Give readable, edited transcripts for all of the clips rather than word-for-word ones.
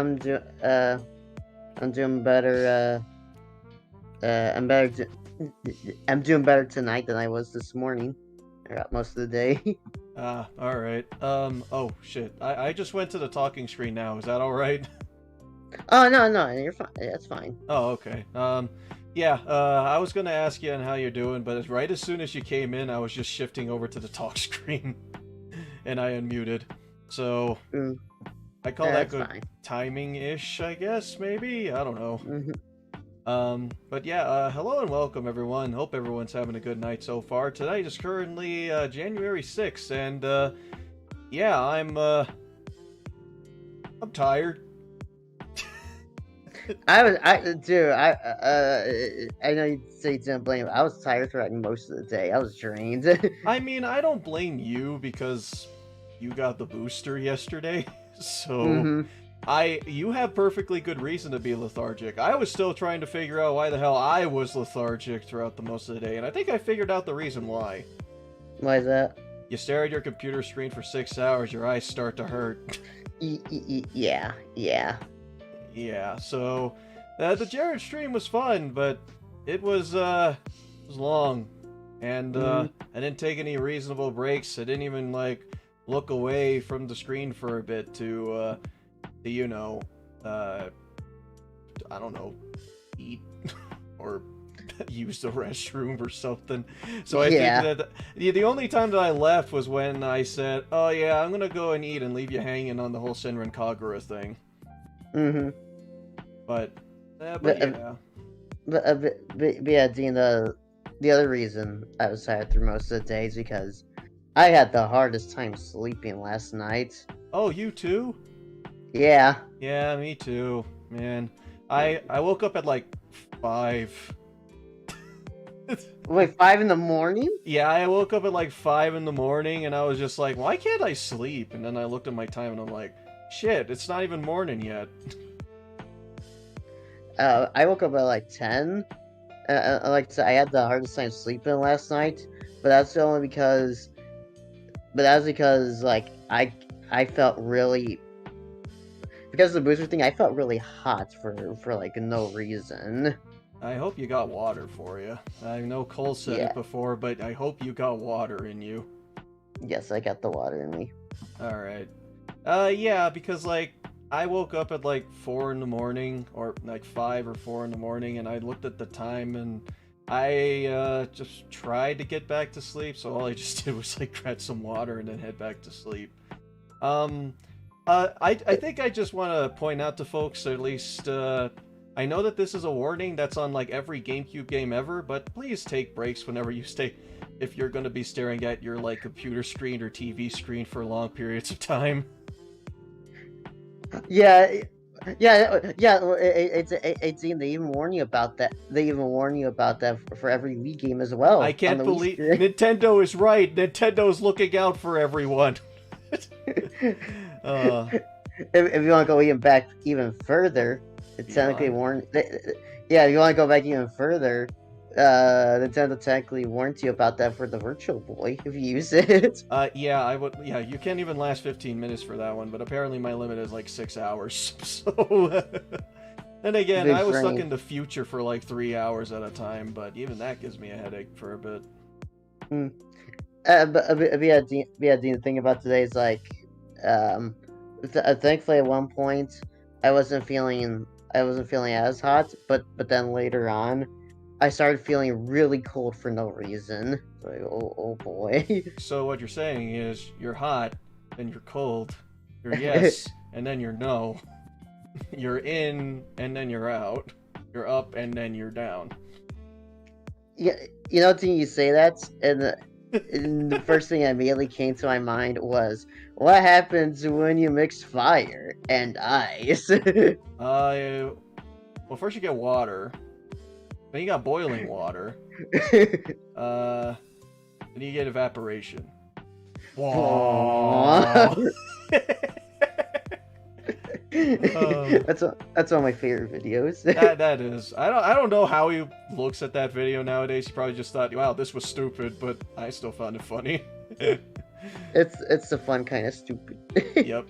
I'm do I'm doing better. I'm better. I'm doing better tonight than I was this morning. I got most of the day. All right. Oh shit. I just went to the talking screen now. Is that all right? Oh no, you're fine. That's fine. Oh, okay. Yeah. I was gonna ask you on how you're doing, but right as soon as you came in, I was just shifting over to the talk screen, and I unmuted. So Mm, I call that that's good fine. timing-ish, I guess. Maybe I don't know. Hmm. But yeah, hello and welcome everyone. Hope everyone's having a good night so far. Tonight is currently January 6th, and yeah, I'm tired. I know you say you didn't blame. I was tired throughout most of the day. I was drained. I mean, I don't blame you because you got the booster yesterday. So Hmm. you have perfectly good reason to be lethargic. I was still trying to figure out why the hell I was lethargic throughout the most of the day, and I think I figured out the reason why. Why is that? You stare at your computer screen for 6 hours, your eyes start to hurt. Yeah, yeah. Yeah, so the Jared stream was fun, but it was long, and Hmm. I didn't take any reasonable breaks. I didn't even like look away from the screen for a bit to I don't know, eat or use the restroom or something. So I think Yeah. that the only time that I left was when I said, "Oh yeah, I'm gonna go and eat and leave you hanging on the whole Senran Kagura thing." Hmm. But But, yeah. yeah, Dean, the other reason I was tired through most of the day is because I had the hardest time sleeping last night. Oh, you too? Yeah. Yeah, me too, man. I woke up at like 5. Wait, 5 in the morning? Yeah, I woke up at like 5 in the morning and I was just like, why can't I sleep? And then I looked at my time and I'm like, shit, it's not even morning yet. I woke up at like 10. Like I said, I had the hardest time sleeping last night, but that's only because, like I felt really, because of the booster thing, I felt really hot for like no reason. I hope you got water for you. I know Cole said Yeah. it before, but I hope you got water in you. Yes, I got the water in me. Alright. Yeah, because like I woke up at like 4 in the morning, or like 5 or 4 in the morning, and I looked at the time and I just tried to get back to sleep, so all I just did was like grab some water and then head back to sleep. Um, I think I just want to point out to folks, at least, I know that this is a warning that's on like every GameCube game ever, but please take breaks whenever you stay, if you're going to be staring at your like computer screen or TV screen for long periods of time. Yeah, yeah. It's they even warn you about that. They even warn you about that for every Wii game as I well on can't the Wii believe screen. Nintendo is right. Nintendo's looking out for everyone. uh, If you want to go even further, it you technically want? warned. Yeah, if you want to go back even further, Nintendo technically warned you about that for the Virtual Boy if you use it. Yeah, I would. Yeah, you can't even last 15 minutes for that one, but apparently my limit is like 6 hours. So, then again, Big I was stuck brain. in the future for like 3 hours at a time, but even that gives me a headache for a bit. Mm. The thing about today is like, um, thankfully at one point I wasn't feeling as hot, but then later on, I started feeling really cold for no reason. Like, oh boy. So what you're saying is you're hot, then you're cold, you're yes, and then you're no. You're in, and then you're out. You're up, and then you're down. Yeah, Dean, you say that, and the first thing that immediately came to my mind was, what happens when you mix fire and ice? Well, first you get water, then you got boiling water, uh, then you get evaporation. Aww. Whoa. uh, That's one of my favorite videos. that is. I don't know how he looks at that video nowadays. He probably just thought, wow, this was stupid, but I still found it funny. It's the fun kind of stupid. Yep.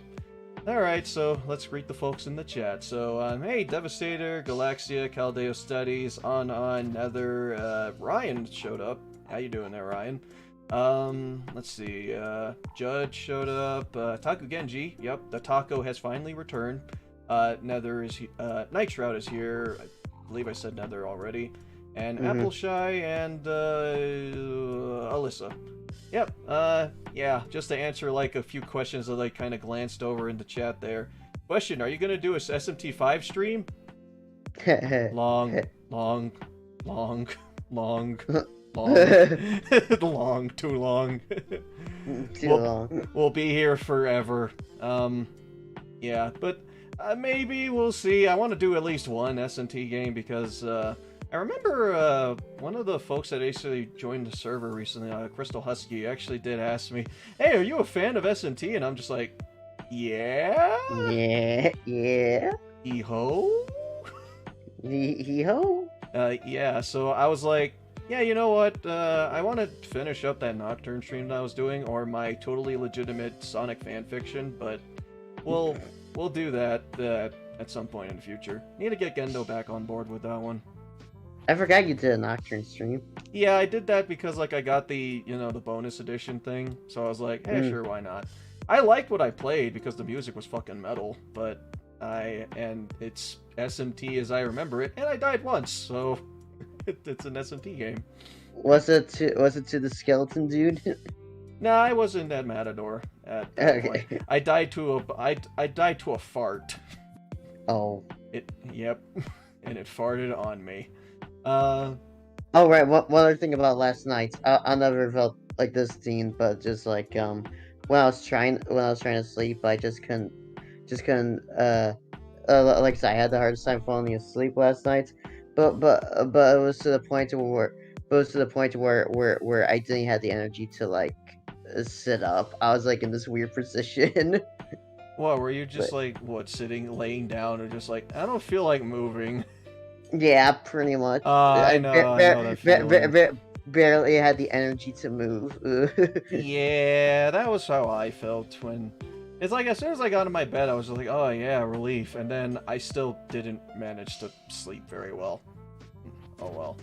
Alright, so let's greet the folks in the chat. So, hey, Devastator, Galaxia, Caldeo Studies, Nether, Ryan showed up. How you doing there, Ryan? Let's see, Judge showed up, Taku Genji, yep, the taco has finally returned. Nether is, Night Shroud is here, I believe I said Nether already. And Appleshy and, Alyssa. Yep, yeah, just to answer, like, a few questions that I kind of glanced over in the chat there. Question, are you gonna do a SMT5 stream? Long, too long. Too long. We'll be here forever. Yeah, but maybe we'll see. I want to do at least one SMT game because, I remember one of the folks that actually joined the server recently, Crystal Husky, actually did ask me, hey, are you a fan of SMT? And I'm just like, yeah? Yeah. Hee-ho? Hee-ho? Yeah, so I was like, yeah, you know what, I want to finish up that Nocturne stream that I was doing, or my totally legitimate Sonic fanfiction, but we'll do that at some point in the future. Need to get Gendo back on board with that one. I forgot you did a Nocturne stream. Yeah, I did that because, like, I got the, the bonus edition thing, so I was like, hey, sure, why not? I liked what I played because the music was fucking metal, but and it's SMT as I remember it, and I died once, so it's an SMT game. Was it to the skeleton dude? Nah, I wasn't at Matador at that point. I died to a fart. Oh. Yep, and it farted on me. Oh right. One other thing about last night. I never felt like this scene, but just like when I was trying to sleep, I just couldn't. Like I said, I had the hardest time falling asleep last night. But it was to the point where I didn't have the energy to like sit up. I was like in this weird position. What, were you just laying down, or just like, I don't feel like moving? Yeah, pretty much. I know that feeling. Barely had the energy to move. Yeah, that was how I felt when... It's like, as soon as I got in my bed, I was just like, oh yeah, relief. And then I still didn't manage to sleep very well. Oh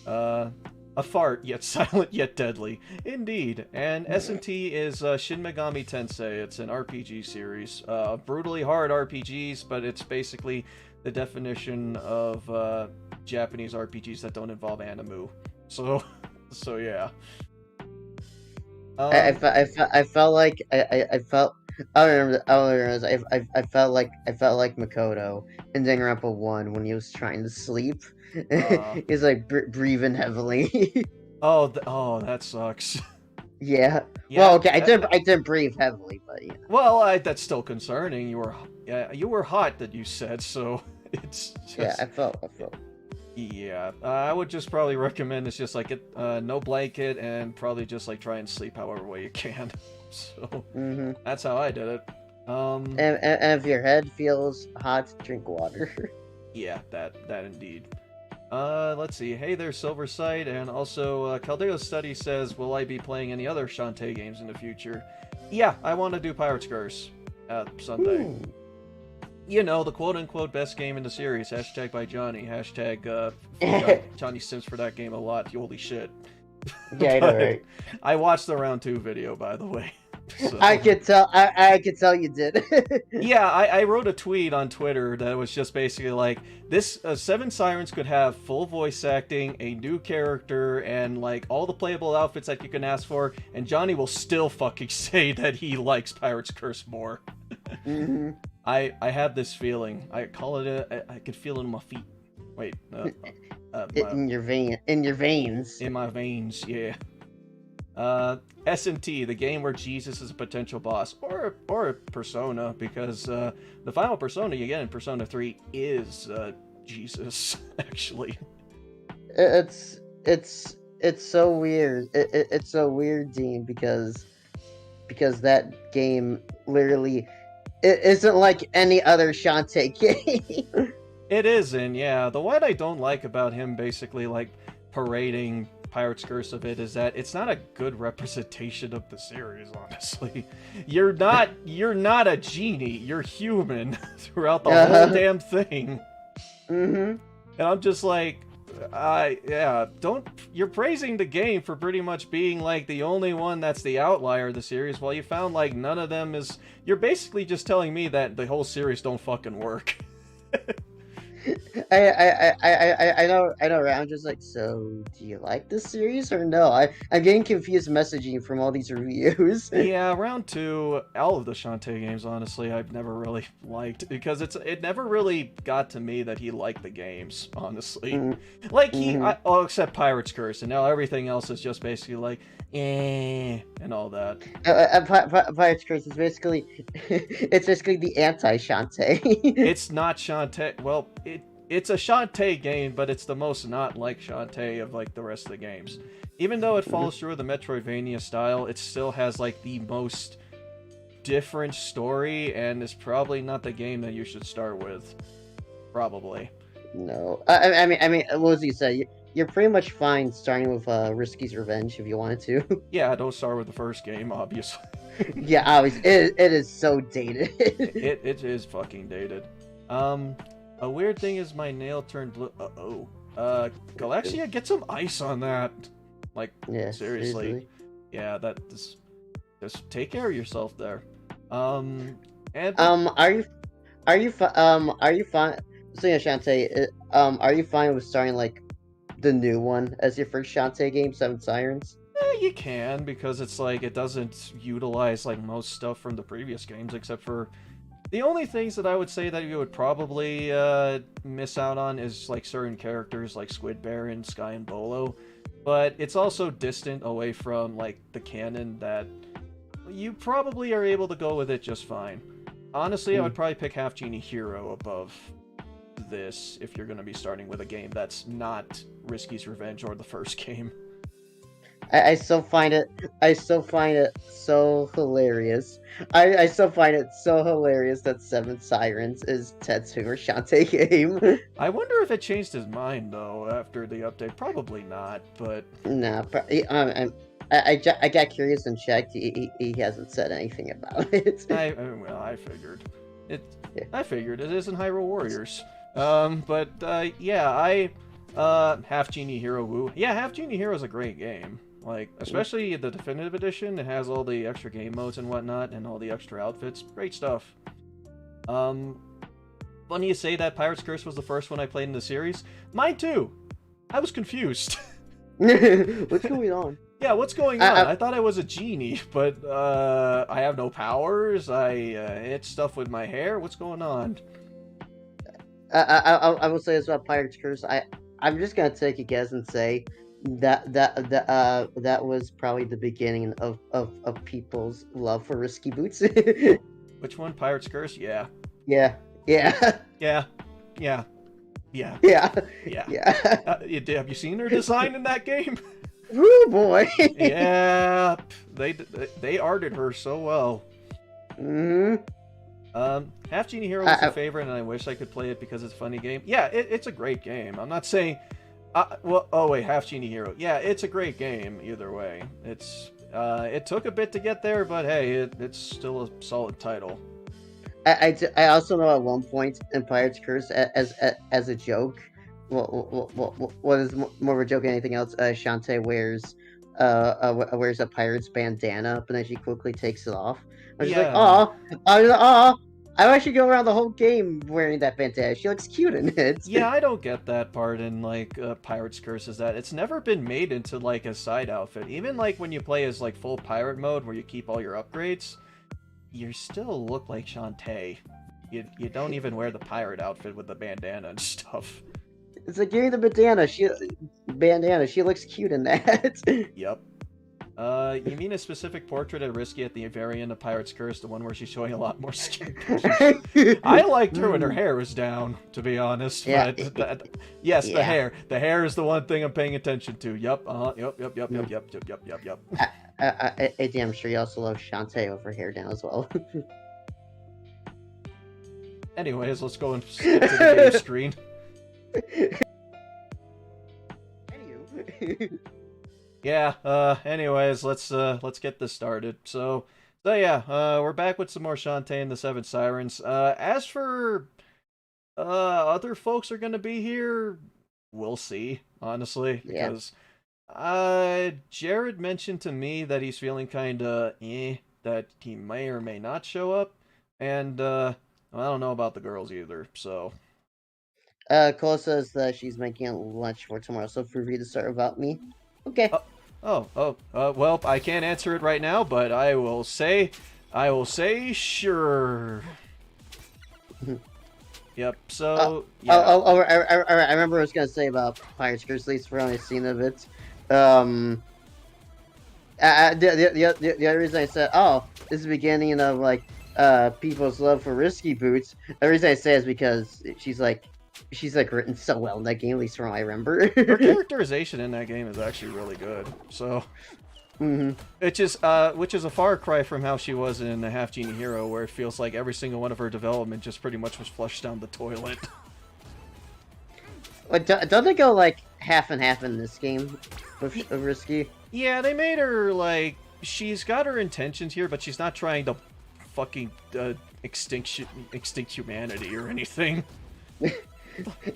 well. A fart, yet silent, yet deadly. Indeed. And SMT is Shin Megami Tensei. It's an RPG series. Brutally hard RPGs, but it's basically the definition of Japanese RPGs that don't involve anime. So yeah. I felt like I felt Makoto in Danganronpa 1 when he was trying to sleep. He's like breathing heavily. Oh, that sucks. Yeah. Well, okay, I did breathe heavily, but yeah. Well, that's still concerning. You were hot, that you said, so it's just... Yeah, I felt. Yeah, I would just probably recommend it's just like no blanket, and probably just like try and sleep however way you can. So that's how I did it. And if your head feels hot, drink water. Yeah, that indeed. Let's see. Hey there, Silversight, and also Caldeo Study says, will I be playing any other Shantae games in the future? Yeah, I want to do Pirate's Curse Sunday. Ooh. You know, the quote-unquote best game in the series. Hashtag by Johnny. Hashtag Johnny Sims for that game a lot. Holy shit. Yeah, I know, right? I watched the round 2 video, by the way. So. I could tell you did. Yeah, I wrote a tweet on Twitter that was just basically like, this 7 Sirens could have full voice acting, a new character, and like all the playable outfits that you can ask for, and Johnny will still fucking say that he likes Pirate's Curse more. I had this feeling. I call it I could feel it in my feet. Wait, in your veins. In my veins, yeah. SMT, the game where Jesus is a potential boss, or a persona, because the final persona you get in Persona 3 is Jesus, actually. It's so weird. It's so weird, Dean, because that game literally it isn't like any other Shantae game. It isn't, yeah. The what I don't like about him basically like parading Pirate's Curse of it is that it's not a good representation of the series, honestly. You're not a genie, you're human throughout the whole damn thing. Mm-hmm. And I'm just like, you're praising the game for pretty much being like the only one that's the outlier of the series, while you found like none of them is. You're basically just telling me that the whole series don't fucking work. I know, right? I'm just like, so do you like this series or no? I'm getting confused messaging from all these reviews. Yeah, round 2, all of the Shantae games, honestly, I've never really liked, because it never really got to me that he liked the games, honestly. Mm-hmm. Like, except Pirate's Curse, and now everything else is just basically like, and all that. Pirate's Curse is basically, it's basically the anti-Shantae. It's not Shantae, well, it's a Shantae game, but it's the most not like Shantae of like the rest of the games. Even though it follows through the Metroidvania style, it still has like the most different story, and is probably not the game that you should start with. Probably. No, I mean, what was he say? You're pretty much fine starting with Risky's Revenge if you wanted to. Yeah, don't start with the first game, obviously. Yeah, obviously, it is so dated. it is fucking dated. A weird thing is my nail turned blue. Galaxia, get some ice on that. Like, yeah, seriously. Yeah, just take care of yourself there. Are you fine? So yeah, Shantae, are you fine with starting like the new one as your first Shantae game, Seven Sirens? You can, because it's like it doesn't utilize like most stuff from the previous games, except for the only things that I would say that you would probably miss out on is like certain characters like Squid Baron, Sky, and Bolo. But it's also distant away from like the canon that you probably are able to go with it just fine. Honestly, I would probably pick Half Genie Hero above this if you're going to be starting with a game that's not Risky's Revenge or the first game. I still find it so hilarious. I still find it so hilarious that Seven Sirens is Tetsu's Shantae game. I wonder if it changed his mind though after the update. Probably not, but nah. I got curious and checked. He hasn't said anything about it. I figured it. Yeah. I figured it isn't Hyrule Warriors. Yeah, Half Genie Hero Woo. Yeah, Half Genie Hero is a great game. Like, especially the Definitive Edition, it has all the extra game modes and whatnot, and all the extra outfits. Great stuff. Funny you say that Pirate's Curse was the first one I played in the series. Mine too! I was confused. What's going on? Yeah, what's going on? I thought I was a genie, but I have no powers, I hit stuff with my hair, what's going on? I will say as well, Pirate's Curse, I'm just gonna take a guess and say that was probably the beginning of people's love for Risky Boots. Which one? Pirate's Curse? Yeah. Yeah. Have you seen her design in that game? Woo boy. Yeah, they arted her so well. Half Genie Hero was a favorite, and I wish I could play it because it's a funny game. Yeah, it's a great game. I'm not saying. Half Genie Hero. Yeah, it's a great game either way. It took a bit to get there, but hey, it's still a solid title. I also know at one point in Pirate's Curse, as a joke, what is more of a joke than anything else? Shantae wears a pirate's bandana, but then she quickly takes it off. I was just like, I actually go around the whole game wearing that bandana. She looks cute in it. Yeah, I don't get that part in like Pirate's Curse, is that it's never been made into like a side outfit. Even like when you play as like full pirate mode where you keep all your upgrades, you still look like Shantae. You don't even wear the pirate outfit with the bandana and stuff. It's like, give me the bandana. She looks cute in that. Yep. You mean a specific portrait of Risky at the very end of Pirate's Curse, the one where she's showing a lot more skin? I liked her when her hair was down, to be honest. Yeah. But yes, the hair. The hair is the one thing I'm paying attention to. Yep. Yep. I'm sure you also love Shantae with her hair down as well. Anyways, let's go and skip to the game screen. Yeah, anyways, let's get this started. So yeah, we're back with some more Shantae and the Seven Sirens. As for other folks are gonna be here, we'll see, honestly, Yeah. because Jared mentioned to me that he's feeling kinda that he may or may not show up, and I don't know about the girls either, so Cole says that she's making lunch for tomorrow, so feel free to start without me. Okay. well, I can't answer it right now, but I will say sure. Yep. So yeah. I remember what I was gonna say about Pirates Grizzlies for only scene of it. Um, the other reason I said, oh, this is the beginning of like people's love for risky boots. The reason I say is because she's like written so well in that game, at least from what I remember. Her characterization in that game is actually really good. So, which is a far cry from how she was in the Half Genie Hero, where it feels like every single one of her development just pretty much was flushed down the toilet. But don't they go like half and half in this game with risky? Yeah, they made her like she's got her intentions here, but she's not trying to fucking extinct humanity or anything.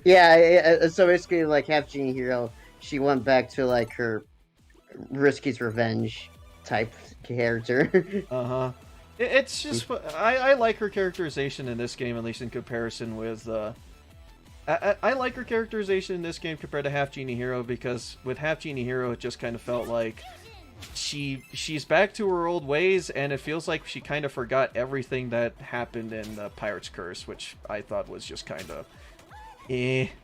Yeah, so basically, like Half Genie Hero, she went back to like her Risky's revenge type character. Uh-huh. It's just I like her characterization in this game, at least in comparison with I like her characterization in this game compared to Half Genie Hero, because with Half Genie Hero it just kind of felt like she's back to her old ways, and it feels like she kind of forgot everything that happened in the Pirate's Curse, which I thought was just kind of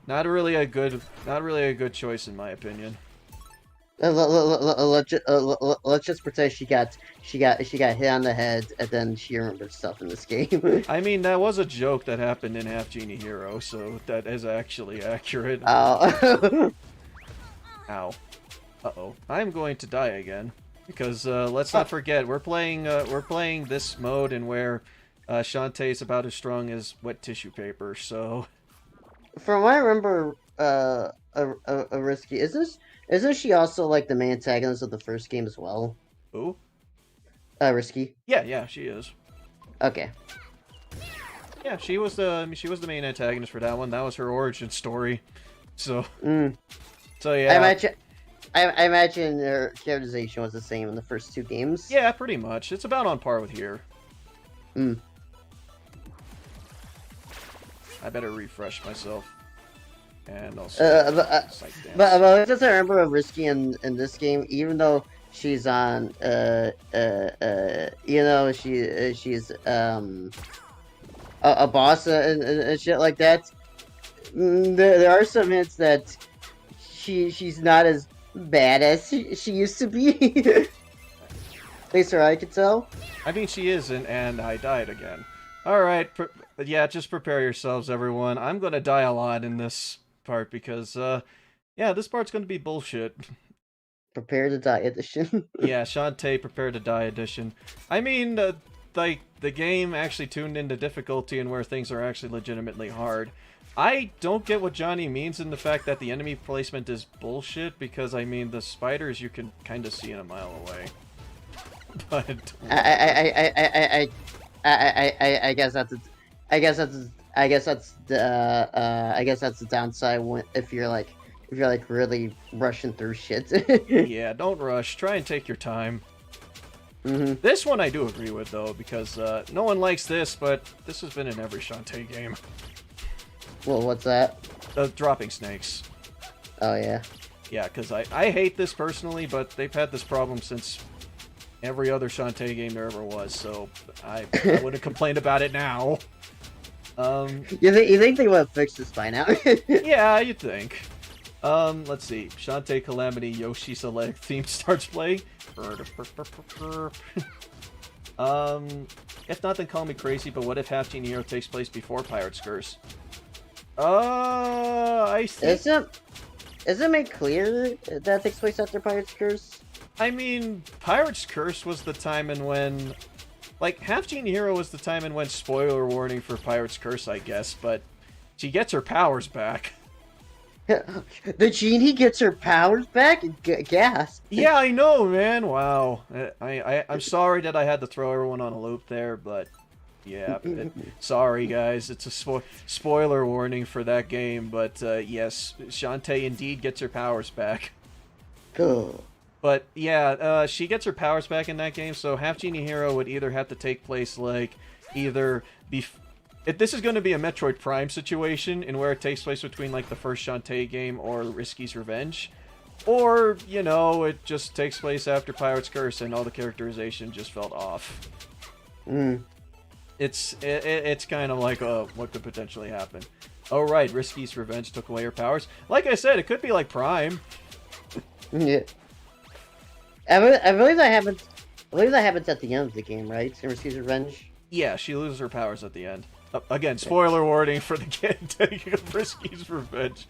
not really a good choice in my opinion. Let's just pretend she got hit on the head, and then she remembers stuff in this game. I mean, that was a joke that happened in Half Genie Hero, so that is actually accurate. Oh. Ow. Uh-oh. I'm going to die again. Because, let's not forget, we're playing this mode in where Shantae is about as strong as wet tissue paper, so... From what I remember, a Risky, isn't she also, like, the main antagonist of the first game as well? Who? Risky? Yeah, she is. Okay. Yeah, she was the main antagonist for that one. That was her origin story. So... So, yeah. I imagine their characterization was the same in the first two games. Yeah, pretty much. It's about on par with here. I better refresh myself. And also... but just I remember of Risky in this game, even though she's on, she's, a boss and shit like that, there are some hints that she's not as bad as she used to be. At least I could tell. I mean, she isn't, and I died again. Alright, yeah, just prepare yourselves, everyone. I'm gonna die a lot in this part, because, yeah, this part's gonna be bullshit. Prepare to die edition. Yeah, Shantae Prepare to Die edition. I mean, like, the game actually tuned into difficulty and where things are actually legitimately hard. I don't get what Johnny means in the fact that the enemy placement is bullshit, because, I mean, the spiders you can kind of see in a mile away. But... I guess that's the downside if you're like really rushing through shit. Yeah, don't rush. Try and take your time. This one I do agree with, though, because no one likes this, but this has been in every Shantae game. Well, what's that? Dropping snakes. Oh, yeah. Yeah, because I hate this personally, but they've had this problem since every other Shantae game there ever was, so I wouldn't complain about it now. You think they would have fixed this by now? Yeah, you'd think. Let's see. Shantae Calamity Yoshi Select theme starts playing. If not, then call me crazy, but what if Half Genie Hero takes place before Pirate's Curse? I see. Isn't it made clear that takes place after Pirate's Curse? I mean, Pirate's Curse was the time and when... Like, Half Genie Hero was the time and when, spoiler warning for Pirate's Curse, I guess, but she gets her powers back. The genie gets her powers back? Gasp. Yeah, I know, man. Wow. I'm sorry that I had to throw everyone on a loop there, but yeah. Sorry, guys. It's a spoiler warning for that game, but yes, Shantae indeed gets her powers back. Cool. But yeah, she gets her powers back in that game, so Half Genie Hero would either have to take place like either if this is going to be a Metroid Prime situation in where it takes place between like the first Shantae game or Risky's Revenge, or you know it just takes place after Pirate's Curse and all the characterization just felt off. It's kind of like what could potentially happen. Oh right, Risky's Revenge took away her powers. Like I said, it could be like Prime. Yeah. I believe that happens. I believe that happens at the end of the game, right? In Risky's Revenge. Yeah, she loses her powers at the end. Again, spoiler warning for the kid taking of Risky's Revenge.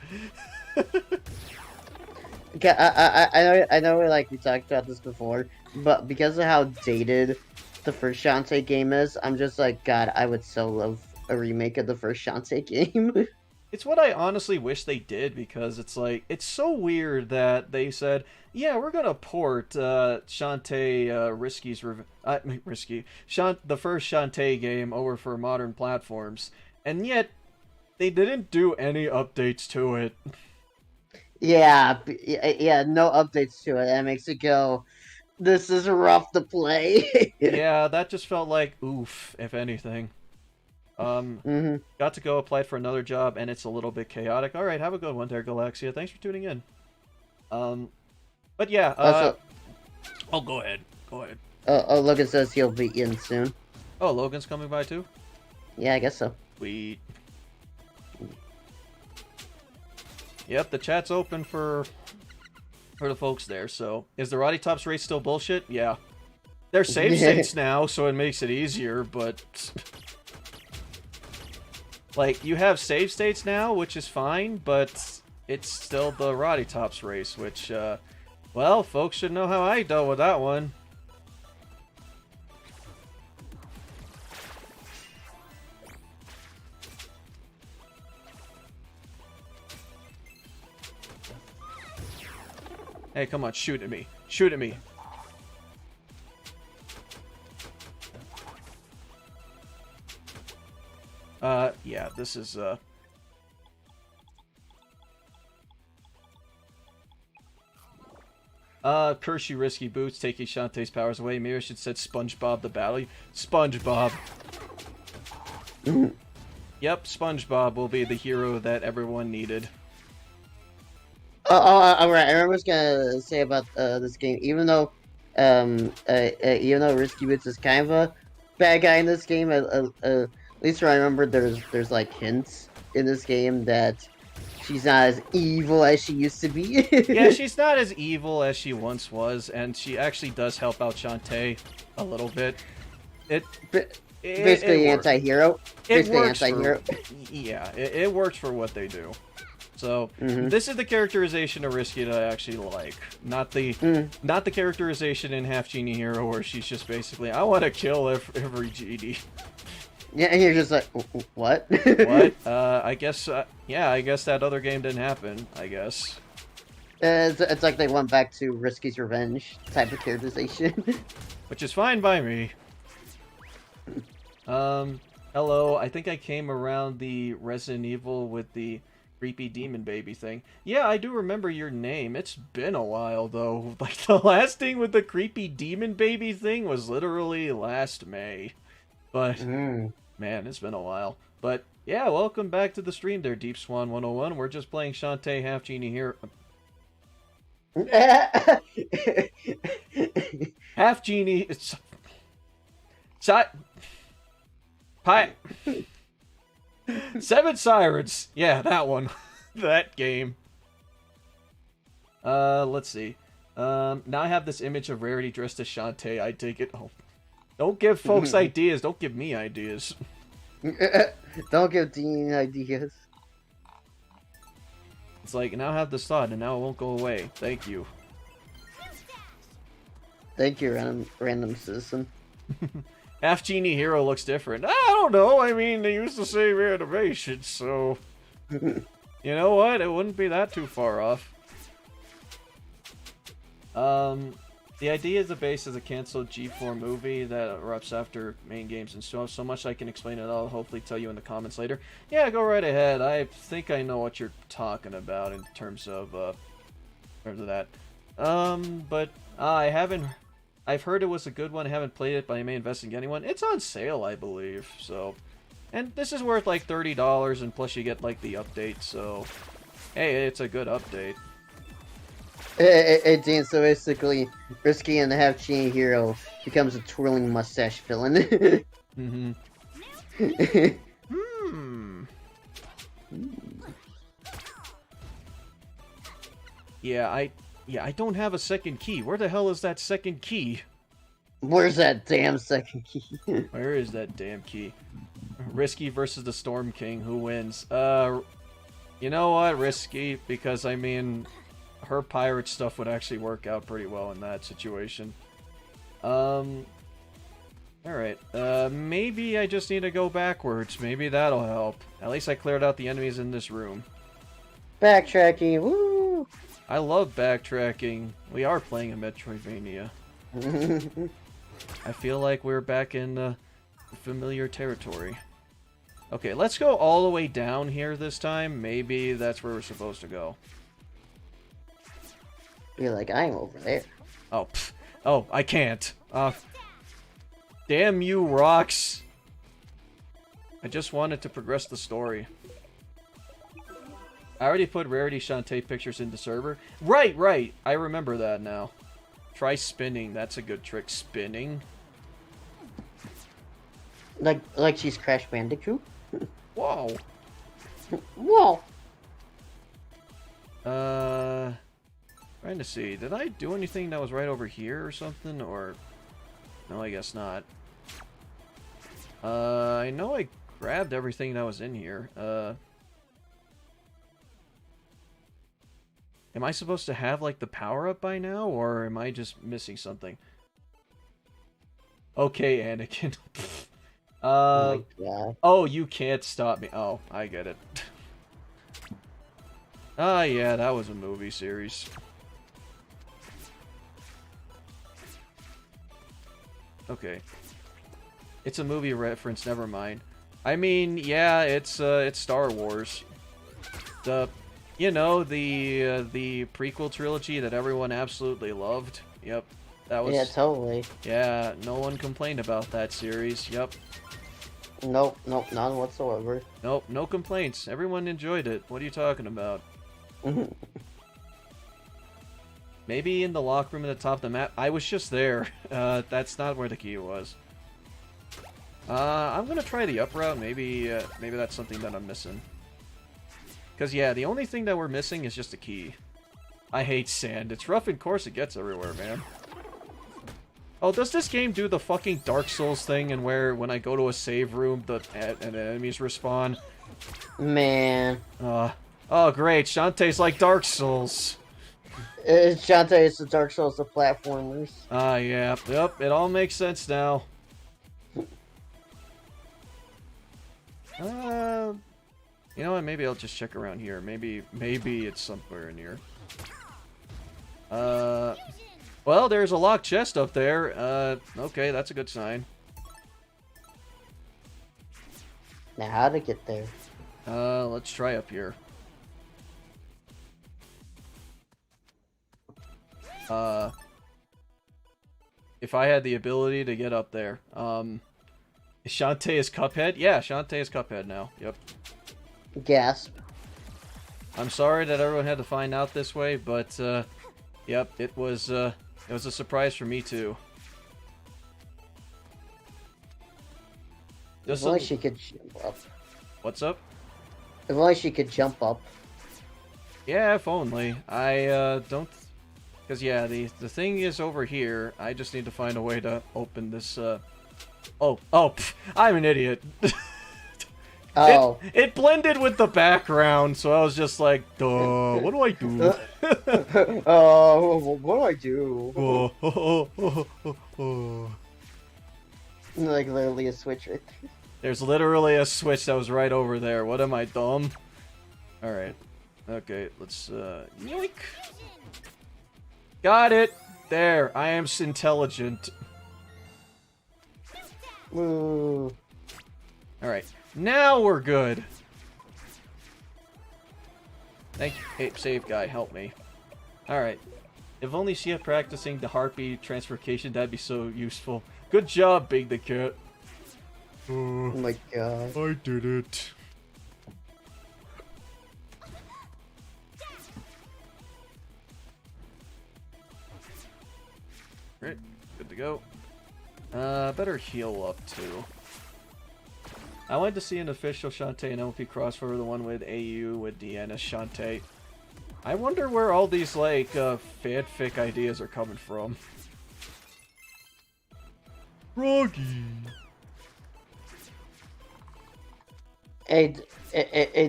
Okay, I know, like we talked about this before, but because of how dated the first Shantae game is, I'm just like, God, I would so love a remake of the first Shantae game. It's what I honestly wish they did, because it's like, it's so weird that they said, yeah, we're gonna port Shantae Risky's the first Shantae game over for modern platforms, and yet they didn't do any updates to it. Yeah, no updates to it. That makes it go, this is rough to play. Yeah, that just felt like oof, if anything. Got to go, applied for another job, and it's a little bit chaotic. All right, have a good one there, Galaxia. Thanks for tuning in. But yeah. Oh, go ahead. Go ahead. Logan says he'll be in soon. Oh, Logan's coming by too? Yeah, I guess so. Sweet. Yep, the chat's open for the folks there. So, is the Roddy Tops race still bullshit? Yeah. They're save states now, so it makes it easier, but like, you have save states now, which is fine, but it's still the Roddy Tops race, which, well, folks should know how I dealt with that one. Hey, come on, shoot at me. Shoot at me. Yeah, this is, curse you, Risky Boots, taking Shantae's powers away. Maybe I should said SpongeBob the Battle. SpongeBob. Yep, SpongeBob will be the hero that everyone needed. Alright, I was gonna say about this game, even though Risky Boots is kind of a bad guy in this game, at least I remember there's like hints in this game that she's not as evil as she used to be. Yeah, she's not as evil as she once was, and she actually does help out Shantae a little bit. Basically anti-hero. Yeah, it works for what they do. So this is the characterization of Risky that I actually like, not the characterization in Half Genie Hero where she's just basically, I want to kill every genie. Yeah, and you're just like, what? What? I guess that other game didn't happen. I guess. It's like they went back to Risky's Revenge type of characterization. Which is fine by me. Hello. I think I came around the Resident Evil with the creepy demon baby thing. Yeah, I do remember your name. It's been a while, though. Like, the last thing with the creepy demon baby thing was literally last May. But, man, it's been a while. But, yeah, welcome back to the stream there, Deep Swan 101. We're just playing Shantae Half Genie here. Half Genie... It's... Pie... 7 Sirens. Yeah, that one. That game. Let's see. Now I have this image of Rarity dressed as Shantae. I take it. Oh. Don't give folks ideas. Don't give me ideas. Don't give Dean ideas. It's like, now I have this thought, and now it won't go away. Thank you. Thank you, random citizen. Half Genie Hero looks different. I don't know. I mean, they use the same animation, so... You know what? It wouldn't be that too far off. The idea is the base is a canceled G4 movie that erupts after main games and so much I can explain it. I'll hopefully tell you in the comments later. Yeah, go right ahead. I think I know what you're talking about in terms of that. But I've heard it was a good one. I haven't played it, but I may invest in getting one. It's on sale, I believe. So, and this is worth like $30, and plus you get like the update. So, hey, it's a good update. It Dean, so basically, Risky and the Half-Genie Hero becomes a twirling mustache villain. Mm-hmm. Yeah, I don't have a second key. Where the hell is that second key? Where's that damn second key? Where is that damn key? Risky versus the Storm King. Who wins? You know what? Risky, because I mean, her pirate stuff would actually work out pretty well in that situation. Alright. Maybe I just need to go backwards. Maybe that'll help. At least I cleared out the enemies in this room. Backtracking, woo! I love backtracking. We are playing a Metroidvania. I feel like we're back in familiar territory. Okay, let's go all the way down here this time. Maybe that's where we're supposed to go. You're like, I'm over there. Oh, oh, I can't. Damn you, rocks. I just wanted to progress the story. I already put Rarity Shantae pictures in the server. Right. I remember that now. Try spinning. That's a good trick. Spinning. Like she's Crash Bandicoot? Whoa. Whoa. Trying to see. Did I do anything that was right over here or something? Or... No, I guess not. I know I grabbed everything that was in here. Am I supposed to have, like, the power-up by now? Or am I just missing something? Okay, Anakin. Oh, you can't stop me. Oh, I get it. Ah, yeah, that was a movie series. Okay. It's a movie reference, never mind. I mean, yeah, it's Star Wars. You know, the prequel trilogy that everyone absolutely loved. Yep. That was... Yeah, totally. Yeah, no one complained about that series. Yep. Nope, none whatsoever. Nope, no complaints. Everyone enjoyed it. What are you talking about? Maybe in the lock room at the top of the map. I was just there. That's not where the key was. I'm gonna try the up route. Maybe that's something that I'm missing. Because, yeah, the only thing that we're missing is just a key. I hate sand. It's rough and coarse. It gets everywhere, man. Oh, does this game do the fucking Dark Souls thing and where when I go to a save room, the enemies respawn? Man. Oh, great. Shantae's like Dark Souls. Shantae is the Dark Souls of platformers. Yeah. Yep, it all makes sense now. You know what? Maybe I'll just check around here. Maybe it's somewhere in here. Well, there's a locked chest up there. Okay, that's a good sign. Now, how to get there? Let's try up here. If I had the ability to get up there. Shantae is Cuphead? Yeah, Shantae is Cuphead now. Yep. Gasp. I'm sorry that everyone had to find out this way, but, yep, it was a surprise for me, too. If only she could jump up. What's up? If only she could jump up. Yeah, if only. I, don't... Because, yeah, the thing is over here. I just need to find a way to open this, I'm an idiot. Oh. It blended with the background, so I was just like, duh, what do I do? Oh, what do I do? Like, literally a switch right there. There's literally a switch that was right over there. What am I, dumb? Alright. Okay, let's, yoink. Got it! There, I am intelligent. Woo. Alright, now we're good. Thank you. Hey, save guy, help me. Alright. If only she had practicing the harpy transformation, that'd be so useful. Good job, Big the Cat. Oh my god. I did it. Right, good to go. Better heal up too. I went to see an official Shantae and LP crossover, the one with AU with Deanna Shantae. I wonder where all these, like, fanfic ideas are coming from. Froggy! Hey,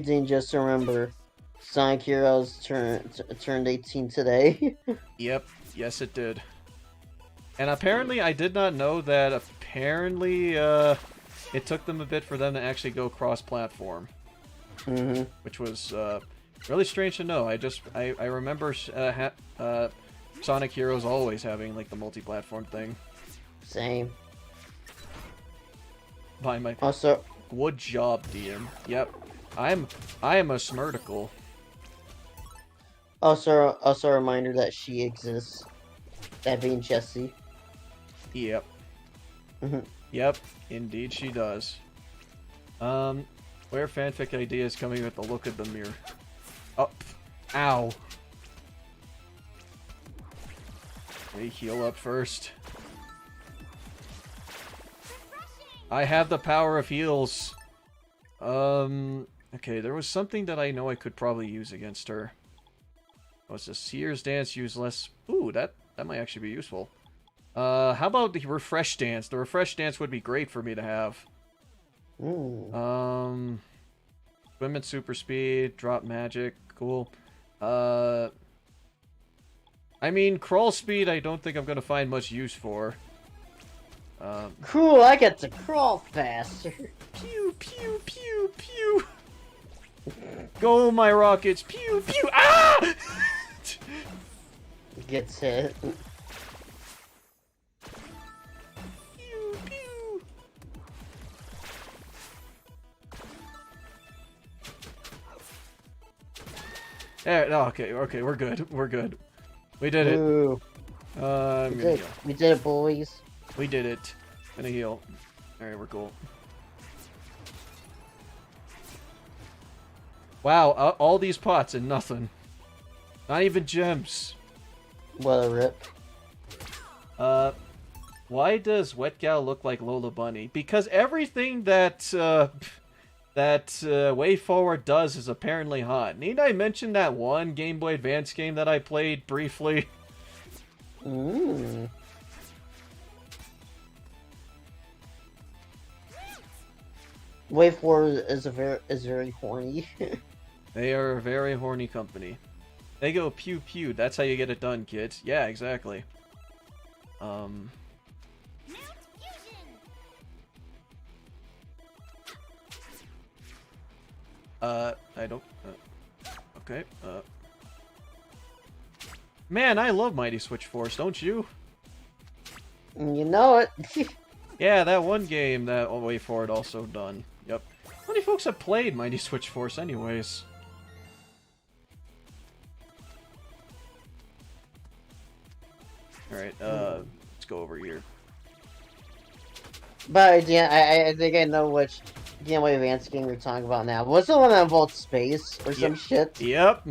Dean, just remember, Sonic Heroes turned 18 today. Yep, yes it did. And apparently, I did not know that apparently, it took them a bit for them to actually go cross-platform. Mm-hmm. Which was, really strange to know. I remember, Sonic Heroes always having, like, the multi-platform thing. Same. By my... Also... Good job, DM. Yep. I am a Smurticle. Also a reminder that she exists. That being Jessie. Yep. Mm-hmm. Yep. Indeed she does. Where fanfic ideas coming with the look of the mirror. Oh. Ow. Let me heal up first. I have the power of heals. Okay, there was something that I know I could probably use against her. What's this? Seer's Dance, use less... Ooh, that might actually be useful. How about the Refresh Dance? The Refresh Dance would be great for me to have. Ooh. Swim at super speed, drop magic, cool. I mean, crawl speed I don't think I'm gonna find much use for. Cool, I get to crawl faster. Pew, pew, pew, pew. Go, my rockets. Pew, pew. Ah! Gets hit. Pew, pew. There, oh, okay, we're good. We're good. We did it. Ooh. I'm gonna heal. We did it, boys. We did it. Gonna heal. Alright, we're cool. Wow, all these pots and nothing. Not even gems. What a rip. Why does Wet Gal look like Lola Bunny? Because everything that Wayforward does is apparently hot. Need I mention that one Game Boy Advance game that I played briefly? Ooh. Wayforward is very horny. They are a very horny company. They go pew pew. That's how you get it done, kids. Yeah, exactly. I don't... okay, Man, I love Mighty Switch Force, don't you? You know it. Yeah, that one game that Wayforward also done. Yep. How many folks have played Mighty Switch Force anyways? Alright, let's go over here. But yeah, I think I know which Game Boy Advance game you're talking about now. What's the one that involves space or some shit? Yep.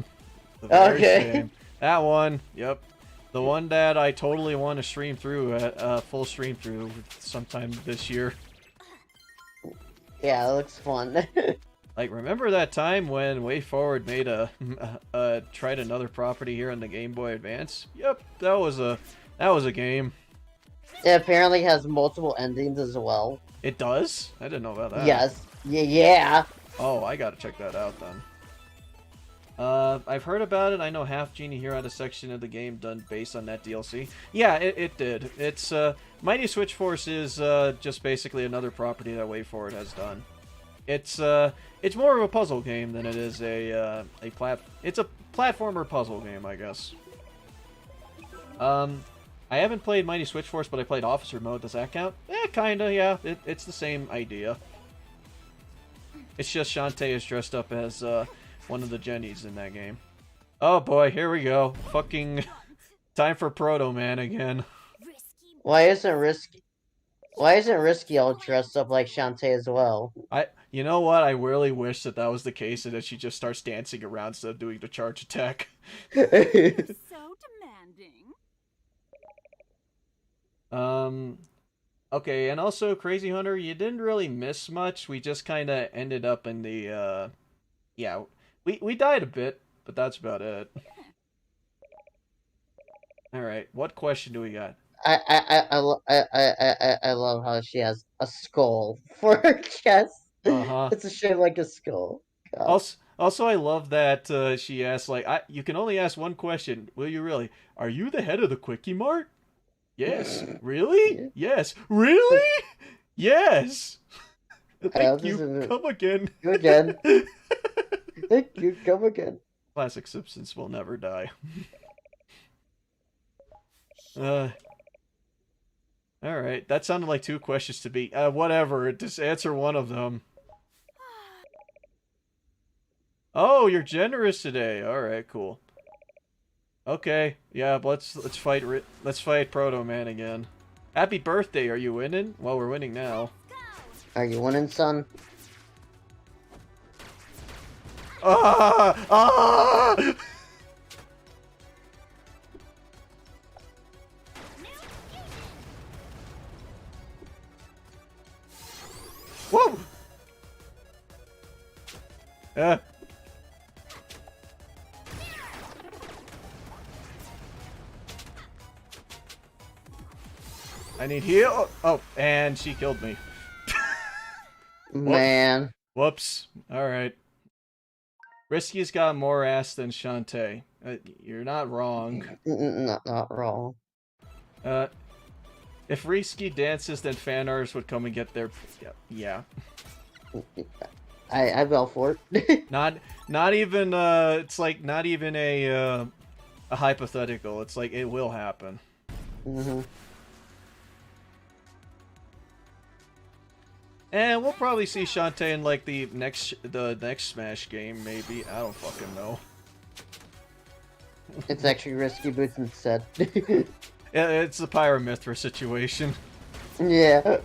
The very Okay. same. That one. Yep. The one that I totally want to stream through, full stream through sometime this year. Yeah, it looks fun. Like, remember that time when Wayforward made tried another property here on the Game Boy Advance? Yep, that was a game. It apparently has multiple endings as well. It does? I didn't know about that. Yes. Yeah. Oh, I gotta check that out then. I've heard about it. I know Half Genie here had a section of the game done based on that DLC. Yeah, it did. It's, Mighty Switch Force is, just basically another property that Wayforward has done. It's more of a puzzle game than it is it's a platformer puzzle game, I guess. I haven't played Mighty Switch Force, but I played Officer Mode. Does that count? Kinda, yeah. It's the same idea. It's just Shantae is dressed up as one of the Jennies in that game. Oh boy, here we go. Fucking time for Proto Man again. Why isn't Risky all dressed up like Shantae as well? You know what? I really wish that was the case and that she just starts dancing around instead of doing the charge attack. So demanding. Okay, and also, Crazy Hunter, you didn't really miss much. We just kind of ended up in the, yeah, we died a bit, but that's about it. Alright, what question do we got? I love how she has a skull for her chest. It's a shape like a skull. God. Also, I love that she asks, like, you can only ask one question. Will you really? Are you the head of the Quickie Mart? Yes. Really? Yeah. Yes. Really? Yes. Thank you. Come again. You again. Thank you. Come again. Classic Simpsons will never die. Alright, that sounded like 2 questions to me. Whatever, just answer one of them. Oh, you're generous today. Alright, cool. Okay, yeah, let's fight Proto Man again. Happy birthday, are you winning? Well, we're winning now. Are you winning, son? Ah! Ah! Whoa! I need heal. Oh, and she killed me. Man. Whoops. Alright. Risky's got more ass than Shantae. You're not wrong. Not wrong. If Risky dances, then fan artists would come and get their... Yeah. I fell for it. Not even, it's like, not even a hypothetical. It's like, it will happen. Mm-hmm. And we'll probably see Shantae in, like, the next Smash game, maybe. I don't fucking know. It's actually Risky Boots instead. It's the Pyromithra situation. Yeah.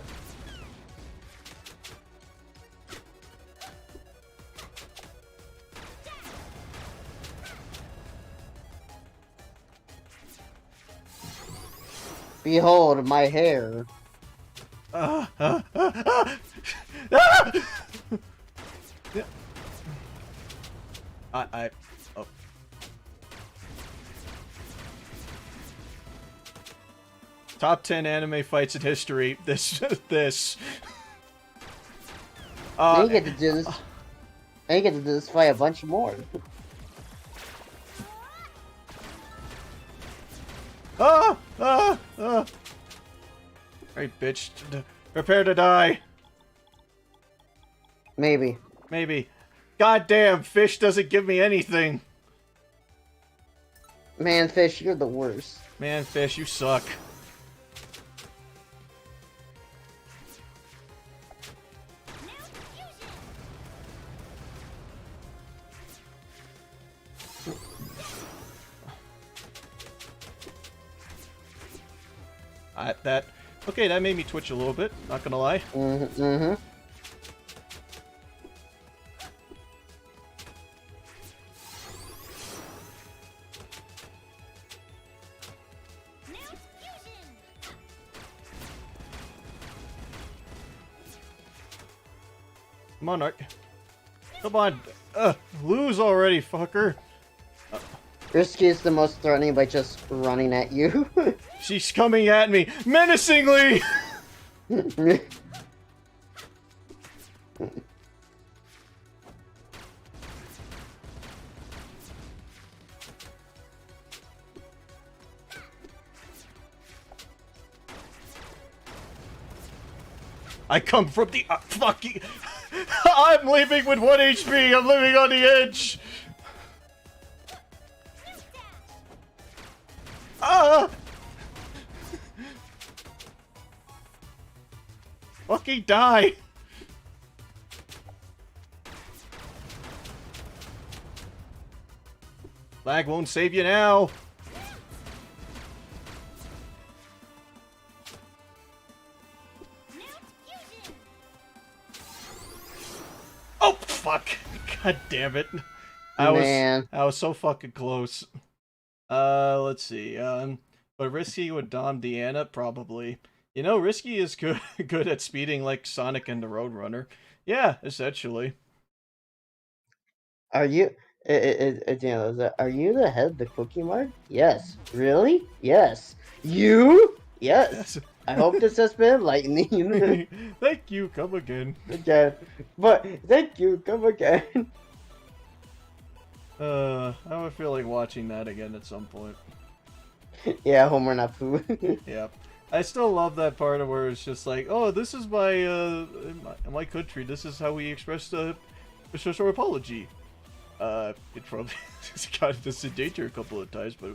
Behold my hair. Oh. Top 10 anime fights in history. This. You get to do this. I get to do this fight a bunch more. Hey, bitch. Prepare to die. Maybe. Maybe. Goddamn, fish doesn't give me anything. Man, fish, you're the worst. Man, fish, you suck. Okay, that made me twitch a little bit, not gonna lie. Mm-hmm. Come on, Art. Come on. Lose already, fucker. Risky is the most threatening by just running at you. She's coming at me menacingly. I come from the fucking. I'm leaving with 1 HP. I'm living on the edge. Ah! Fucking die! Lag won't save you now. Oh fuck! God damn it! I was so fucking close. Let's see. But Risky would dom Deanna probably. You know, Risky is good at speeding like Sonic and the Roadrunner. Yeah, essentially. Are you? Are you the head of the Cookie Mart? Yes. Really? Yes. You? Yes. I hope this has been enlightening. Thank you. Come again. Again. But thank you. Come again. I would feel like watching that again at some point. Yeah, Homer not poo. Yep. I still love that part of where it's just like, oh, this is my my country. This is how we express a social apology. It probably got us in danger a couple of times, but.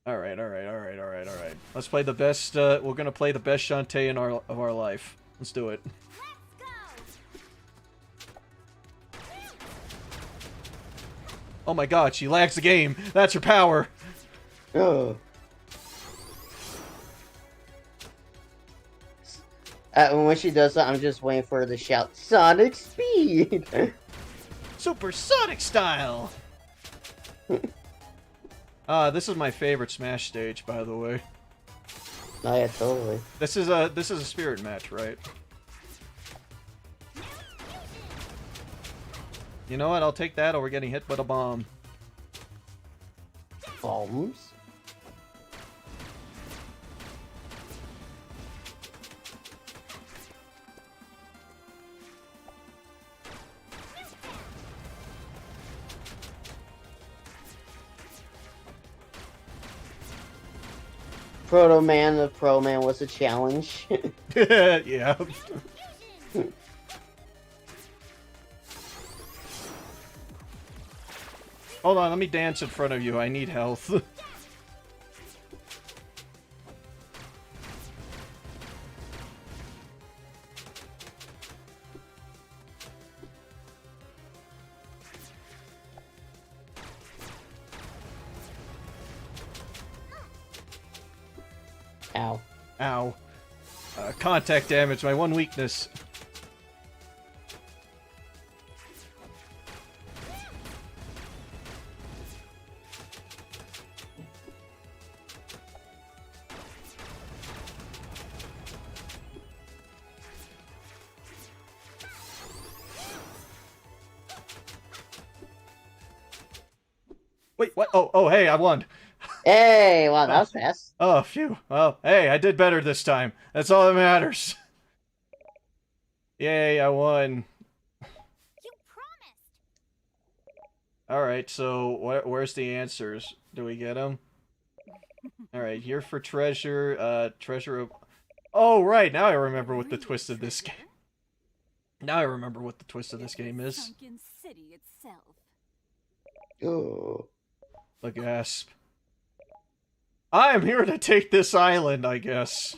All right. Let's play the best. We're gonna play the best Shantae of our life. Let's do it. Oh my god, she lags the game. That's her power. Oh. When she does that, I'm just waiting for her to shout, Sonic Speed! Supersonic style! This is my favorite Smash stage, by the way. Oh yeah, totally. This is a spirit match, right? You know what? I'll take that over getting hit by a bomb. Bombs? Proto Man, the Pro Man was a challenge. Yeah. Hold on, let me dance in front of you. I need health. Ow. Ow. Contact damage, my one weakness. Wait, what? Oh, hey, I won. Hey, wow, that was fast. Oh, phew. Well, hey, I did better this time. That's all that matters. Yay, I won. You promised. Alright, so where's the answers? Do we get them? Alright, here for treasure, treasure of... Oh, right, now I remember what the twist of this game... Now I remember what the twist of this game is. Sunken city itself. Oh. The gasp. I am here to take this island, I guess.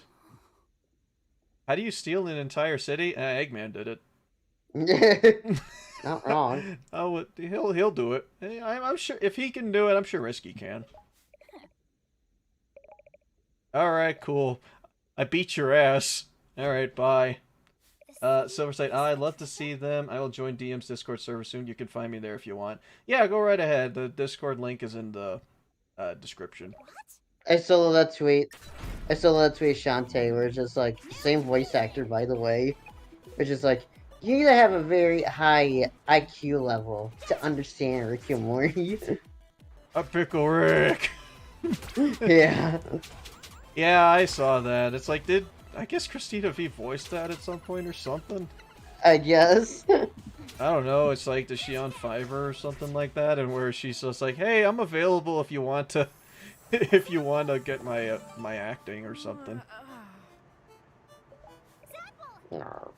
How do you steal an entire city? Eggman did it. Not wrong. Oh, he'll do it. I'm sure if he can do it, I'm sure Risky can. All right, cool. I beat your ass. All right, bye. Silverside, I'd love to see them. I will join DM's Discord server soon. You can find me there if you want. Yeah, go right ahead. The Discord link is in the description. I saw that tweet. Shantae, where it's just like, same voice actor, by the way. It's just like, you need to have a very high IQ level to understand Rick and Morty. A pickle Rick. Yeah. Yeah, I saw that. It's like, I guess Christina V voiced that at some point or something? I guess. I don't know. It's like, is she on Fiverr or something like that? And where she's just like, hey, I'm available if you want to, if you want to get my my acting or something. No.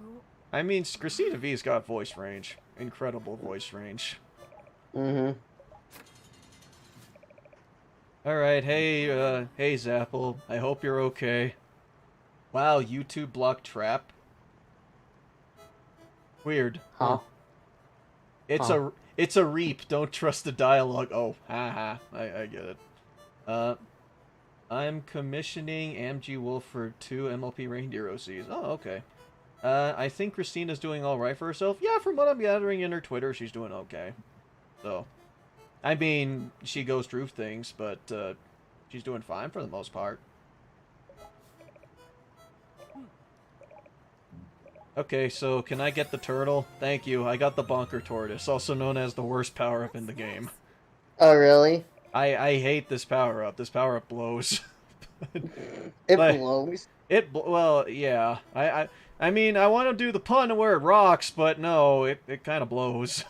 Ooh. I mean, Christina V's got voice range. Incredible voice range. Mm-hmm. Alright, hey Zapple. I hope you're okay. Wow, YouTube blocked Trap. Weird. Huh. It's a reap. Don't trust the dialogue. Oh, haha. I get it. I'm commissioning AMG Wolf for 2 MLP Reindeer OCs. Oh, okay. I think Christina's doing alright for herself. Yeah, from what I'm gathering in her Twitter, she's doing okay. So, I mean, she goes through things, but she's doing fine for the most part. Okay, so can I get the turtle? Thank you. I got the bonker tortoise, also known as the worst power-up in the game. Oh, really? I hate this power-up. This power-up blows. It Like, blows. Well, yeah. I mean, I want to do the pun where it rocks, but no, it kind of blows.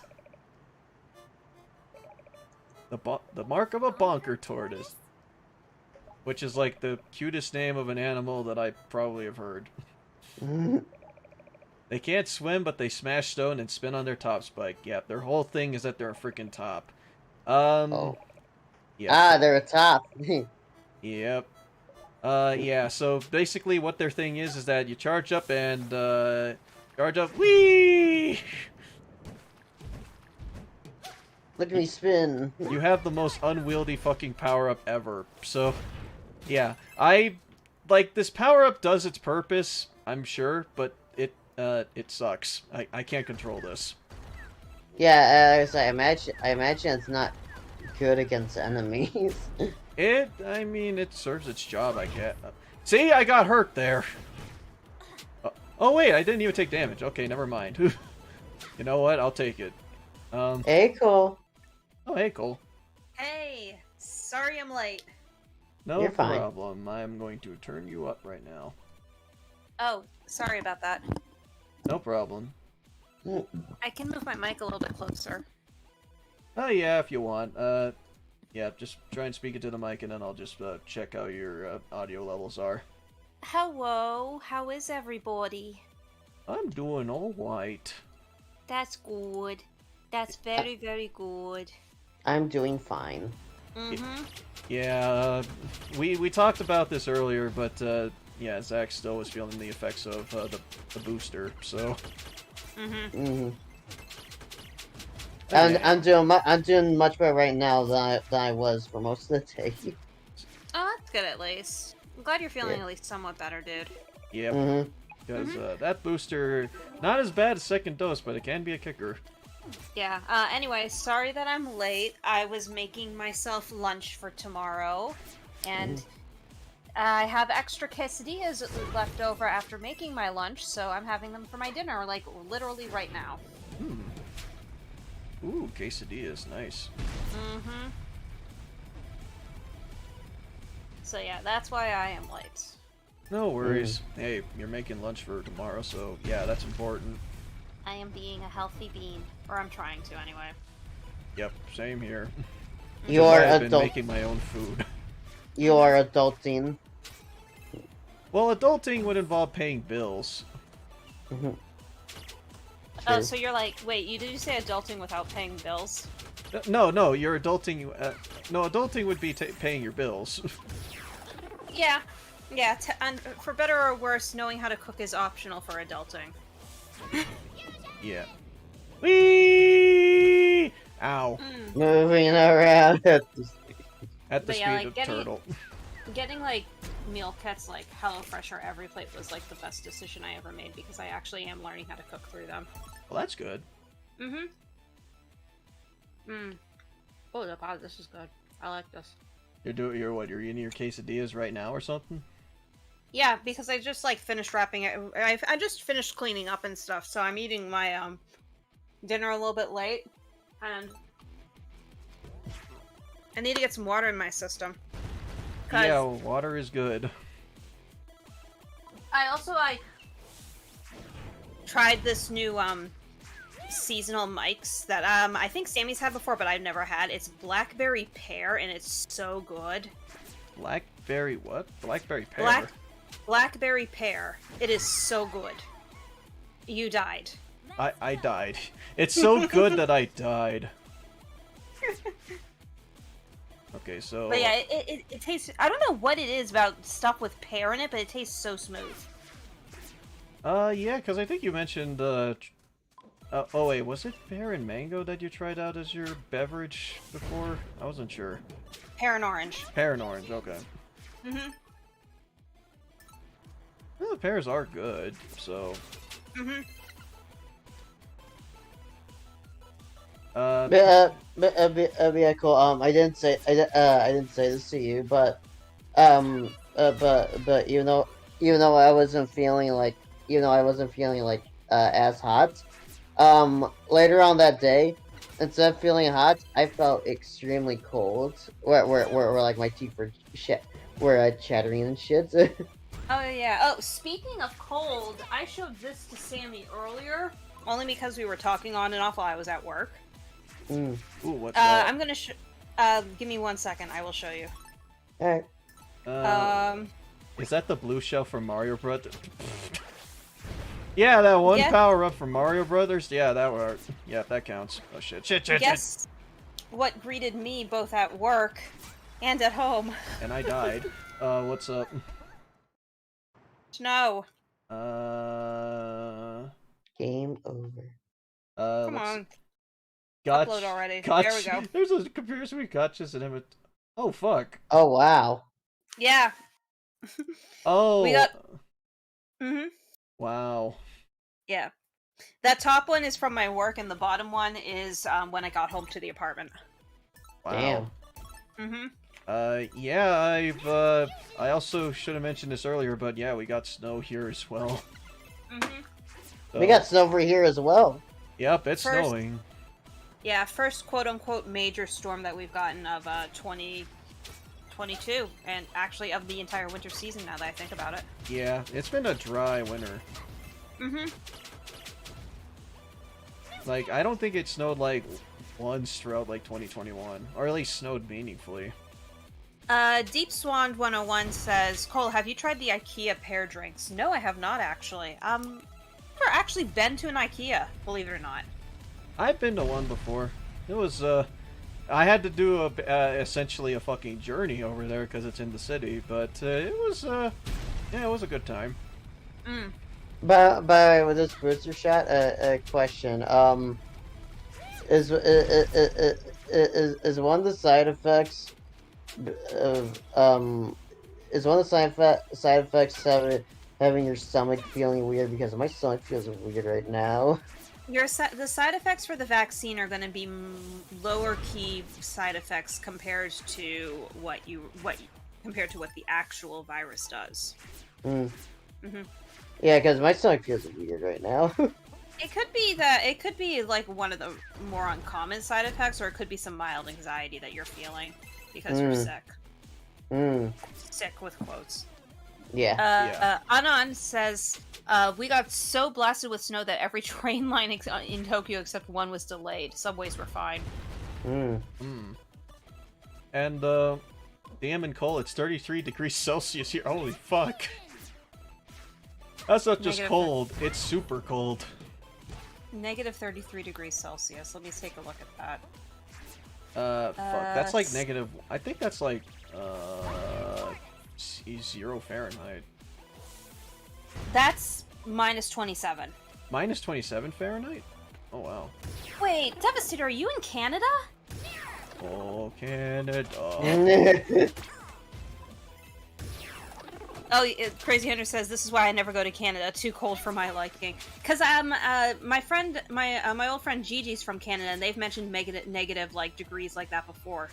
The mark of a bonker tortoise. Which is like the cutest name of an animal that I probably have heard. They can't swim, but they smash stone and spin on their top spike. Yep, their whole thing is that they're a freaking top. Oh. Yep. Ah, they're a top. Yep. Yeah, so basically what their thing is that you charge up and, whee! Look at me spin. You have the most unwieldy fucking power-up ever. So, yeah. Like, this power-up does its purpose, I'm sure, but it sucks. I can't control this. Yeah, I imagine it's not good against enemies. I mean, it serves its job, I guess. See, I got hurt there. Oh, wait, I didn't even take damage. Okay, never mind. You know what? I'll take it. Hey, cool. Oh, hey, Cole. Hey, sorry I'm late. No You're fine. problem. I'm going to turn you up right now. Oh, sorry about that. No problem. I can move my mic a little bit closer. Oh, yeah, if you want. Yeah, just try and speak it to the mic, and then I'll just check how your audio levels are. Hello, how is everybody? I'm doing all right. That's good. That's very, very good. I'm doing fine. Mm-hmm. Yeah, we talked about this earlier, but yeah, Zach still was feeling the effects of the booster, so. Mm-hmm. Mm-hmm. Okay. I'm doing much better right now than I was for most of the day. Oh, that's good at least. I'm glad you're feeling Yeah. at least somewhat better, dude. Yep, Mm-hmm. because that booster, not as bad as second dose, but it can be a kicker. Yeah, anyway, sorry that I'm late. I was making myself lunch for tomorrow, and I have extra quesadillas left over after making my lunch, so I'm having them for my dinner, like, literally right now. Ooh, quesadillas, nice. Mm-hmm. So yeah, that's why I am late. No worries. Hey, you're making lunch for tomorrow, so yeah, that's important. I am being a healthy bean, or I'm trying to anyway. Yep, same here. You're I've been adult. making my own food. You are adulting. Well, adulting would involve paying bills. Mm-hmm. Oh, True. so you're like, wait, did you say adulting without paying bills? No, you're adulting. No, adulting would be paying your bills. Yeah. Yeah, and for better or worse, knowing how to cook is optional for adulting. Yeah. Whee! Ow. Moving around. At the But yeah, speed like, of getting- turtle. Getting, like, meal kits like HelloFresh or EveryPlate was, like, the best decision I ever made because I actually am learning how to cook through them. Well, that's good. Mm-hmm. Oh, God, this is good. I like this. You're eating your quesadillas right now or something? Yeah, because I just, like, finished wrapping it. I just finished cleaning up and stuff, so I'm eating my, dinner a little bit late. And I need to get some water in my system. Yeah, water is good. I also, like, tried this new, seasonal mics that, I think Sammy's had before, but I've never had. It's blackberry pear, and it's so good. Blackberry what? Blackberry pear. Blackberry pear. It is so good. You died. I died. It's so good that I died. Okay, so... But yeah, it tastes... I don't know what it is about stuff with pear in it, but it tastes so smooth. Yeah, because I think you mentioned, oh wait, was it pear and mango that you tried out as your beverage before? I wasn't sure. Pear and orange. Pear and orange, okay. Mm-hmm. Well, the pears are good, so... Mm-hmm. Yeah, cool. I didn't say this to you, but even though I wasn't feeling like as hot, later on that day, instead of feeling hot, I felt extremely cold. Where like my teeth were chattering and shit. Oh yeah. Oh, speaking of cold, I showed this to Sami earlier, only because we were talking on and off while I was at work. Mm. Ooh, what's that? I'm gonna give me 1 second. I will show you. All right. Is that the blue shell from Mario Brothers? Yeah, that one power-up from Mario Brothers? Yeah, that worked. Yeah, that counts. Oh shit, shit. Guess what greeted me both at work and at home? And I died. What's up? Snow. Game over. Come on. Gotch. Upload already. Gotch. There we go. There's a comparison between gotchas and Emmett. Oh, fuck. Oh, wow. Yeah. Oh. We got... Mm-hmm. Wow. Yeah. That top one is from my work, and the bottom one is when I got home to the apartment. Wow. Damn. Mm-hmm. Yeah, I also should have mentioned this earlier, but yeah, we got snow here as well. Mm-hmm. So, We got snow over here as well. Yep, it's First- snowing. Yeah, first quote-unquote major storm that we've gotten of 2022, and actually of the entire winter season now that I think about it. Yeah, it's been a dry winter. Mm-hmm. Like, I don't think it snowed, like, once throughout, like, 2021. Or at least snowed meaningfully. Deep Swan 101 says, Cole, have you tried the IKEA pear drinks? No, I have not, actually. Never actually been to an IKEA, believe it or not. I've been to one before. It was, I had to do essentially a fucking journey over there because it's in the city, but it was, yeah, it was a good time. Mm. By the way, with this booster shot, a question. Is one of the side effects having your stomach feeling weird? Because my stomach feels weird right now. The side effects for the vaccine are going to be lower key side effects compared to what the actual virus does. Mm. Mm-hmm. Yeah, because my stomach feels weird right now. It could be like one of the more uncommon side effects, or it could be some mild anxiety that you're feeling because you're sick. Mm. Sick with quotes. Yeah. Anon says, we got so blasted with snow that every train line in Tokyo except one was delayed. Subways were fine. Mm. Mm. And, damn and Cole, it's 33 degrees Celsius here. Holy fuck. That's not just cold, it's super cold. Negative 33 degrees Celsius. Let me take a look at that. Fuck. That's like negative... I think that's like, 0 Fahrenheit. That's minus 27. Minus 27 Fahrenheit? Oh, wow. Wait, Devastator, are you in Canada? Oh, Canada. Oh, Crazy Hunter says, this is why I never go to Canada. Too cold for my liking. Because my old friend Gigi's from Canada, and they've mentioned negative like degrees like that before.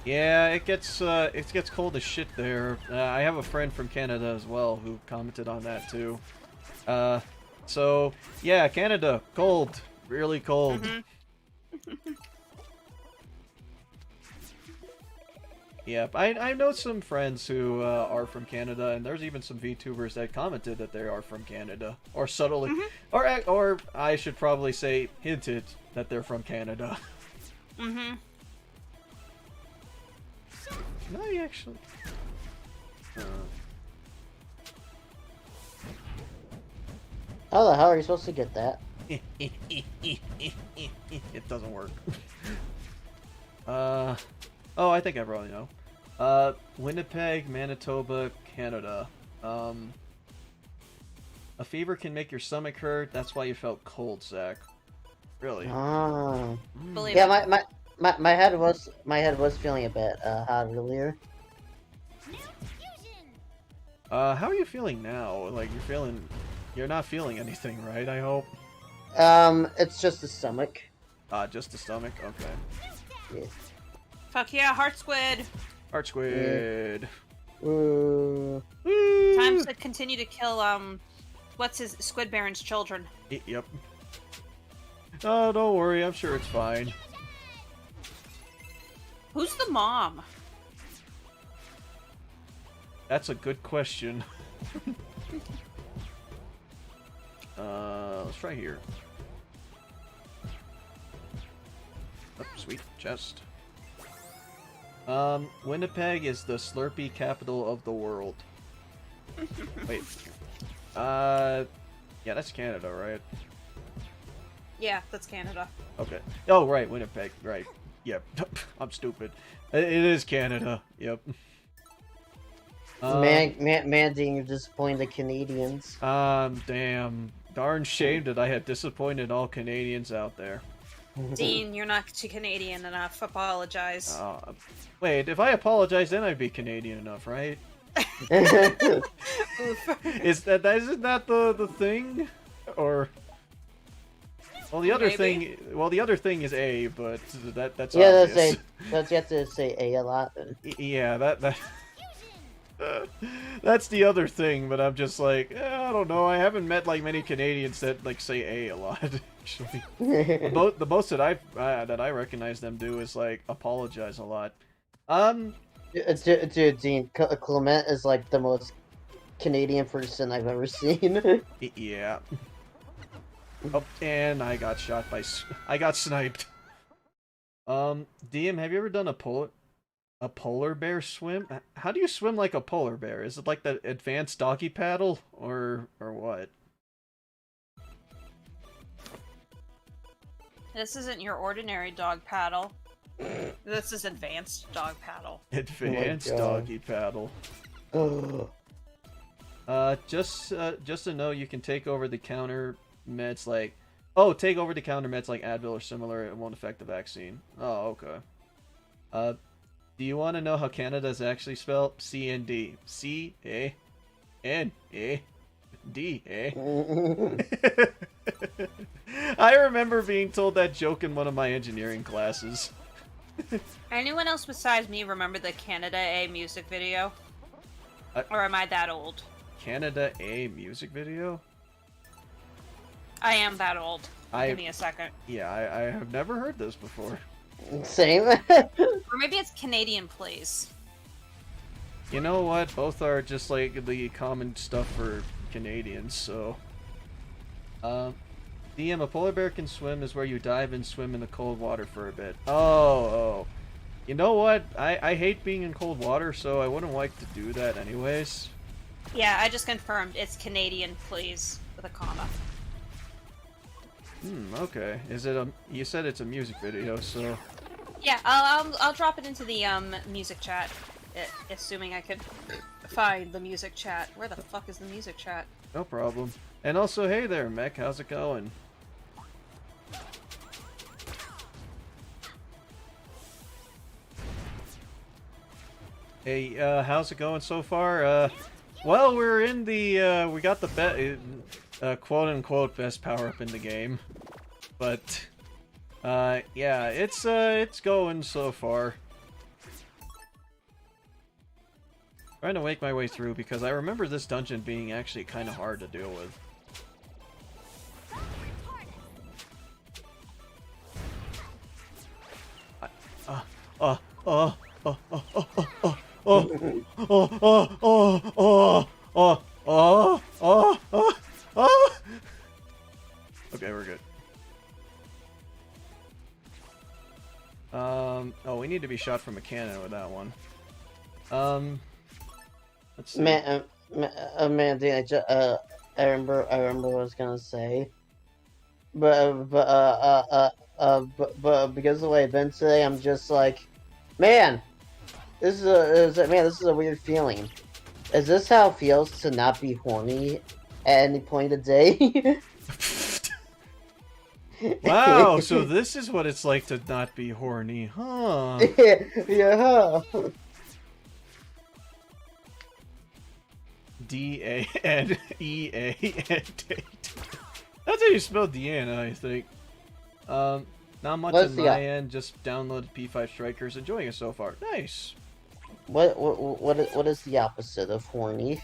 Yeah, it gets cold as shit there. I have a friend from Canada as well who commented on that too. So yeah, Canada, cold, really cold. Mm-hmm. Yep, I know some friends who are from Canada, and there's even some VTubers that commented that they are from Canada, or subtly, or I should probably say hinted that they're from Canada. Mm-hmm. No, you actually. How the hell are you supposed to get that? It doesn't work. Oh, I think I probably know. Winnipeg, Manitoba, Canada. A fever can make your stomach hurt. That's why you felt cold, Zach. Really? Oh. Believe Yeah, it. my head was feeling a bit hot earlier. How are you feeling now? Like you're not feeling anything, right? I hope. It's just the stomach. Just the stomach. Okay. Yeah. Fuck yeah, heart squid. Heart squid. Ooh. Woo! Time to continue to kill what's his Squid Baron's children. Yep. Oh, don't worry. I'm sure it's fine. Who's the mom? That's a good question. Let's try here. Oh, sweet chest. Winnipeg is the Slurpee capital of the world. Wait. Yeah, that's Canada, right? Yeah, that's Canada. Okay. Oh, right, Winnipeg. Right. Yep. I'm stupid. It is Canada. Yep. Man, Dean, you're disappointing the Canadians. Damn. Darn shame that I had disappointed all Canadians out there. Dean, you're not too Canadian enough. Apologize. Wait, if I apologize, then I'd be Canadian enough, right? Isn't that the thing? Or well, the other Maybe. the other thing is A, but that's Yeah, obvious. that's you have to say A a lot. Yeah, that that's the other thing, but I'm just like, I don't know. I haven't met like many Canadians that like say A a lot. Actually, the most that I recognize them do is like apologize a lot. Dude, Dean, Clement is like the most Canadian person I've ever seen. Yeah. Oh, and I got shot by. I got sniped. DM, have you ever done a polar bear swim? How do you swim like a polar bear? Is it like the advanced doggy paddle or what? This isn't your ordinary dog paddle. This is advanced dog paddle. Advanced God. doggy paddle. Oh. Just to know, you can take over the counter meds like take over the counter meds like Advil or similar. It won't affect the vaccine. Oh, okay. Do you want to know how Canada is actually spelled? C-N-D. C-A-N-A-D, eh? I remember being told that joke in one of my engineering classes. Anyone else besides me remember the Canada A music video? Or am I that old? Canada A music video? I am that old. Give me a second. Yeah, I have never heard this before. Same. Or maybe it's Canadian Plays. You know what? Both are just like the common stuff for Canadians, so... DM, a polar bear can swim is where you dive and swim in the cold water for a bit. Oh. You know what? I hate being in cold water, so I wouldn't like to do that anyways. Yeah, I just confirmed. It's Canadian Plays with a comma. Okay. Is it you said it's a music video, so... Yeah, I'll drop it into the music chat, assuming I could find the music chat. Where the fuck is the music chat? No problem. And also, hey there, Mech, how's it going? Hey, how's it going so far? Well, we're in the, we got the quote-unquote best power-up in the game. But, yeah, it's going so far. Trying to make my way through, because I remember this dungeon being actually kind of hard to deal with. Okay, we're good. Oh, we need to be shot from a cannon with that one. Let's see. Man, Dean, I remember what I was gonna say, but because of the way I've been today, I'm just like, man, this is a weird feeling. Is this how it feels to not be horny at any point of the day? Wow, so this is what it's like to not be horny, huh? Yeah. D-A-N-E-A-N. That's how you spell Deanna, I think. Not much What's on the my end, just downloaded P5 Strikers, enjoying it so far. Nice. What is the opposite of horny?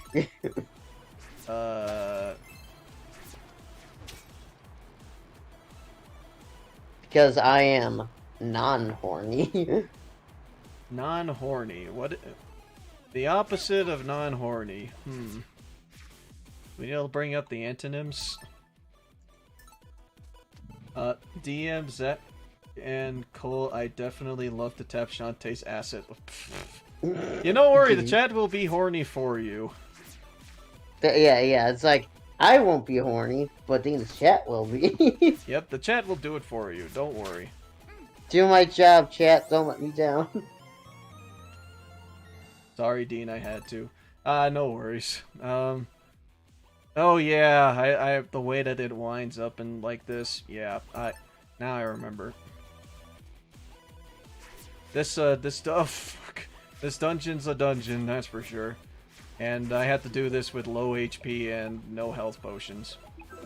Because I am non-horny. Non-horny. What? The opposite of non-horny. We need to bring up the antonyms. DM, Zep, and Cole, I definitely love to tap Shantae's asset. You don't worry, the chat will be horny for you. Yeah, it's like, I won't be horny, but the chat will be. Yep, the chat will do it for you, don't worry. Do my job, chat, don't let me down. Sorry, Dean, I had to. No worries. Oh yeah, I the way that it winds up and like this, yeah, now I remember. This stuff, this dungeon's a dungeon, that's for sure. And I had to do this with low HP and no health potions.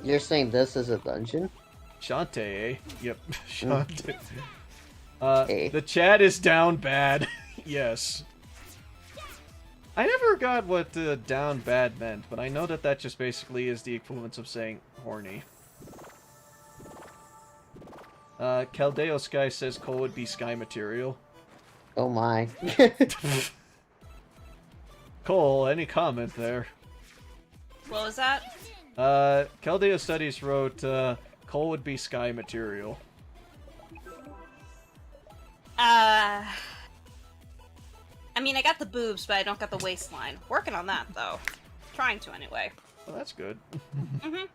You're saying this is a dungeon? Shantae, eh? Yep, Shantae. Hey. The chat is down bad. Yes. I never got what down bad meant, but I know that that just basically is the equivalent of saying horny. Caldeo Sky says Cole would be sky material. Oh my. Cole, any comment there? What was that? Caldeo Studies wrote, Cole would be sky material. I mean, I got the boobs, but I don't got the waistline. Working on that, though. Trying to, anyway. Well, that's good. Mm-hmm.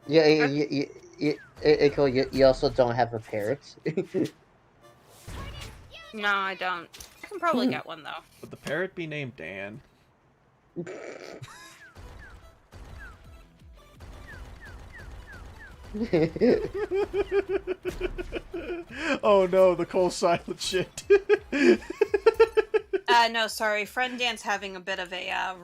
Cole, you also don't have a parrot. No, I don't. I can probably get one, though. Would the parrot be named Dan? Oh no, the Cole silent shit. No, sorry. Friend Dan's having a bit of a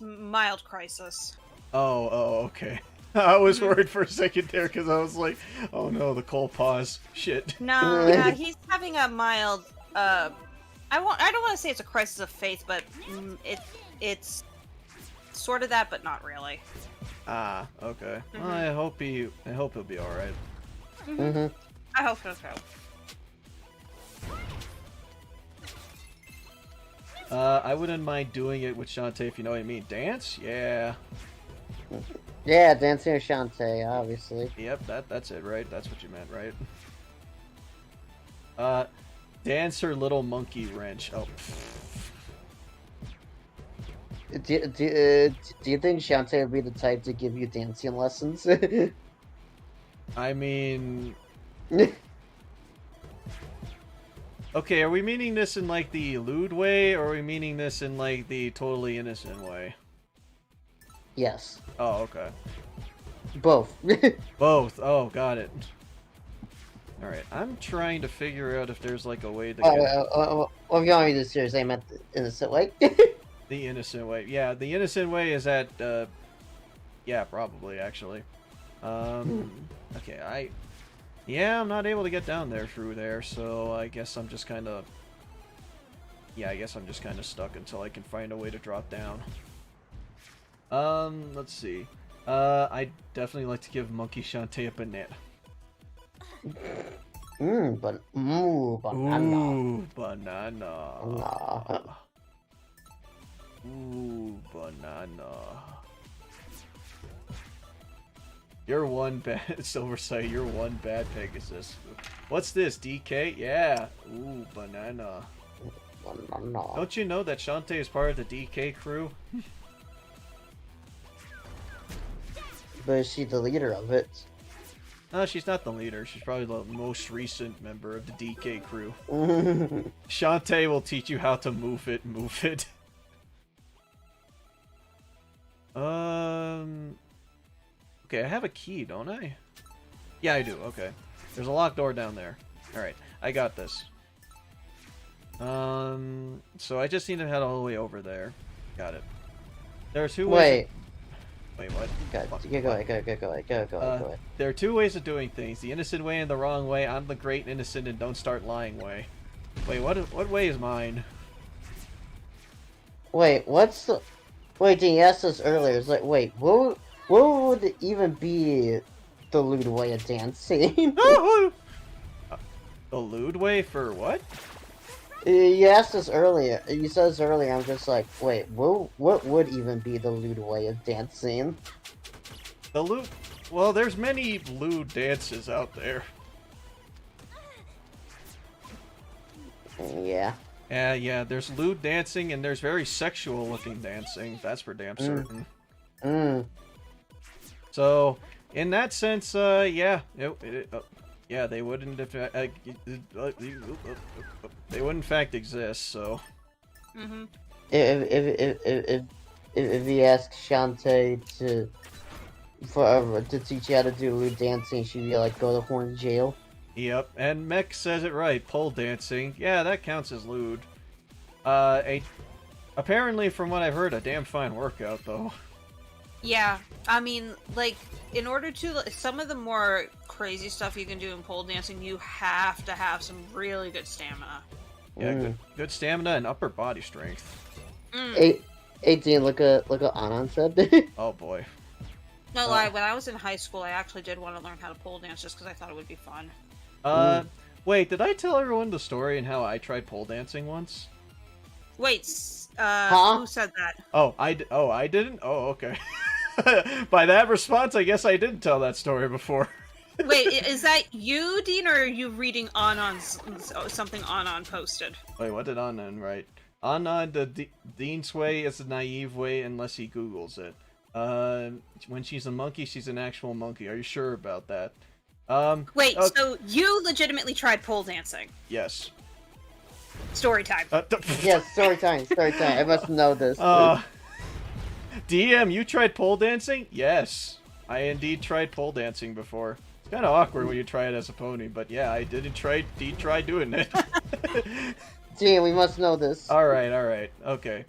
mild crisis. Oh, okay. I was worried for a second there because I was like, oh no, the Cole pause. Shit. No, he's having a mild, I don't want to say it's a crisis of faith, but it's sort of that, but not really. Ah, okay. Mm-hmm. Well, I hope he'll be alright. Mm-hmm. I hope so. I wouldn't mind doing it with Shantae if you know what I mean. Dance? Yeah. Yeah, dancing with Shantae, obviously. Yep, that's it, right? That's what you meant, right? Dance her little monkey wrench. Oh. Do you think Shantae would be the type to give you dancing lessons? I mean... Okay, are we meaning this in, like, the lewd way, or are we meaning this in, like, the totally innocent way? Yes. Oh, okay. Both. Both. Oh, got it. Alright, I'm trying to figure out if there's, like, a way to get... Well, if you want me to seriously, I meant the innocent way. The innocent way. Yeah, the innocent way is at, yeah, probably, actually. Okay, yeah, I'm not able to get down there through there, so I guess I'm just kind of... Yeah, I guess I'm just kind of stuck until I can find a way to drop down. Let's see. I'd definitely like to give Monkey Shantae a banana. Banana. Ooh, banana. Nah. Ooh, banana. You're one bad Silversight, you're one bad Pegasus. What's this, DK? Yeah. Ooh, banana. Banana. Don't you know that Shantae is part of the DK crew? is she the leader of it? No, she's not the leader. She's probably the most recent member of the DK crew. Shantae will teach you how to move it. Okay, I have a key, don't I? Yeah, I do. Okay. There's a locked door down there. Alright, I got this. So I just need to head all the way over there. Got it. There are two ways. Wait, what? Go ahead. There are two ways of doing things: the innocent way and the wrong way. I'm the great innocent and don't start lying way. Wait, what way is mine? Wait, what's the? Wait, you asked us earlier. It's like, wait, what would even be the lewd way of dancing? The lewd way for what? You asked us earlier. You said this earlier. I'm just like, wait, what would even be the lewd way of dancing? The lewd? Well, there's many lewd dances out there. Yeah. Yeah. There's lewd dancing and there's very sexual-looking dancing. That's for damn certain. So, in that sense, yeah. Yeah, they wouldn't if they would in fact exist. So, if you ask Shantae to teach you how to do lewd dancing, she'd be like, go to horn jail. Yep, and Mech says it right. Pole dancing, yeah, that counts as lewd. Apparently, from what I've heard, a damn fine workout though. Yeah, I mean, like, in order to, some of the more crazy stuff you can do in pole dancing, you have to have some really good stamina. Yeah, good stamina and upper body strength. 18, look at Anon said. Oh boy. No lie, when I was in high school, I actually did want to learn how to pole dance just because I thought it would be fun. Wait, did I tell everyone the story and how I tried pole dancing once? Wait, Huh? who said that? Oh, I didn't? Oh, okay. By that response, I guess I didn't tell that story before. Wait, is that you, Dean, or are you reading Anon's something Anon posted? Wait, what did Anon write? Anon, Dean's way is the naive way unless he Googles it. When she's a monkey, she's an actual monkey. Are you sure about that? Wait, so you legitimately tried pole dancing? Yes. Story time. Yes, story time. I must know this. DM, you tried pole dancing? Yes. I indeed tried pole dancing before. It's kind of awkward when you try it as a pony, but yeah, I did try doing it. Gee, we must know this. Alright, okay.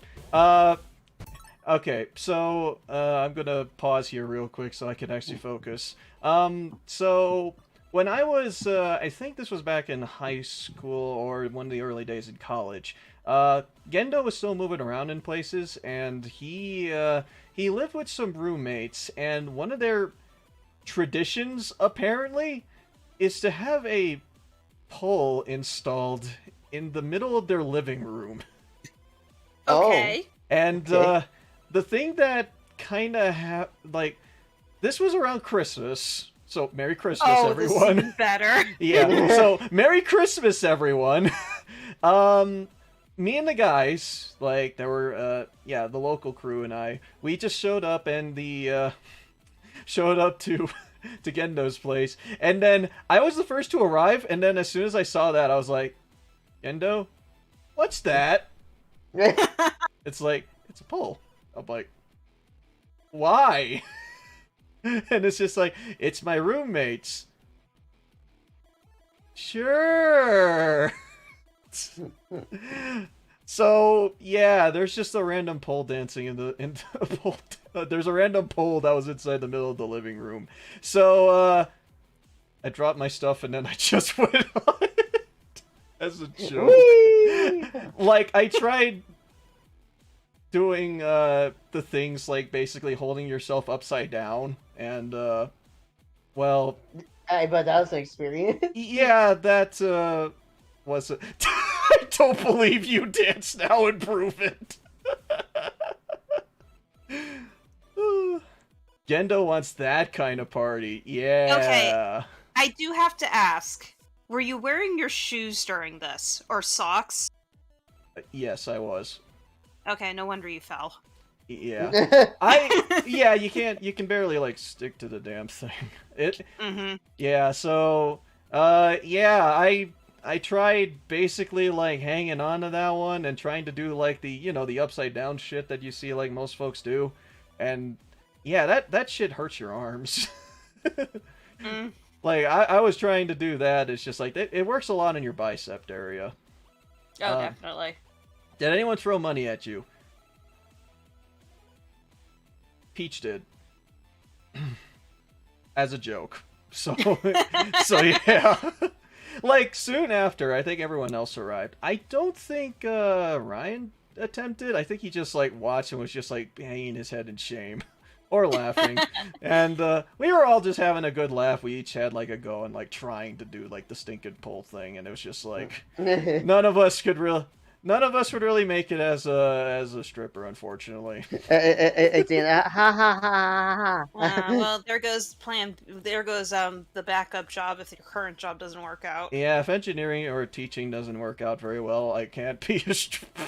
Okay, so, I'm gonna pause here real quick so I can actually focus. So, when I was, I think this was back in high school or one of the early days in college, Gendo was still moving around in places, and he lived with some roommates, and one of their traditions, apparently, is to have a pole installed in the middle of their living room. Okay. And, the thing that kind of this was around Christmas, so Merry Christmas, everyone. This is better. Yeah, so Merry Christmas, everyone. Me and the guys, like, there were, the local crew and I, we just showed up and showed up to Gendo's place, and then I was the first to arrive, and then as soon as I saw that, I was like, Gendo, what's that? It's like, it's a pole. I'm like, why? And it's just like, it's my roommates. Sure. So yeah, there's just a random pole dancing in the pole. There's a random pole that was inside the middle of the living room. So I dropped my stuff and then I just went on it as a joke. Like, I tried doing the things like basically holding yourself upside down, and well, I bet that was an experience. yeah, that was it. I don't believe you. Dance now and prove it. Gendo wants that kind of party. Yeah. Okay. I do have to ask, were you wearing your shoes during this, or socks? Yes, I was. Okay, no wonder you fell. Yeah. You can barely like stick to the damn thing. Yeah, so I tried basically like hanging on to that one and trying to do like the upside down shit that you see like most folks do. And yeah, that shit hurts your arms. Like I was trying to do that. It's just like it works a lot in your bicep area. Oh, definitely. Did anyone throw money at you? Peach did. As a joke. So yeah. Like soon after, I think everyone else arrived. I don't think Ryan attempted. I think he just like watched and was just like hanging his head in shame. Or laughing. And we were all just having a good laugh. We each had like a go and like trying to do like the stinking pole thing, and it was just like none of us would really make it as a stripper, unfortunately. It's in ha ha ha ha. Well, there goes the backup job if your current job doesn't work out. Yeah, if engineering or teaching doesn't work out very well, I can't be a stripper.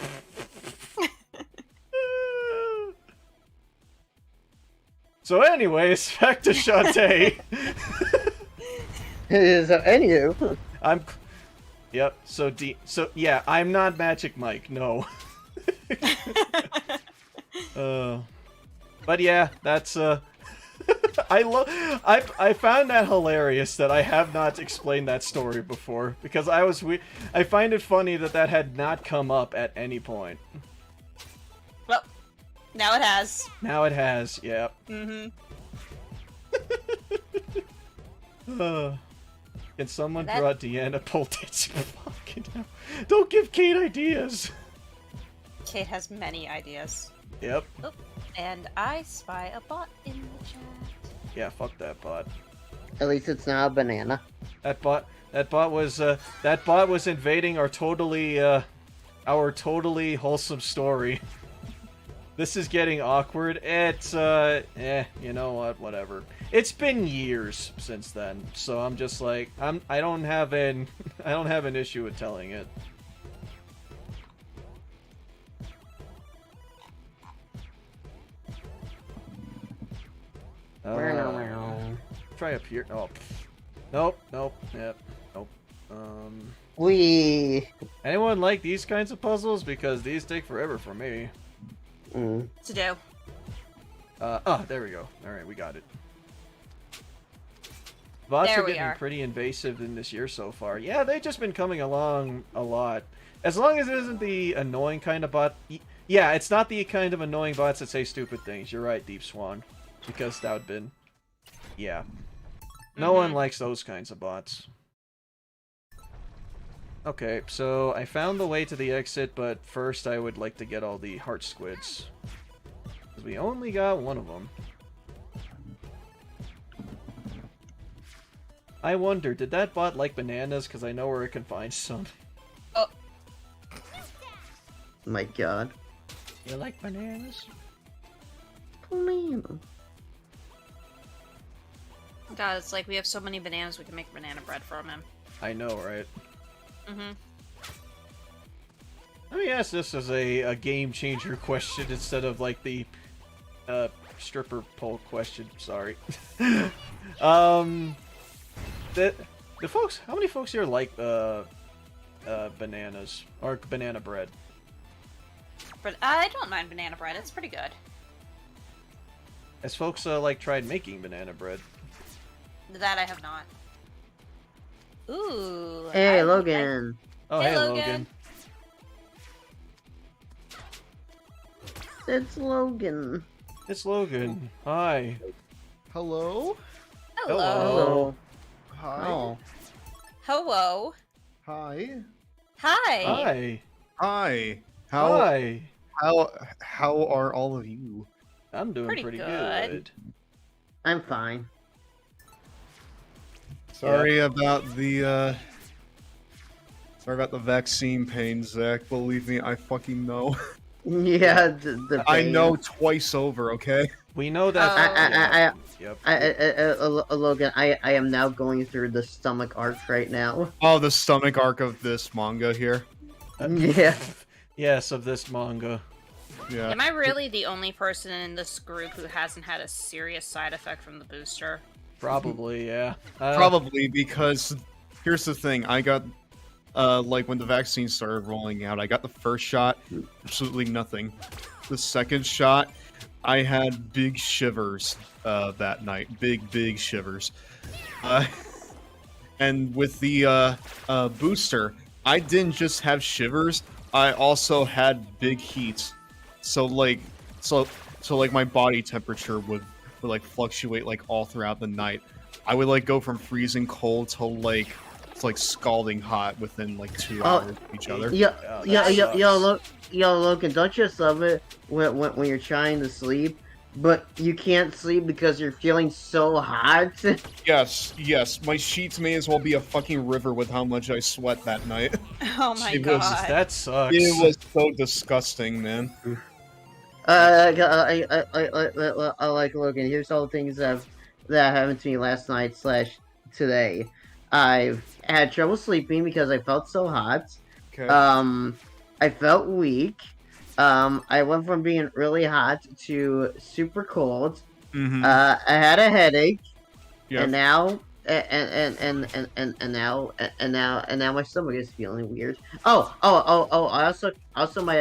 So anyways, back to Shantae. So anywho, Yep. So yeah, I'm not Magic Mike. No. But yeah, that's I found that hilarious that I have not explained that story before because I find it funny that had not come up at any point. Well, now it has. Now it has. Yeah. Can someone draw Deanna pole dancing? Fucking hell. Don't give Kate ideas. Kate has many ideas. Yep. Oh, and I spy a bot in the chat. Yeah, fuck that bot. at least it's not a banana. That bot was invading our totally wholesome story. This is getting awkward. It's you know what? Whatever. It's been years since then, so I'm just like I don't have an issue with telling it. Try up here. Oh, nope. Yep. Nope. Anyone like these kinds of puzzles? Because these take forever for me. To do. There we go. Alright, we got it. Bots are getting pretty invasive in this year so far. Yeah, they've just been coming along a lot. As long as it isn't the annoying kind of bot. Yeah, it's not the kind of annoying bots that say stupid things. You're right, Deep Swan. Because that would have been... Yeah. No one likes those kinds of bots. Okay, so I found the way to the exit, but first I would like to get all the heart squids. Because we only got one of them. I wonder, did that bot like bananas? Because I know where it can find some. Oh. My god. You like bananas? Banana. God, it's like we have so many bananas we can make banana bread from him. I know, right? Mm-hmm. Let me ask this as a game changer question instead of like the stripper pole question. Sorry. The folks, how many folks here like bananas or banana bread? But I don't mind banana bread. It's pretty good. Has folks like tried making banana bread? That I have not. Ooh. Hey, Logan. Oh, hey, Logan. It's Logan. It's Logan. Hi. Hello? Hello. Hi. Oh. Hello. Hi. Hi. Hi. Hi. Hi. How are all of you? I'm doing pretty good. I'm fine. Sorry about the vaccine pain, Zach. Believe me, I fucking know. Yeah, the I know twice over, okay? We know that. Logan, I am now going through the stomach arc right now. Oh, the stomach arc of this manga here. Yeah. Yes, of this manga. Yeah. Am I really the only person in this group who hasn't had a serious side effect from the booster? Probably, yeah. Probably because here's the thing. I got like when the vaccine started rolling out, I got the first shot, absolutely nothing. The second shot, I had big shivers that night. Big shivers. And with the booster, I didn't just have shivers, I also had big heat. So like my body temperature would like fluctuate like all throughout the night. I would like go from freezing cold to like scalding hot within like 2 hours of each other. Yo, Logan, don't you just love it when you're trying to sleep, but you can't sleep because you're feeling so hot? Yes, my sheets may as well be a fucking river with how much I sweat that night. Oh my It was- god. That sucks. It was so disgusting, man. I like Logan. Here's all the things that happened to me last night / today. I've had trouble sleeping because I felt so hot. Okay. I felt weak. I went from being really hot to super cold. Mm-hmm. I had a headache, Yeah. and now now my stomach is feeling weird. Also my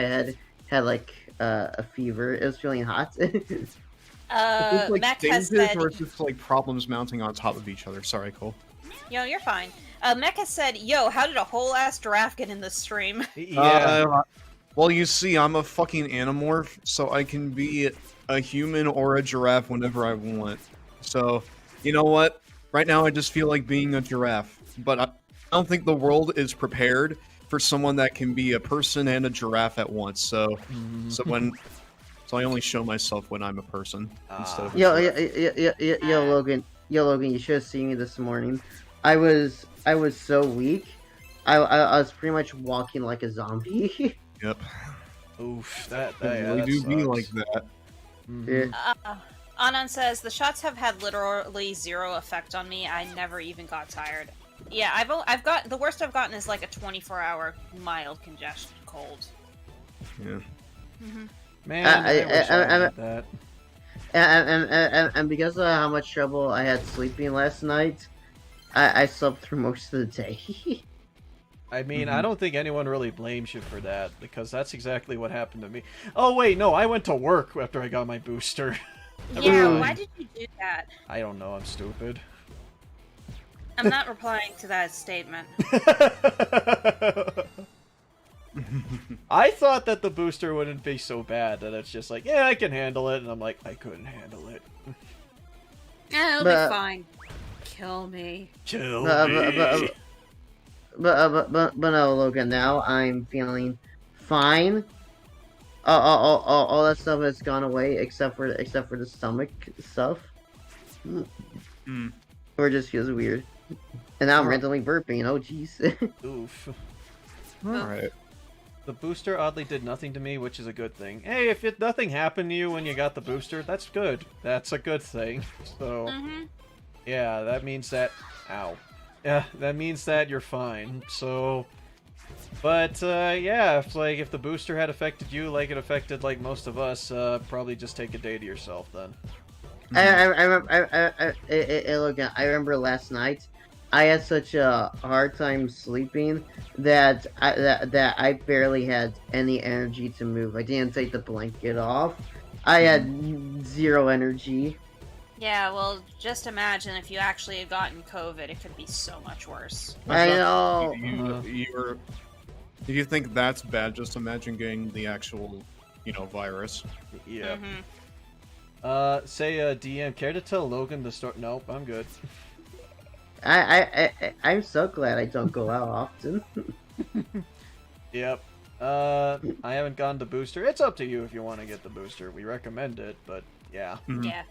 head had like a fever. It was feeling hot. Is this, like, Mech has stages, said... or is this like problems mounting on top of each other? Sorry, Cole. Yo, you're fine. Mech has said, yo, how did a whole-ass giraffe get in this stream? Yeah. Well, you see, I'm a fucking animorph, so I can be a human or a giraffe whenever I want. So, you know what? Right now, I just feel like being a giraffe. But I don't think the world is prepared for someone that can be a person and a giraffe at once. So I only show myself when I'm a person instead of a giraffe. Logan, you should have seen me this morning. I was so weak. I was pretty much walking like a zombie. Yep. Oof, that It really that do be sucks. like that. Mhm. Yeah. Anand says, the shots have had literally zero effect on me. I never even got tired. Yeah, I've got, the worst I've gotten is like a 24-hour mild congestion cold. Yeah. Man, I wish I had that. And because of how much trouble I had sleeping last night, I slept through most of the day. I mean, I don't think anyone really blames you for that, because that's exactly what happened to me. Oh wait, no, I went to work after I got my booster. Yeah, why did you do that? I don't know, I'm stupid. I'm not replying to that statement. I thought that the booster wouldn't be so bad, that it's just like, yeah, I can handle it, and I'm like, I couldn't handle it. It'll But- be fine. Kill me. Kill But- me. But no, Logan. Now I'm feeling fine. All that stuff has gone away except for the stomach stuff. Or it just feels weird. And now I'm randomly burping. Oh jeez. Oof. Alright. The booster oddly did nothing to me, which is a good thing. Hey, if nothing happened to you when you got the booster, that's good. That's a good thing. So, yeah, that means that... Ow. Yeah, that means that you're fine. So... But, yeah, if the booster had affected you like it affected, like, most of us, probably just take a day to yourself, then. Logan, I remember last night, I had such a hard time sleeping that I barely had any energy to move. I didn't take the blanket off. I had zero energy. Yeah, well, just imagine if you actually had gotten COVID, it could be so much worse. I know. If you think that's bad, just imagine getting the actual, virus. Yeah. Say, DM, care to tell Logan the story? Nope, I'm good. I'm so glad I don't go out often. Yep. I haven't gotten the booster. It's up to you if you want to get the booster. We recommend it, but yeah. Yeah.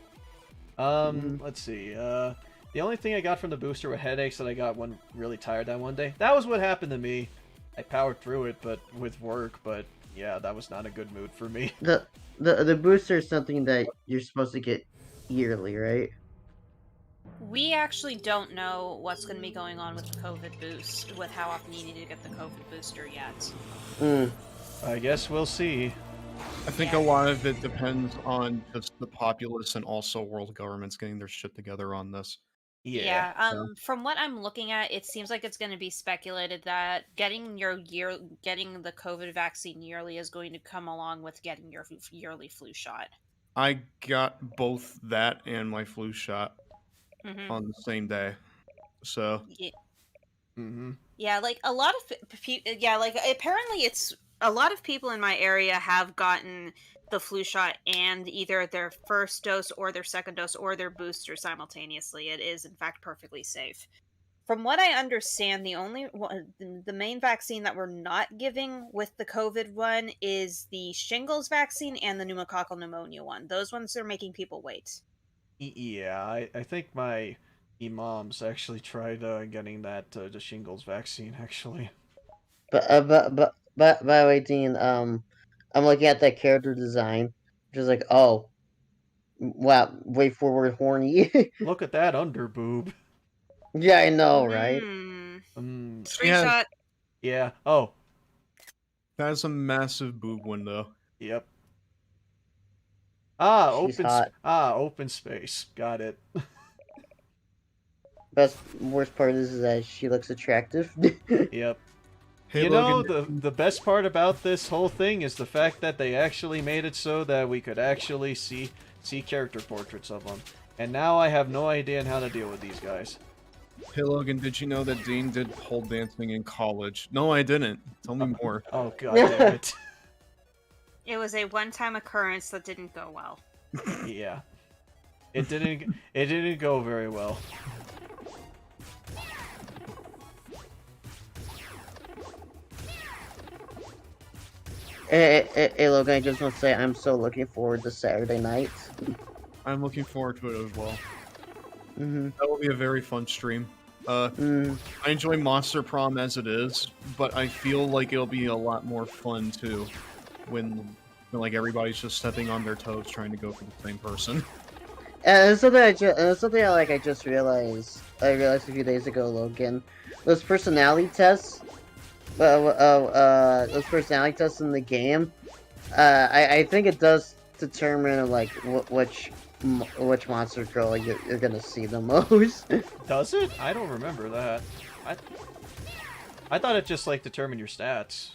Let's see. The only thing I got from the booster were headaches that I got when really tired that one day. That was what happened to me. I powered through it, but with work, but yeah, that was not a good mood for me. The booster is something that you're supposed to get yearly, right? We actually don't know what's going to be going on with the COVID boost, with how often you need to get the COVID booster yet. I guess we'll see. I think a lot of it depends on just the populace and also world governments getting their shit together on this. Yeah. From what I'm looking at, it seems like it's going to be speculated that getting the COVID vaccine yearly is going to come along with getting your yearly flu shot. I got both that and my flu shot Mm-hmm. on the same day. So, Yeah, Mm-hmm. yeah, like a lot of people. Yeah, like apparently it's a lot of people in my area have gotten the flu shot and either their first dose or their second dose or their booster simultaneously. It is in fact perfectly safe. From what I understand, the main vaccine that we're not giving with the COVID one is the shingles vaccine and the pneumococcal pneumonia one. Those ones are making people wait. Yeah, I think my imams actually tried getting that the shingles vaccine actually. By the way, Dean, I'm looking at that character design, which is like, oh, wow, Wayforward horny. Look at that underboob. Yeah, I know, right? Screenshot. Yeah. Oh. that's a massive boob window. Yep. She's hot. Open space. Got it. Worst part is that she looks attractive. Yep. Hey, You know, Logan, the best part about this whole thing is the fact that they actually made it so that we could actually see character portraits of them. And now I have no idea on how to deal with these guys. hey Logan, did you know that Dean did pole dancing in college? No, I didn't. Tell me more. Oh god damn it. It was a one-time occurrence that didn't go well. Yeah. It didn't go very well. Hey, Logan, I just want to say I'm so looking forward to Saturday night. I'm looking forward to it as well. Mm-hmm. That will be a very fun stream. I enjoy Monster Prom as it is, but I feel like it'll be a lot more fun too when like everybody's just stepping on their toes trying to go for the same person. And it's something I just realized. I realized a few days ago, Logan. Those personality tests. Those personality tests in the game. I think it does determine like which monster girl you're gonna see the most. Does it? I don't remember that. I thought it just like determined your stats.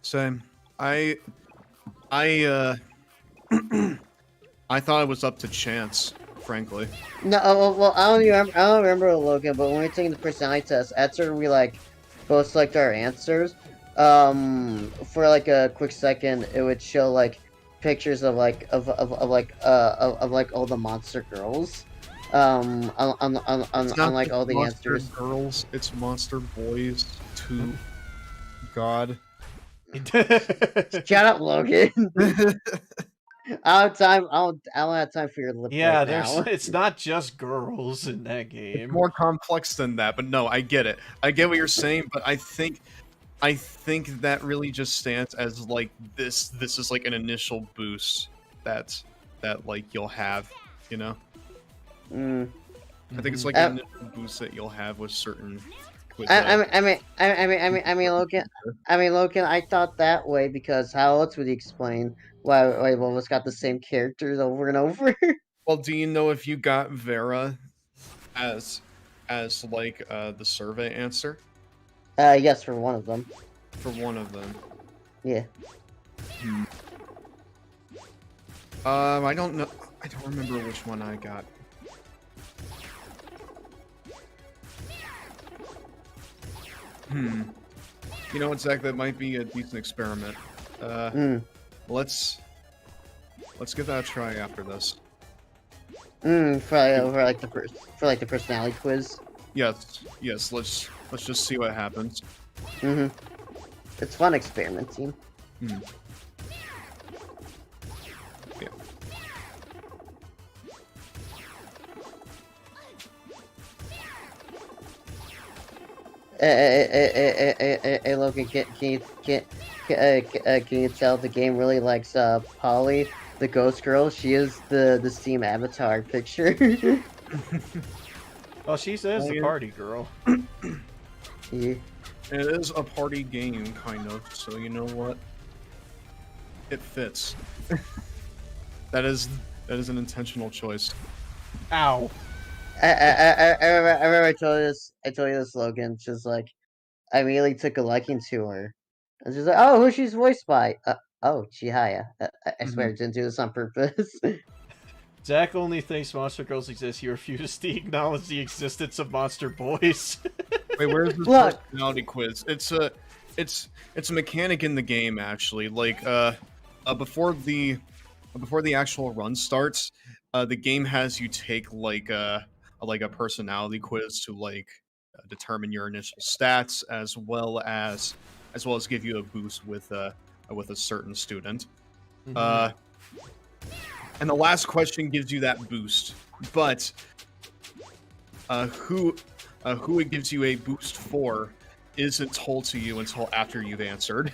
Same. I I thought it was up to chance, frankly. No, well, I don't remember Logan, but when we were taking the personality test, after we like both select our answers, for like a quick second, it would show like pictures of like all the monster girls, on like all the monster answers. Girls, it's monster boys too. God. Shut up, Logan. I don't have time for your lip. Yeah, right now. it's not just girls in that game. It's more complex than that, but no, I get it. I get what you're saying, but I think that really just stands as like this is like an initial boost that like you'll have, you know? I think it's like an initial boost that you'll have with certain Logan. I thought that way because how else would you explain why we've almost got the same characters over and over? Well, do you know if you got Vera as like the survey answer? Yes, for one of them. For one of them. Yeah. I don't know. I don't remember which one I got. You know what, Zach? That might be a decent experiment. Let's give that a try after this. For like the personality quiz. Yes. Let's just see what happens. It's fun experimenting. Yeah. Hey, Logan, can you tell the game really likes Polly, the ghost girl? She is the Steam avatar picture. Oh, she says the party girl. Yeah. It is a party game, kind of. So you know what? it fits. That is an intentional choice. Ow. I remember I told you this, Logan. Just like I immediately took a liking to her. And she's like, "Oh, who she's voiced by? Oh, Chihaya. I swear, I didn't do this on purpose." Zach only thinks Monster Girls exist. He refuses to acknowledge the existence of Monster Boys. Wait, where's this Look. personality quiz? It's a mechanic in the game actually. Like before the actual run starts, the game has you take like a personality quiz to like determine your initial stats as well as give you a boost with a certain student. And the last question gives you that boost, but who it gives you a boost for isn't told to you until after you've answered.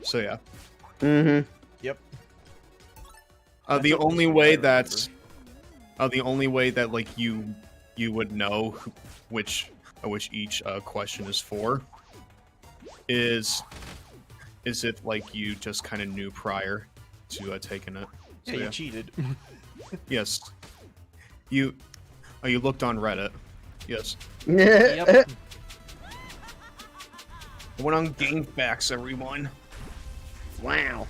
So yeah. Yep. The only way that like you would know which each question is for is if like you just kind of knew prior to taking it. So, Yeah, you cheated. Yes. You looked on Reddit. Yes. Yep. I went on GameFAQs, everyone. Wow.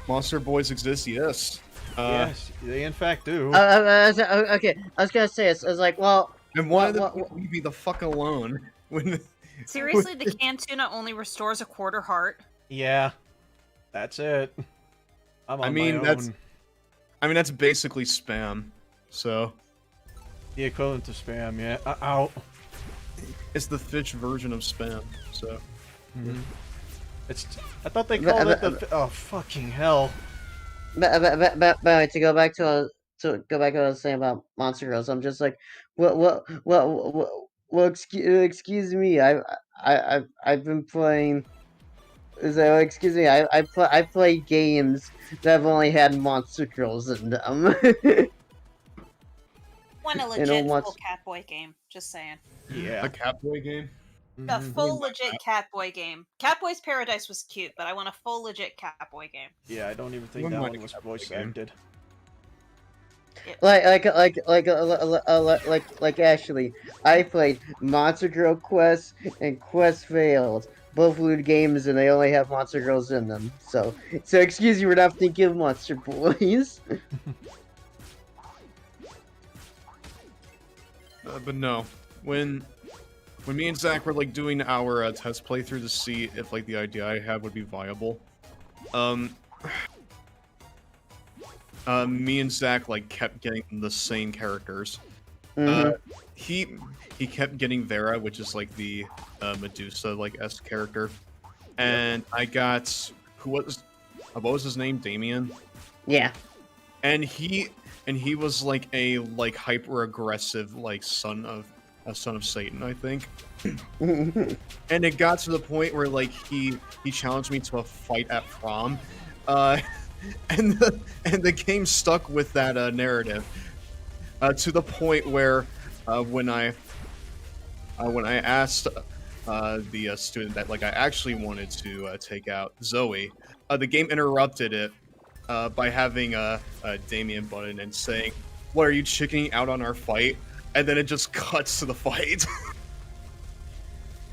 Monster Boys exist, yes. Yes, they in fact do. Okay, I was gonna say it's like, well, And why what- the leave me the fuck alone when Seriously, the Cantuna only restores a quarter heart. Yeah, that's it. I'm on mean, my own. that's basically spam. So The equivalent of spam, yeah. Ow. it's the fish version of spam. So I thought they called it the. Oh fucking hell! but to go back to what I was saying about Monster Girls, I'm just like, well, excuse me, I've been playing. So excuse me, I play games that have only had Monster Girls in them. One a You know legit what's- full Catboy game. Just saying. Yeah. a Catboy game. A full legit Catboy game. Catboy's Paradise was cute, but I want a full legit Catboy game. Yeah, I don't even think Wouldn't that mind one was a Catboy voice game. acted. Like Ashley, I played Monster Girl Quest and Quest Failed. Both lewd games, and they only have Monster Girls in them. So excuse you for not thinking of Monster Boys. But no, when me and Zach were like doing our test playthrough to see if like the idea I had would be viable, me and Zach like kept getting the same characters. He kept getting Vera, which is like the Medusa like S character, and I got what was his name? Damien. Yeah. And he was like a hyper aggressive like son of Satan, I think. And it got to the point where like he challenged me to a fight at prom, and the game stuck with that narrative to the point where when I asked the student that like I actually wanted to take out, Zoe, the game interrupted it by having a Damien button and saying, "What, are you chickening out on our fight?" And then it just cuts to the fight.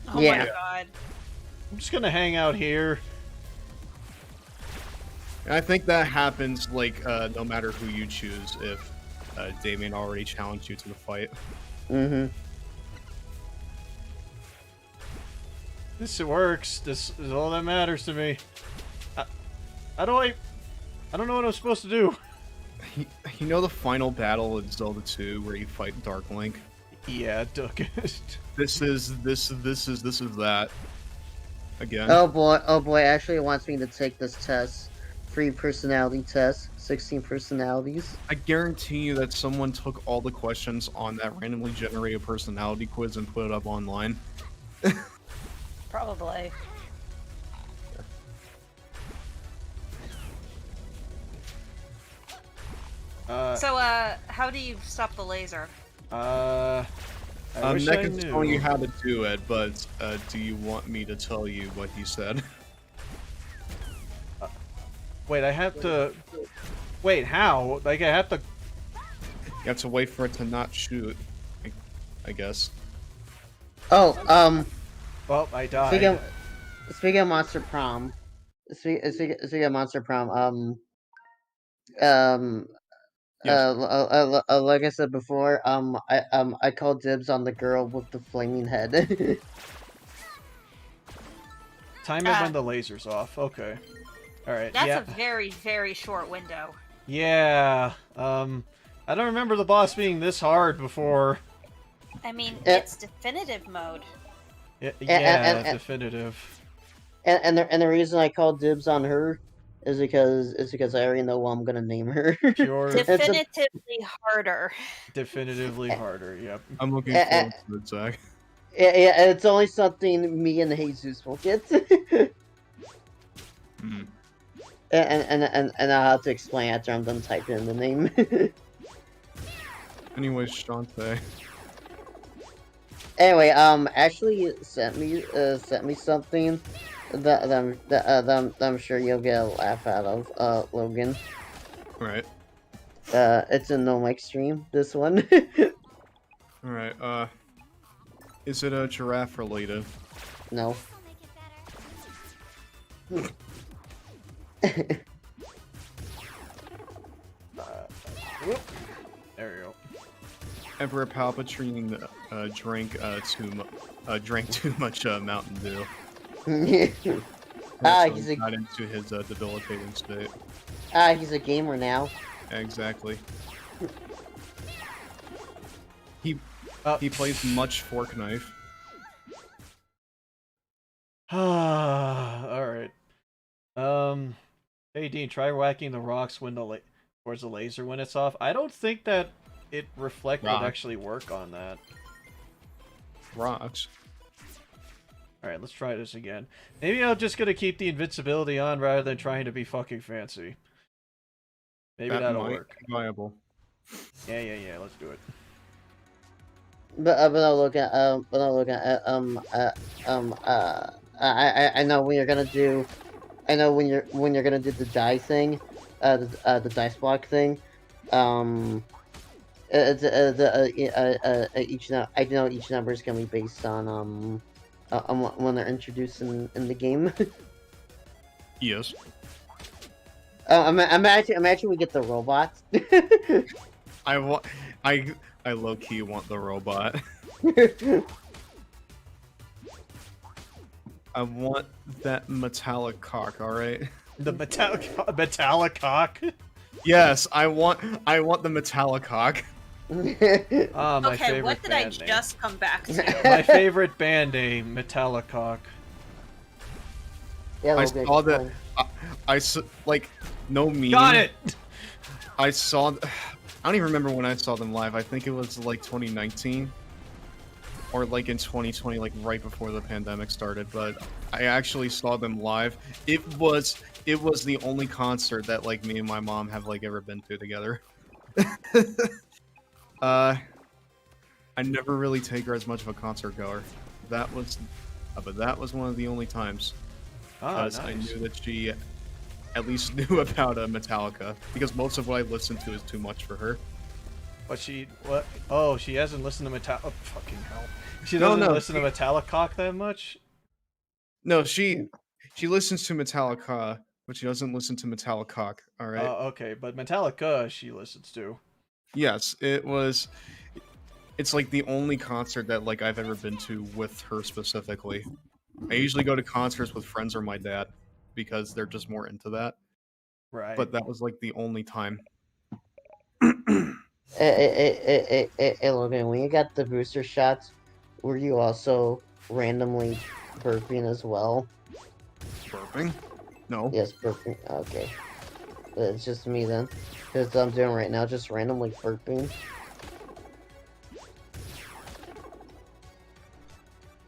Oh Yeah. my god. I'm just gonna hang out here. And I think that happens like no matter who you choose if Damien already challenged you to the fight. This works. This is all that matters to me. I don't know what I'm supposed to do. You know the final battle in Zelda 2 where you fight Dark Link? Yeah, Duck. This is that. Again. Oh boy, Ashley wants me to take this test. Free personality test, 16 personalities. I guarantee you that someone took all the questions on that randomly generated personality quiz and put it up online. Probably. So, how do you stop the laser? I wish I Mecca's telling you knew. how to do it, but do you want me to tell you what he said? Wait, I have to... Wait, how? Like, I have to... You have to wait for it to not shoot, I guess. Oh, Well, I speaking died. speaking of Monster Prom, speaking of Monster Prom, Yes. like I said before, I called dibs on the girl with the flaming head. Time it when the laser's off. Okay. Alright, That's yeah. a very, very short window. Yeah, I don't remember the boss being this hard before. I mean, Eh. it's definitive mode. Yeah, definitive. And the reason I called dibs on her is because I already know what I'm gonna name her. Pure, Definitively harder. definitively harder, yep. I'm looking Eh, forward to it, Zach. Yeah, it's only something me and Jesus will get. Hmm. And I'll have to explain after I'm done typing in the name. Anyways, Shantae. Anyway, actually sent me something that I'm sure you'll get a laugh out of, Logan. Alright. It's a no mic stream, this one. Alright, is it a giraffe related? No. Whoop. There you go. Emperor Palpatine drank too much Mountain Dew. Ah, So he's he got into his debilitating state. he's a gamer now. Exactly. He plays much fork knife. Alright. Hey Dean, try whacking the rocks when towards the laser when it's off. I don't think that it reflect would actually work on that. Rocks. Alright, let's try this again. Maybe I'm just gonna keep the invincibility on rather than trying to be fucking fancy. Maybe that'll might work. be viable. Yeah, let's do it. But I'm looking at I know when you're gonna do, I know when you're gonna do the die thing, the dice block thing. I know each number is gonna be based on when they're introduced in the game. Yes. Imagine we get the robot. I low key want the robot. I want that metallic cock. All right. The metallic cock. Yes, I want the metallic cock. Ah, my Okay, favorite what did I band name. just come back to? My favorite band name, Metallicock. Yeah, I Logan, saw that. explain. Like no meme. Got it. I saw. I don't even remember when I saw them live. I think it was like 2019, or like in 2020, like right before the pandemic started. But I actually saw them live. It was the only concert that like me and my mom have like ever been to together. I never really take her as much of a concert goer. But that was one of the only times. Ah, Because I nice. knew that she at least knew about Metallica, because most of what I listen to is too much for her. But what? Oh, she hasn't listened to Oh, fucking hell. She No, doesn't no, listen to Metallicock that much? No, she listens to Metallica, but she doesn't listen to Metallicock, alright? Okay, but Metallica she listens to. Yes, it's like the only concert that like I've ever been to with her specifically. I usually go to concerts with friends or my dad, because they're just more into that. Right. But that was like the only time. Hey, Logan, when you got the booster shots, were you also randomly burping as well? Burping? No. Yes, burping. Okay. It's just me then. Because I'm doing right now, just randomly burping.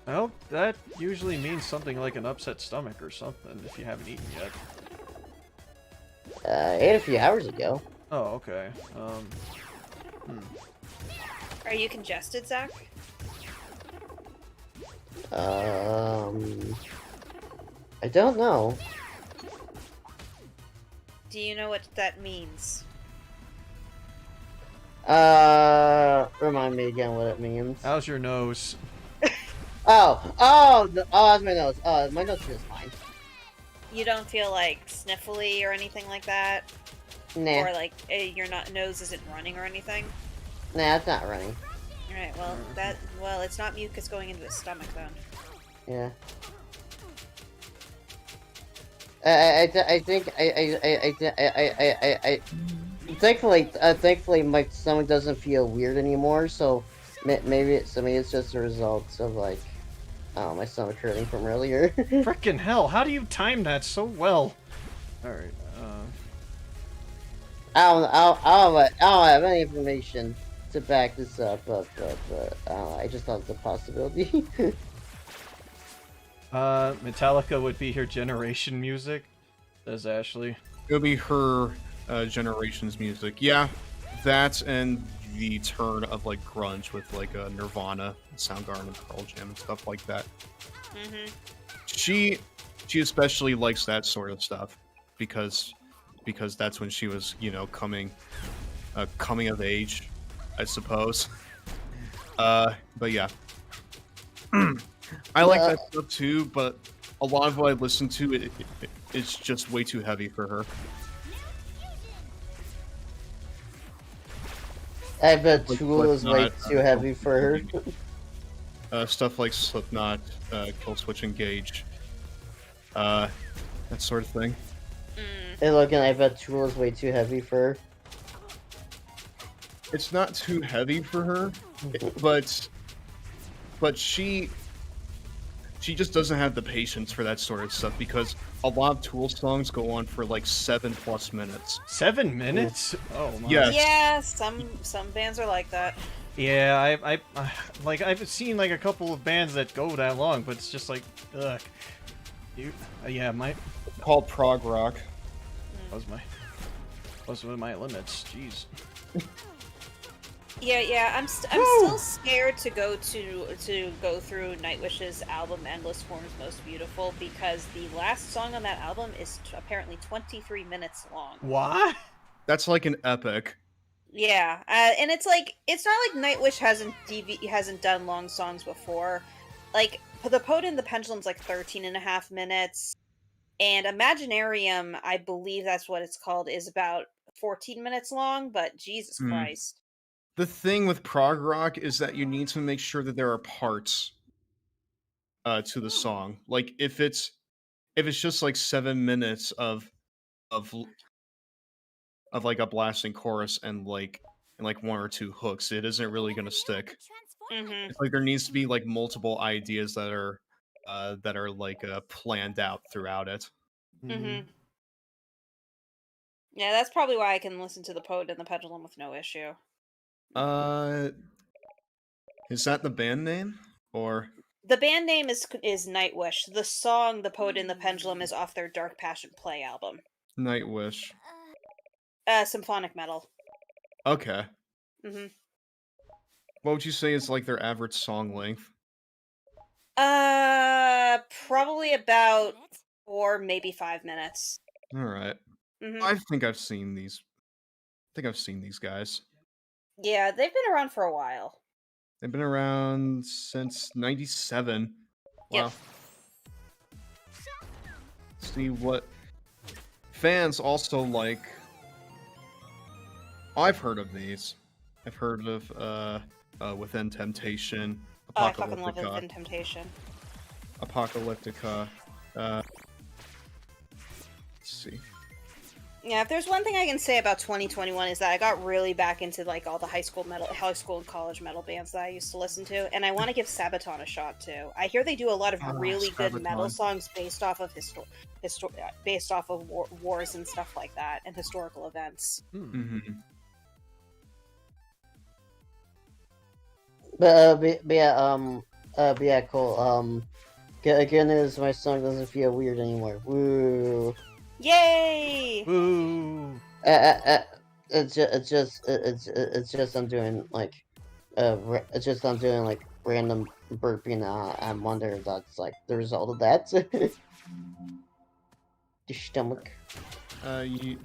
Well, that usually means something like an upset stomach or something if you haven't eaten yet. I ate a few hours ago. Oh, okay. Are you congested, Zach? I don't know. Do you know what that means? Remind me again what it means. How's your nose? Oh, that's my nose. My nose feels fine. You don't feel like sniffly or anything like that? Nah, Or like your nose isn't running or anything? nah, it's not running. Alright, well, it's not mucus going into his stomach then. Yeah. I think thankfully my stomach doesn't feel weird anymore. So maybe it's just a result of like, oh, my stomach hurting from earlier. Frickin' hell! How do you time that so well? All right. I don't have any information to back this up, but I just thought it's a possibility. Metallica would be her generation music, says Ashley. It would be her generation's music. Yeah, that and the turn of like grunge with like Nirvana, Soundgarden, and Pearl Jam and stuff like that. Mm-hmm. She especially likes that sort of stuff because that's when she was, you know, coming of age, I suppose. But yeah. I like that stuff too, but a lot of what I listen to, it's just way too heavy for her. I bet Like Tool is way Slipknot, too heavy for her. Stuff like Slipknot, Killswitch Engage, that sort of thing. Hey, look, and I bet Tool is way too heavy for her. It's not too heavy for her, but she just doesn't have the patience for that sort of stuff because a lot of Tool songs go on for like 7+ minutes. 7 minutes? Oh my. Yes. Yeah, some bands are like that. Yeah, I've seen like a couple of bands that go that long, but it's just like, ugh. Yeah, Called prog rock. Those were my limits. Jeez. Yeah. I'm still scared to go through Nightwish's album "Endless Forms Most Beautiful" because the last song on that album is apparently 23 minutes long. What? That's like an epic. Yeah, and it's like it's not like Nightwish hasn't done long songs before. Like the Poet and the Pendulum's like 13.5 minutes, and Imaginarium, I believe that's what it's called, is about 14 minutes long. But Jesus Christ. The thing with prog rock is that you need to make sure that there are parts to the song. Like if it's just like 7 minutes of like a blasting chorus and like one or two hooks, it isn't really gonna stick. Mm-hmm. It's like there needs to be like multiple ideas that are like planned out throughout it. Mm-hmm. Yeah, that's probably why I can listen to the Poet and the Pendulum with no issue. Is that the band name or? The band name is Nightwish. The song "The Poet and the Pendulum" is off their Dark Passion Play album. Nightwish. Symphonic metal. Okay. Mm-hmm. What would you say is like their average song length? Probably about 4, maybe 5 minutes. All right. Mm-hmm. I think I've seen these guys. Yeah, they've been around for a while. They've been around since '97. Wow. Yep. See what fans also like. I've heard of these. I've heard of Within Temptation, Oh, I fucking love Apocalyptica. Within Temptation. Apocalyptica. Let's see. Yeah, if there's one thing I can say about 2021 is that I got really back into like all the high school and college metal bands that I used to listen to, and I want to give Sabaton a shot too. I hear they do a lot of really good metal songs based off of wars and stuff like that, and historical events. Mm-hmm. But yeah, cool. Good news, my song doesn't feel weird anymore. Woo! Yay! Woo! It's just I'm doing like random burping. I wonder if that's like the result of that. The stomach. You,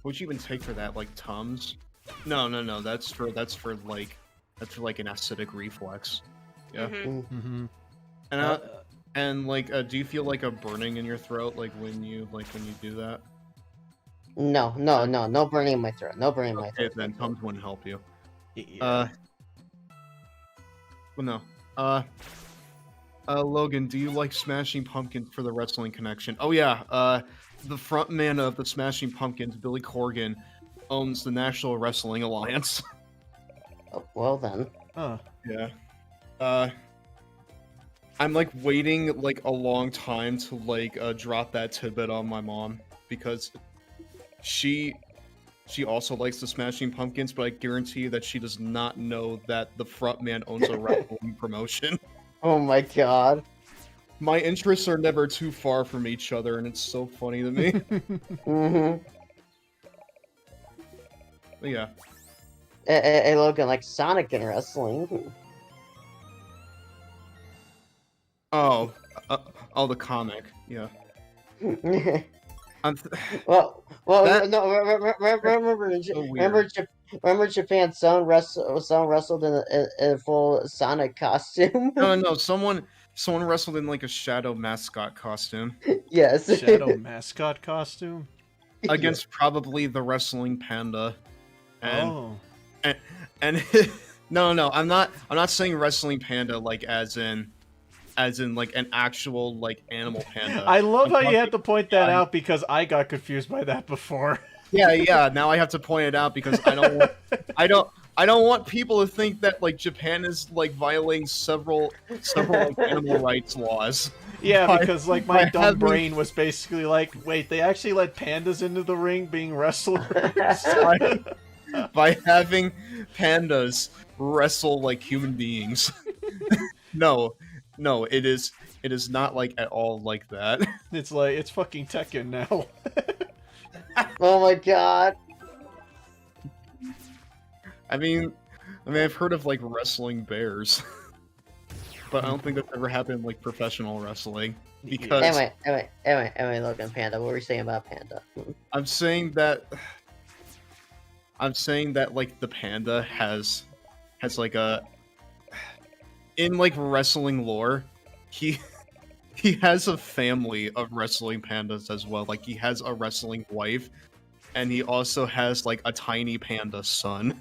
what'd you even take for that? Like Tums? No. That's for like an acidic reflex. Yeah. Mhm. And like, do you feel like a burning in your throat like when you do that? No burning in my throat. No burning in my throat. Then Tums wouldn't help you. Yeah. Well, no. Logan, do you like Smashing Pumpkins for the wrestling connection? Oh yeah. The front man of the Smashing Pumpkins, Billy Corgan, owns the National Wrestling Alliance. Oh, well then. Huh. Yeah. I'm like waiting like a long time to like drop that tidbit on my mom because she also likes the Smashing Pumpkins, but I guarantee you that she does not know that the front man owns a wrestling promotion. Oh my god. My interests are never too far from each other, and it's so funny to me. Mm-hmm. But yeah. Hey, Logan, like Sonic in wrestling. Oh, the comic. Yeah. well, That- no. Remember Japan? Someone wrestled in a full Sonic costume. No. Someone wrestled in like a shadow mascot costume Yes. Shadow mascot costume? against probably the wrestling panda. And Oh. and no, I'm not saying wrestling panda like as in like an actual like animal panda. I love how I'm you had to point that on- out because I got confused by that before. Yeah. Now I have to point it out because I don't want people to think that like Japan is like violating several like animal rights laws. Yeah, because like my by dumb having- brain was basically like, wait, they actually let pandas into the ring being wrestlers? By having pandas wrestle like human beings. No, it is not like at all like that. It's like, it's fucking Tekken now. Oh my god. I mean, I've heard of like wrestling bears, but I don't think that's ever happened in like professional wrestling. Because Anyway, Logan, Panda. What were you saying about Panda? I'm saying that like the panda has like a in like wrestling lore, he has a family of wrestling pandas as well. Like he has a wrestling wife, and he also has like a tiny panda son.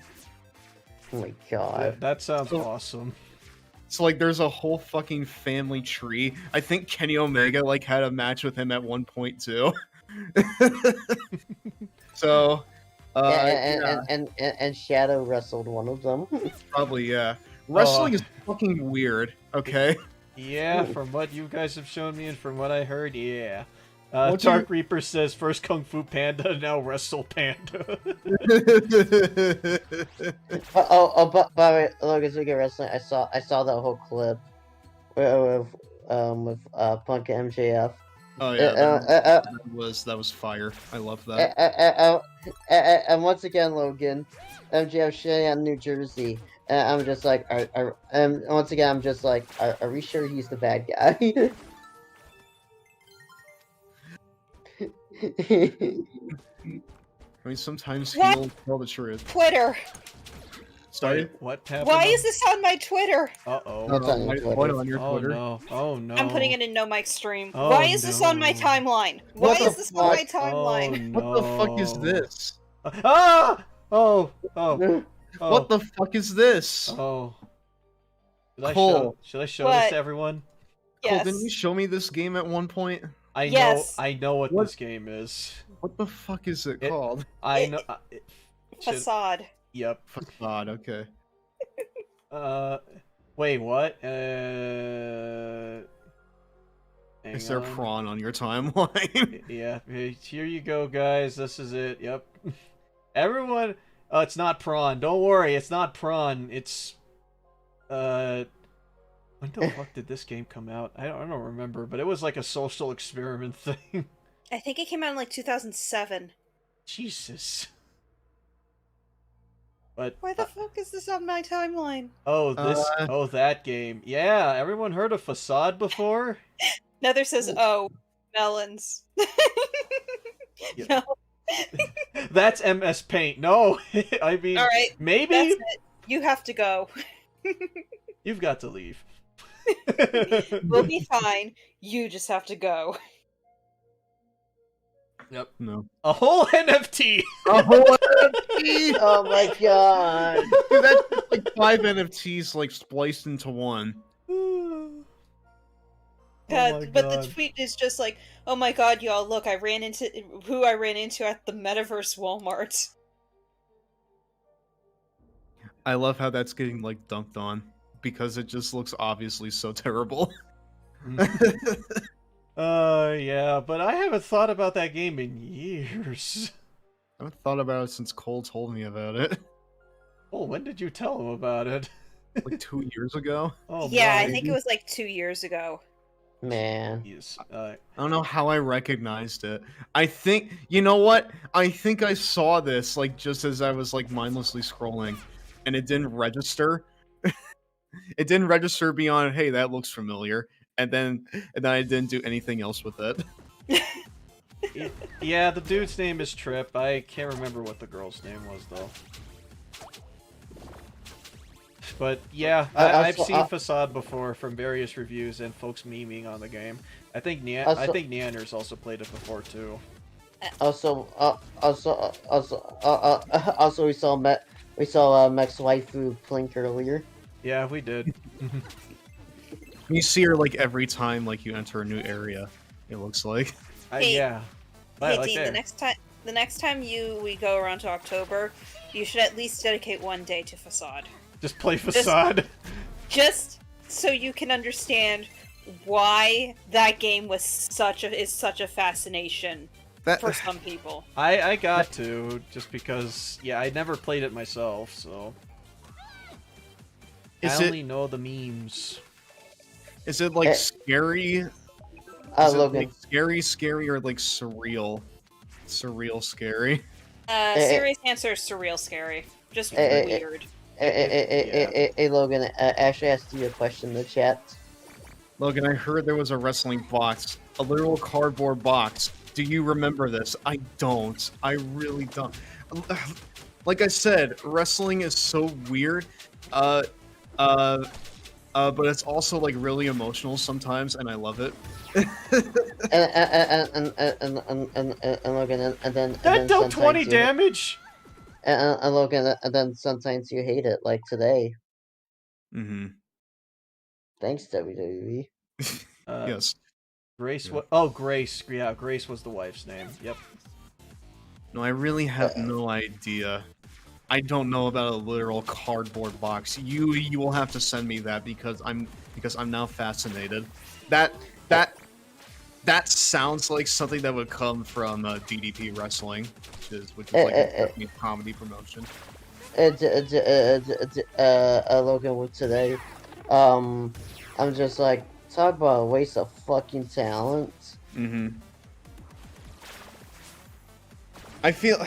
Oh my god. That sounds awesome. So like there's a whole fucking family tree. I think Kenny Omega like had a match with him at one point too. So and Shadow wrestled one of them. probably yeah. Wrestling is fucking weird, okay? Yeah, from what you guys have shown me and from what I heard, yeah. What's Dark Reaper says first Kung Fu Panda, now Wrestle Panda. But by the way, Logan, speaking of wrestling, I saw that whole clip with Punk and MJF. Oh yeah, that was fire. I love that. And once again, Logan, MJF shitting on New Jersey. I'm just like, once again, I'm just like, are we sure he's the bad guy? I mean, sometimes What? he'll tell the truth. Twitter. Sorry? What happened? Why is this on my Twitter? Uh-oh. That's on your What Twitter. on your Oh Twitter? no. Oh no. I'm putting it in No Mike Stream. Oh, Why is this on my no. timeline? Why What the is this on my fuck? timeline? Oh, What the fuck is no. this? Ah! Oh. Oh. Oh. What the fuck is this? Oh. Cole. Should I show What? this to everyone? Cole, Yes. didn't you show me this game at one point? Yes. I know what What? this game is. What the fuck is it It- called? I know. Should- Facade. Yep. Facade, okay. Wait, what? Is there hang on. prawn on your timeline? Yeah, here you go, guys. This is it. Yep. Everyone. Oh, it's not prawn. Don't worry, it's not prawn. It's. When the fuck did this game come out? I don't remember, but it was like a social experiment thing. I think it came out in like 2007. Jesus. But Why the fuck is this on my timeline? that game. Yeah, everyone heard of Facade before? Nether says, "Oh, melons." Yeah. No. That's MS Paint. No, I mean, All right, maybe that's it. You have to go. you've got to leave. We'll be fine. You just have to go. Yep. No. A whole NFT. A whole NFT. Oh my god. Dude, that's just like 5 NFTs like spliced into one. God, but the God. tweet is just like, "Oh my god, y'all! Look, I ran into who I ran into at the Metaverse Walmart." I love how that's getting like dunked on because it just looks obviously so terrible. Yeah, but I haven't thought about that game in years. I haven't thought about it since Cole told me about it. Oh, when did you tell him about it? Like 2 years ago. Oh, Yeah, I my. think it was like 2 years ago. Man. Jeez. I don't know how I recognized it. I think, you know what? I think I saw this like just as I was like mindlessly scrolling, and it didn't register. It didn't register beyond, hey, that looks familiar, and then I didn't do anything else with it. Yeah, the dude's name is Trip. I can't remember what the girl's name was though. But yeah, I've seen Facade before from various reviews and folks memeing on the game. I think Neander's also played it before too. Also, we saw Max Waifu Plink earlier. Yeah, we did. You see her like every time like you enter a new area. It looks like. Hey, Yeah. Hey, Like Dean, there. the next time we go around to October, you should at least dedicate one day to Facade. Just play Facade. Just so you can understand why that game is such a fascination for some people. I got to, just because, yeah, I never played it myself, so... I only know the memes. Is it like scary? Is it Logan. like scary, or like surreal? Surreal scary? Serious answer is surreal scary. Just weird. Hey, Logan, Ashley asked you a question in the chat. Logan, I heard there was a wrestling box. A literal cardboard box. Do you remember this? I don't. I really don't. Like I said, wrestling is so weird. But it's also like really emotional sometimes, and I love it. And Logan, and then That dealt 20 sometimes damage! And Logan, and then sometimes you hate it, like today. Mm-hmm. Thanks, WWE. Yes. Grace, what? Oh, Grace. Yeah, Grace was the wife's name. Yep. No, I really have no idea. I don't know about a literal cardboard box. You will have to send me that because I'm now fascinated. That sounds like something that would come from DDP Wrestling, which is like a comedy promotion. Logan, with today, I'm just like, talk about a waste of fucking talent. Mm-hmm. I feel.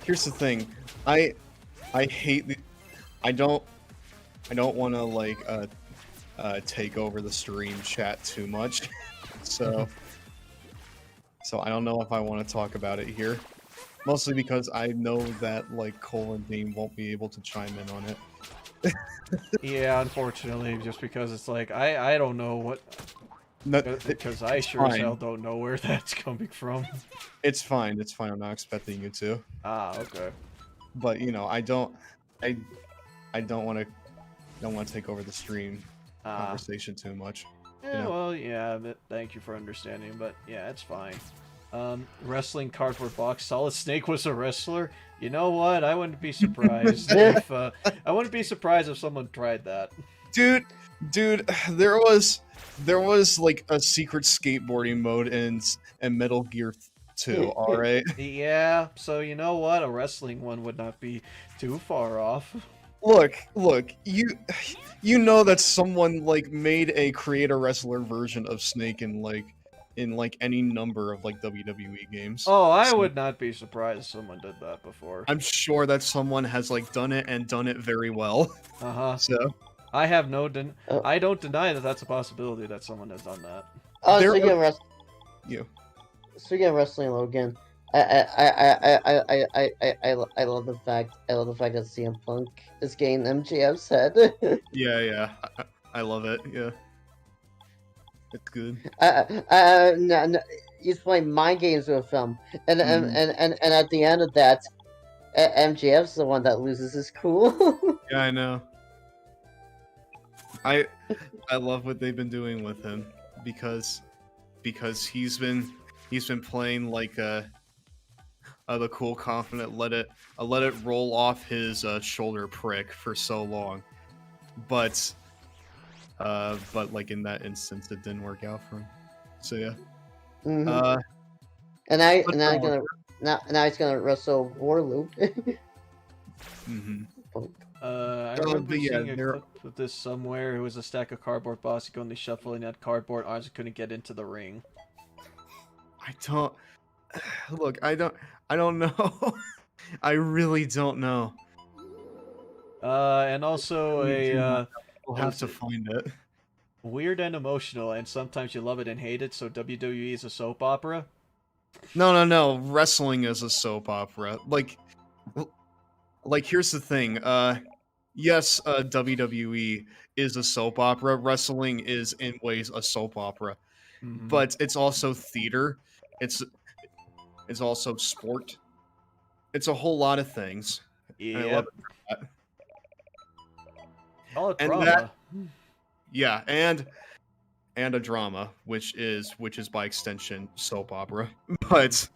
Here's the thing. I hate the. I don't want to like take over the stream chat too much, so I don't know if I want to talk about it here. Mostly because I know that like Cole and Dean won't be able to chime in on it. Yeah, unfortunately, just because it's like I don't know what. Because I sure as hell don't know where that's coming from. It's fine. It's fine. I'm not expecting you to. Ah, okay. But you know, I don't want to take over the stream conversation too much. Yeah, You know? well, yeah. Thank you for understanding, but yeah, it's fine. Wrestling cardboard box. Solid Snake was a wrestler. You know what? I wouldn't be surprised if I wouldn't be surprised if someone tried that. Dude, there was like a secret skateboarding mode in Metal Gear 2. All right. Yeah. So you know what? A wrestling one would not be too far off. Look, you know that someone like made a creator wrestler version of Snake in like in like any number of like WWE games. Oh, I would not be surprised if someone did that before. I'm sure that someone has like done it and done it very well. So I have I don't deny that that's a possibility that someone has done that. Oh, There speaking are- of wrestling, you. speaking of wrestling, Logan, I love the fact that CM Punk is getting MJF's head. Yeah. I love it. Yeah. It's good. No, he's playing mind games with him, and at the end of that, MJF's the one that loses his cool. Yeah, I know. I love what they've been doing with him because he's been playing like the cool, confident, let it roll off his shoulder prick for so long, but like in that instance, it didn't work out for him. So yeah. Mm-hmm. Now he's gonna wrestle Warloop. Mm-hmm. I remember seeing a clip of this somewhere. It was a stack of cardboard boss. You could only shuffle in that cardboard. Arms couldn't get into the ring. I don't know. I really don't know. And also We'll have to find it. weird and emotional, and sometimes you love it and hate it. So WWE is a soap opera. No. Wrestling is a soap opera. Like here's the thing. Yes, WWE is a soap opera. Wrestling is in ways a soap opera, but it's also theater. It's also sport. It's a whole lot of things. Yeah. I love it for that. Call it And drama. Yeah, and a drama, which is by extension soap opera. But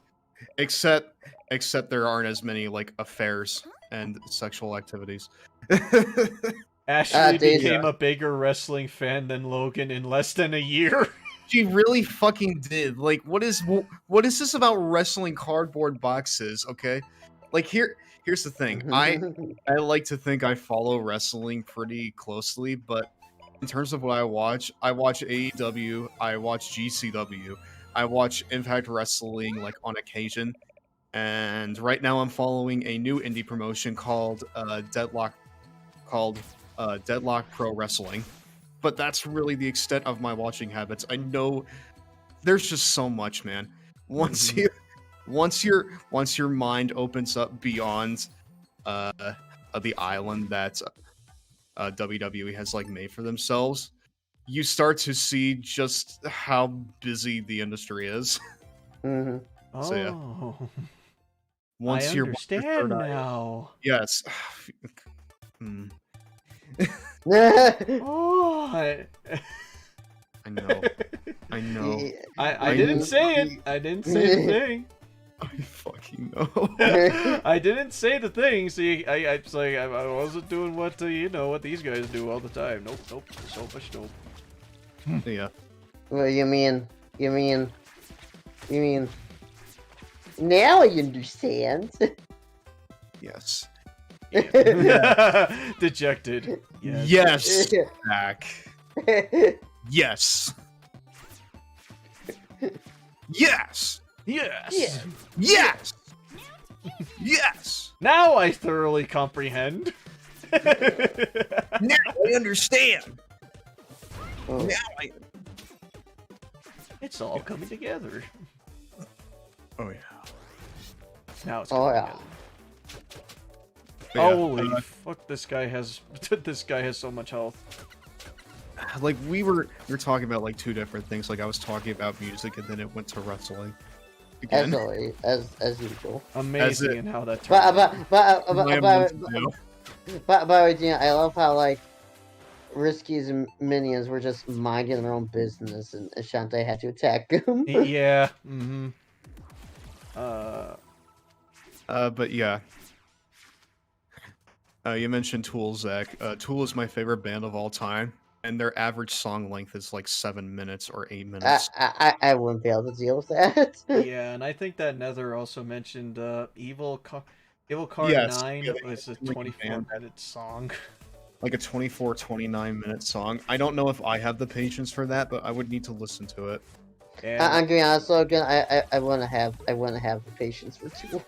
except there aren't as many like affairs and sexual activities. Ashley became a bigger wrestling fan than Logan in less than a year. She really fucking did. Like, what is this about wrestling cardboard boxes? Okay, like here's the thing. I like to think I follow wrestling pretty closely, but in terms of what I watch AEW, I watch GCW, I watch Impact Wrestling like on occasion, and right now I'm following a new indie promotion called Deadlock Pro Wrestling. But that's really the extent of my watching habits. I know there's just so much, man. Once your mind opens up beyond the island that WWE has like made for themselves, you start to see just how busy the industry is. Mm-hmm. So yeah. I understand now. Yes. Oh, I know. I didn't say it. I didn't say the thing. I fucking know. I didn't say the thing. See, I was like, I wasn't doing what what these guys do all the time. Nope. So much nope. Yeah. Well, you mean? Now I understand. Yes. Yeah. Dejected. Yes. Back. Yes. Yes. Yes. Yes. Yes. Now I thoroughly comprehend. Now I understand. Oh. Now I. It's all coming together. Oh yeah. Now it's Oh coming yeah. together. Yeah, Holy fuck! This guy has so much health. Like we were talking about like two different things. Like I was talking about music, and then it went to wrestling. Again. As always, as usual. Amazing in how that turned out. But I love how like Risky's minions were just minding their own business, and Shantae had to attack them. Yeah. But yeah. You mentioned Tool, Zach. Tool is my favorite band of all time, and their average song length is like 7 minutes or 8 minutes. I wouldn't be able to deal with that. Yeah, and I think that Nether also mentioned Evil Card Yes, 9 yeah, was a 24-minute song. Like a 24, 29-minute song. I don't know if I have the patience for that, but I would need to listen to it. And, I'm gonna be honest, Logan. I wouldn't have the patience for Tool.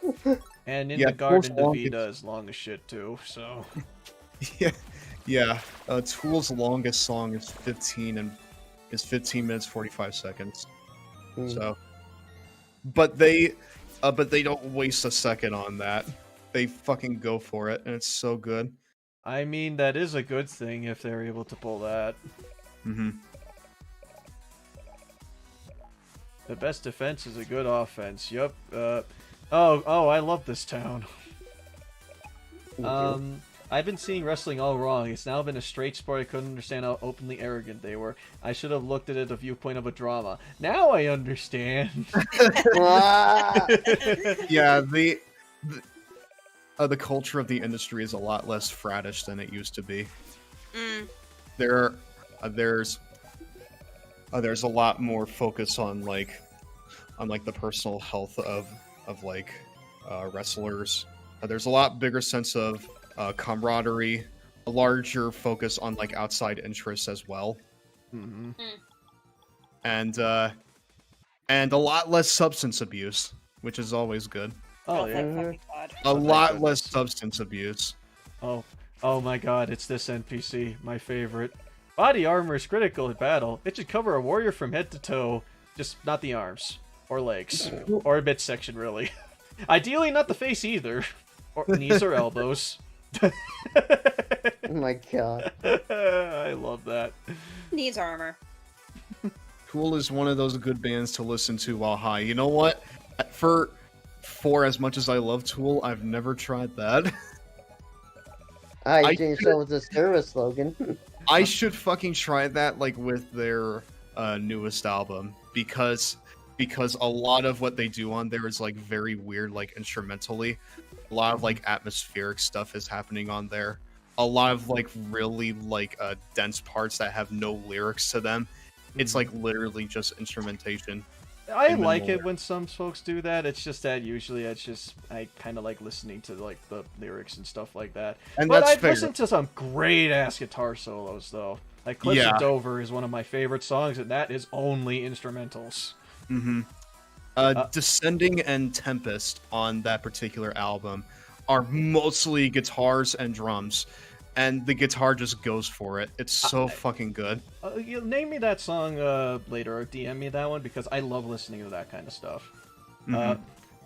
and in Yeah, the garden, Tool's the Vita longest- is long as shit too. So yeah. Tool's longest song is 15 minutes 45 seconds. Hmm. So, but they don't waste a second on that. They fucking go for it, and it's so good. I mean, that is a good thing if they're able to pull that. Mm-hmm. The best defense is a good offense. Yup. Oh, I love this town. I've been seeing wrestling all wrong. It's now been a straight sport. I couldn't understand how openly arrogant they were. I should have looked at it the viewpoint of a drama. Now I understand. Yeah, the culture of the industry is a lot less frattish than it used to be. There's a lot more focus on the personal health of wrestlers. There's a lot bigger sense of camaraderie, a larger focus on outside interests as well, and a lot less substance abuse, which is always good. Oh thank yeah. fucking God. A thank lot goodness. less substance abuse. Oh my God! It's this NPC, my favorite. Body armor is critical in battle. It should cover a warrior from head to toe, just not the arms or legs or a midsection, really. Ideally, not the face either, or knees or elbows. Oh my God. I love that. Needs armor. Tool is one of those good bands to listen to while high. You know what? For as much as I love Tool, I've never tried that. You didn't show with the service, Logan. I should fucking try that with their newest album because a lot of what they do on there is very weird, instrumentally. A lot of atmospheric stuff is happening on there. A lot of really dense parts that have no lyrics to them. It's literally just instrumentation. I like it when some folks do that. It's just that usually I kind of like listening to the lyrics and stuff like that. And but that's I've fair. listened to some great ass guitar solos though. Cliffs Yeah. of Dover is one of my favorite songs, and that is only instrumentals. Mm-hmm. Descending and Tempest on that particular album are mostly guitars and drums, and the guitar just goes for it. It's so fucking good. You name me that song later, or DM me that one, because I love listening to that kind of stuff. Mhm.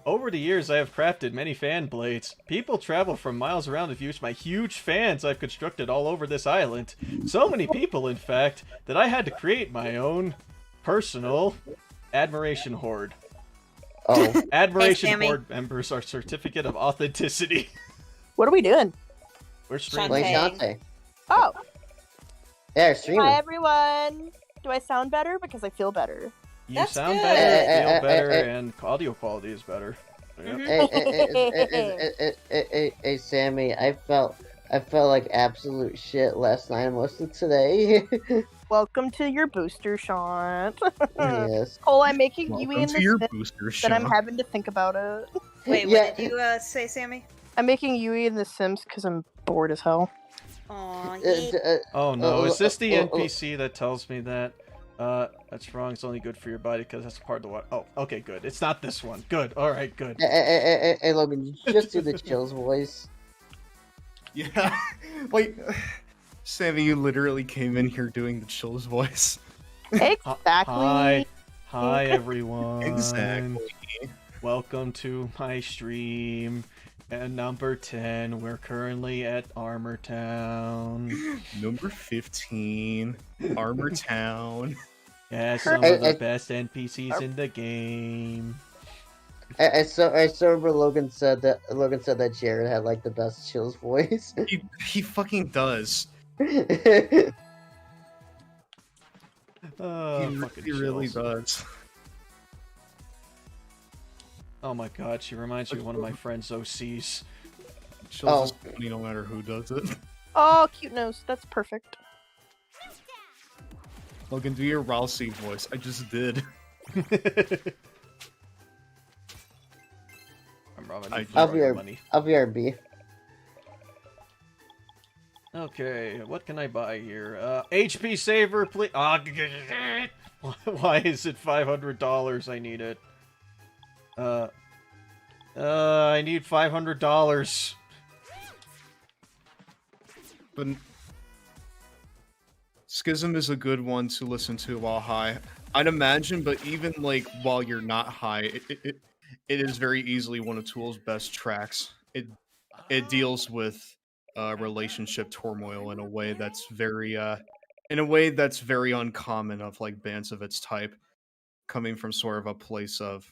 Over the years, I have crafted many fan blades. People travel from miles around to view my huge fans I've constructed all over this island. So many people, in fact, that I had to create my own personal admiration horde. Oh, Admiration Sammy. Horde members are certificate of authenticity. What are we doing? We're streaming. like Shantae. Shantae. Oh, Yeah, streaming. hi everyone. Do I sound better? Because I feel better. You That's sound good. better, feel better, and audio quality is better. Yep. Hey, Sammy, I felt like absolute shit last night and most of today. Welcome to your booster shot. Yes. Oh, I'm making Yui Welcome in to the your Sims, booster but shot. I'm having to think about it. Wait, Yeah. what did you say, Sammy? I'm making Yui in the Sims because I'm bored as hell. Aw, Oh no, is this the oh, oh. NPC that tells me that? That's wrong. It's only good for your body because that's part of the what? Oh, okay, good. It's not this one. Good. All right, good. Hey, Logan, just do the chills voice. Yeah, Sammy, you literally came in here doing the Chills voice. Exactly. Hi everyone. Exactly. Welcome to my stream. And number 10, we're currently at Armor Town. Number 15, Armor Town. Yeah, some of the best NPCs in the game. I saw where Logan said that Jared had the best chills voice. He fucking does. Oh, fucking He really chills. does. Oh my god, she reminds me of one of my friends' OCs. Chills is funny no matter who does it. Oh, cute nose. That's perfect. Logan, do your Ralsei voice. I just did. I'm robbing I'll you I'll for be your your- money. I'll be RB. Okay, what can I buy here? HP saver, please. Why is it $500? I need it. I need $500. But Schism is a good one to listen to while high. I'd imagine, but even like while you're not high, it is very easily one of Tool's best tracks. It deals with relationship turmoil in a way that's very uncommon of like bands of its type, coming from sort of a place of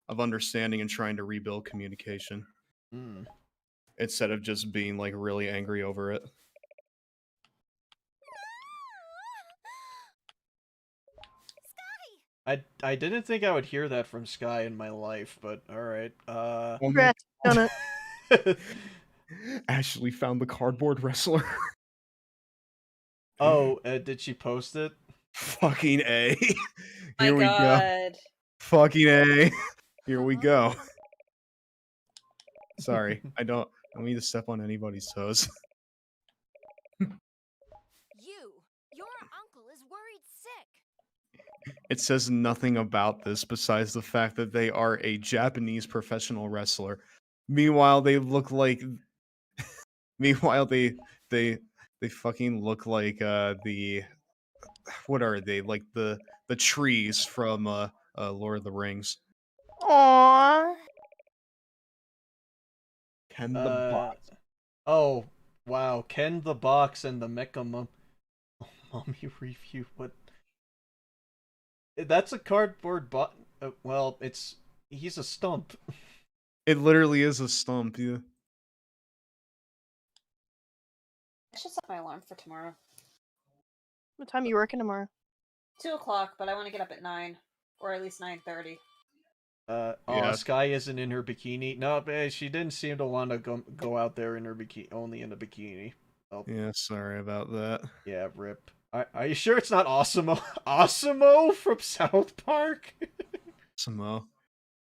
understanding and trying to rebuild communication instead of just being like really angry over it. I didn't think I would hear that from Sky in my life, but alright. Congrats on it. Ashley found the cardboard wrestler. Oh, did she post it? Fucking A. My Here we go. God. Fucking A. Here we go. Sorry, I don't mean to step on anybody's toes. Your uncle is worried sick. It says nothing about this besides the fact that they are a Japanese professional wrestler. Meanwhile, they look like they fucking look like the what are they? Like the trees from Lord of the Rings. Aww. Ken the Box. Oh, wow. Ken the Box and the Mecha Mummy review. What? That's a cardboard well, he's a stump. It literally is a stump, yeah. I should set my alarm for tomorrow. What time are you working tomorrow? 2 o'clock, but I want to get up at 9. Or at least 9:30. Yeah. Sky isn't in her bikini. No, she didn't seem to want to go out there in her bikini, only in a bikini. Oh. Yeah, sorry about that. Yeah, rip. Are you sure it's not Osimo? Osimo from South Park? Samo.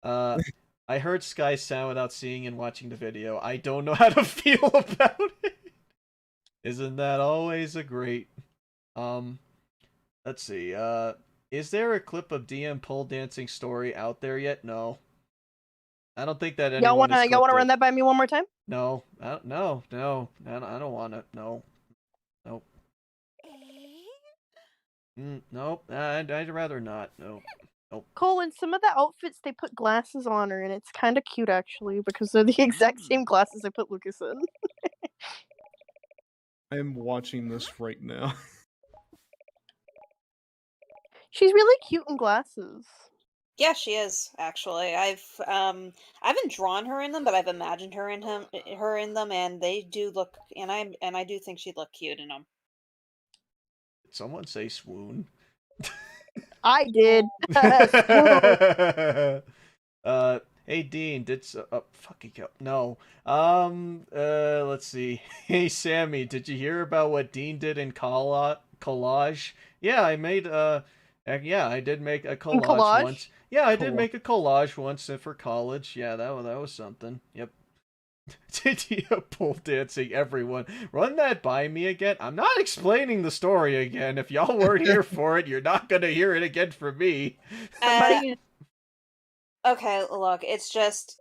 I heard Sky's sound without seeing and watching the video. I don't know how to feel about it. Isn't that always a great... Let's see, is there a clip of DM pole dancing story out there yet? No. I don't think that anyone y'all wanna run that by me one more time? No. No. I don't want it. No. Nope. Nope. I'd rather not. Nope. Nope. Colin, some of the outfits, they put glasses on her, and it's kind of cute, actually, because they're the exact same glasses I put Lucas in. I am watching this right now. She's really cute in glasses. Yeah, she is, actually. I haven't drawn her in them, but I've imagined her in them, and they do look, and I do think she'd look cute in them. Did someone say swoon? I did. Hey Dean, fucking go. No. Let's see. Hey Sammy, did you hear about what Dean did in collage? Yeah, I made yeah, I did make a collage once. Yeah, I did make a collage once for college. Yeah, that was something. Yep. Pole dancing, everyone. Run that by me again. I'm not explaining the story again. If y'all weren't here for it, you're not gonna hear it again from me. Okay, look, it's just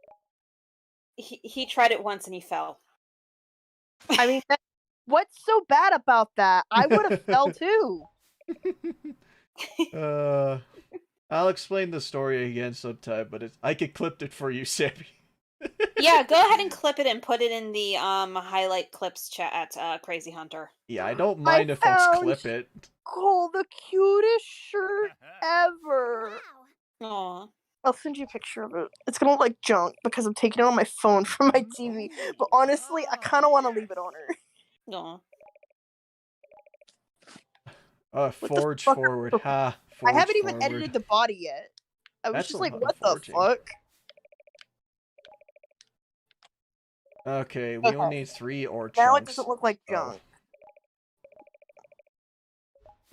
he tried it once and he fell. I mean, what's so bad about that? I would have fell too. I'll explain the story again sometime, but I could clip it for you, Sammy. Yeah, go ahead and clip it and put it in the highlight clips chat at Crazy Hunter. Yeah, I don't mind if folks clip it. Cole, the cutest shirt ever. Aww. I'll send you a picture of it. It's gonna look like junk because I'm taking it on my phone from my TV. But honestly, I kind of want to leave it on her. Aww. Forge forward. Ha. I haven't even edited the body yet. I was just like, what the fuck? Okay, we only need 3 ore chunks. Now it doesn't look like junk.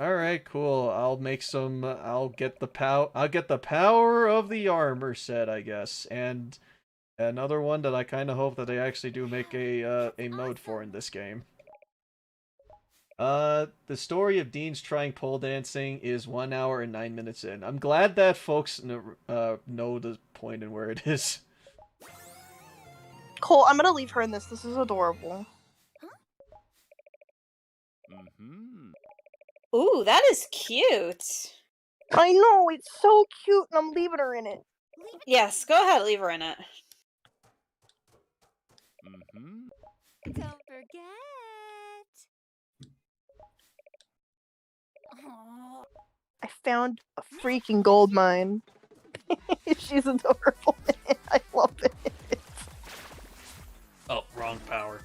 Alright, cool. I'll make some I'll get the power of the armor set, I guess. And another one that I kinda hope that they actually do make a mode for in this game. The story of Dean's trying pole dancing is 1 hour and 9 minutes in. I'm glad that folks know the point and where it is. Cole, I'm gonna leave her in this. This is adorable. Ooh, that is cute. I know, it's so cute, and I'm leaving her in it. Yes, go ahead, leave her in it. Don't forget. Aw. I found a freaking gold mine. She's adorable. I love it. Oh, wrong power.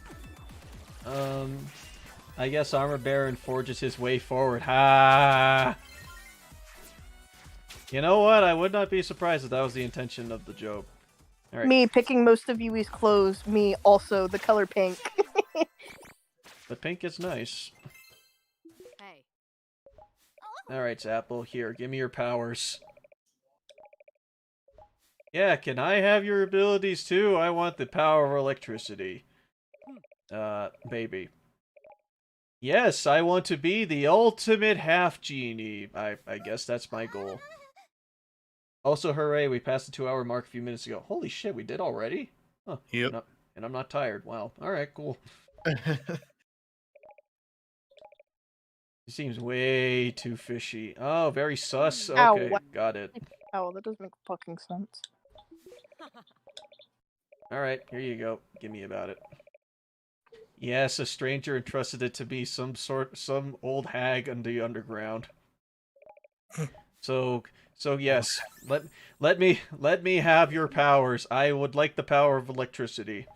I guess Armor Baron forges his way forward. Ha! You know what? I would not be surprised if that was the intention of the joke. All right. Me picking most of Yui's clothes. Me also the color pink. The pink is nice. Hey. Alright, Apple, here, give me your powers. Yeah, can I have your abilities too? I want the power of electricity. Baby. Yes, I want to be the ultimate half-genie. I guess that's my goal. Also, hooray, we passed the 2-hour mark a few minutes ago. Holy shit, we did already? Huh. Yep. And I'm not tired. Wow. Alright, cool. He seems way too fishy. Oh, very sus. Okay, Ow. got it. Oh, that doesn't make fucking sense. Alright, here you go. Give me about it. Yes, a stranger entrusted it to be some old hag in the underground. So yes, let me have your powers. I would like the power of electricity.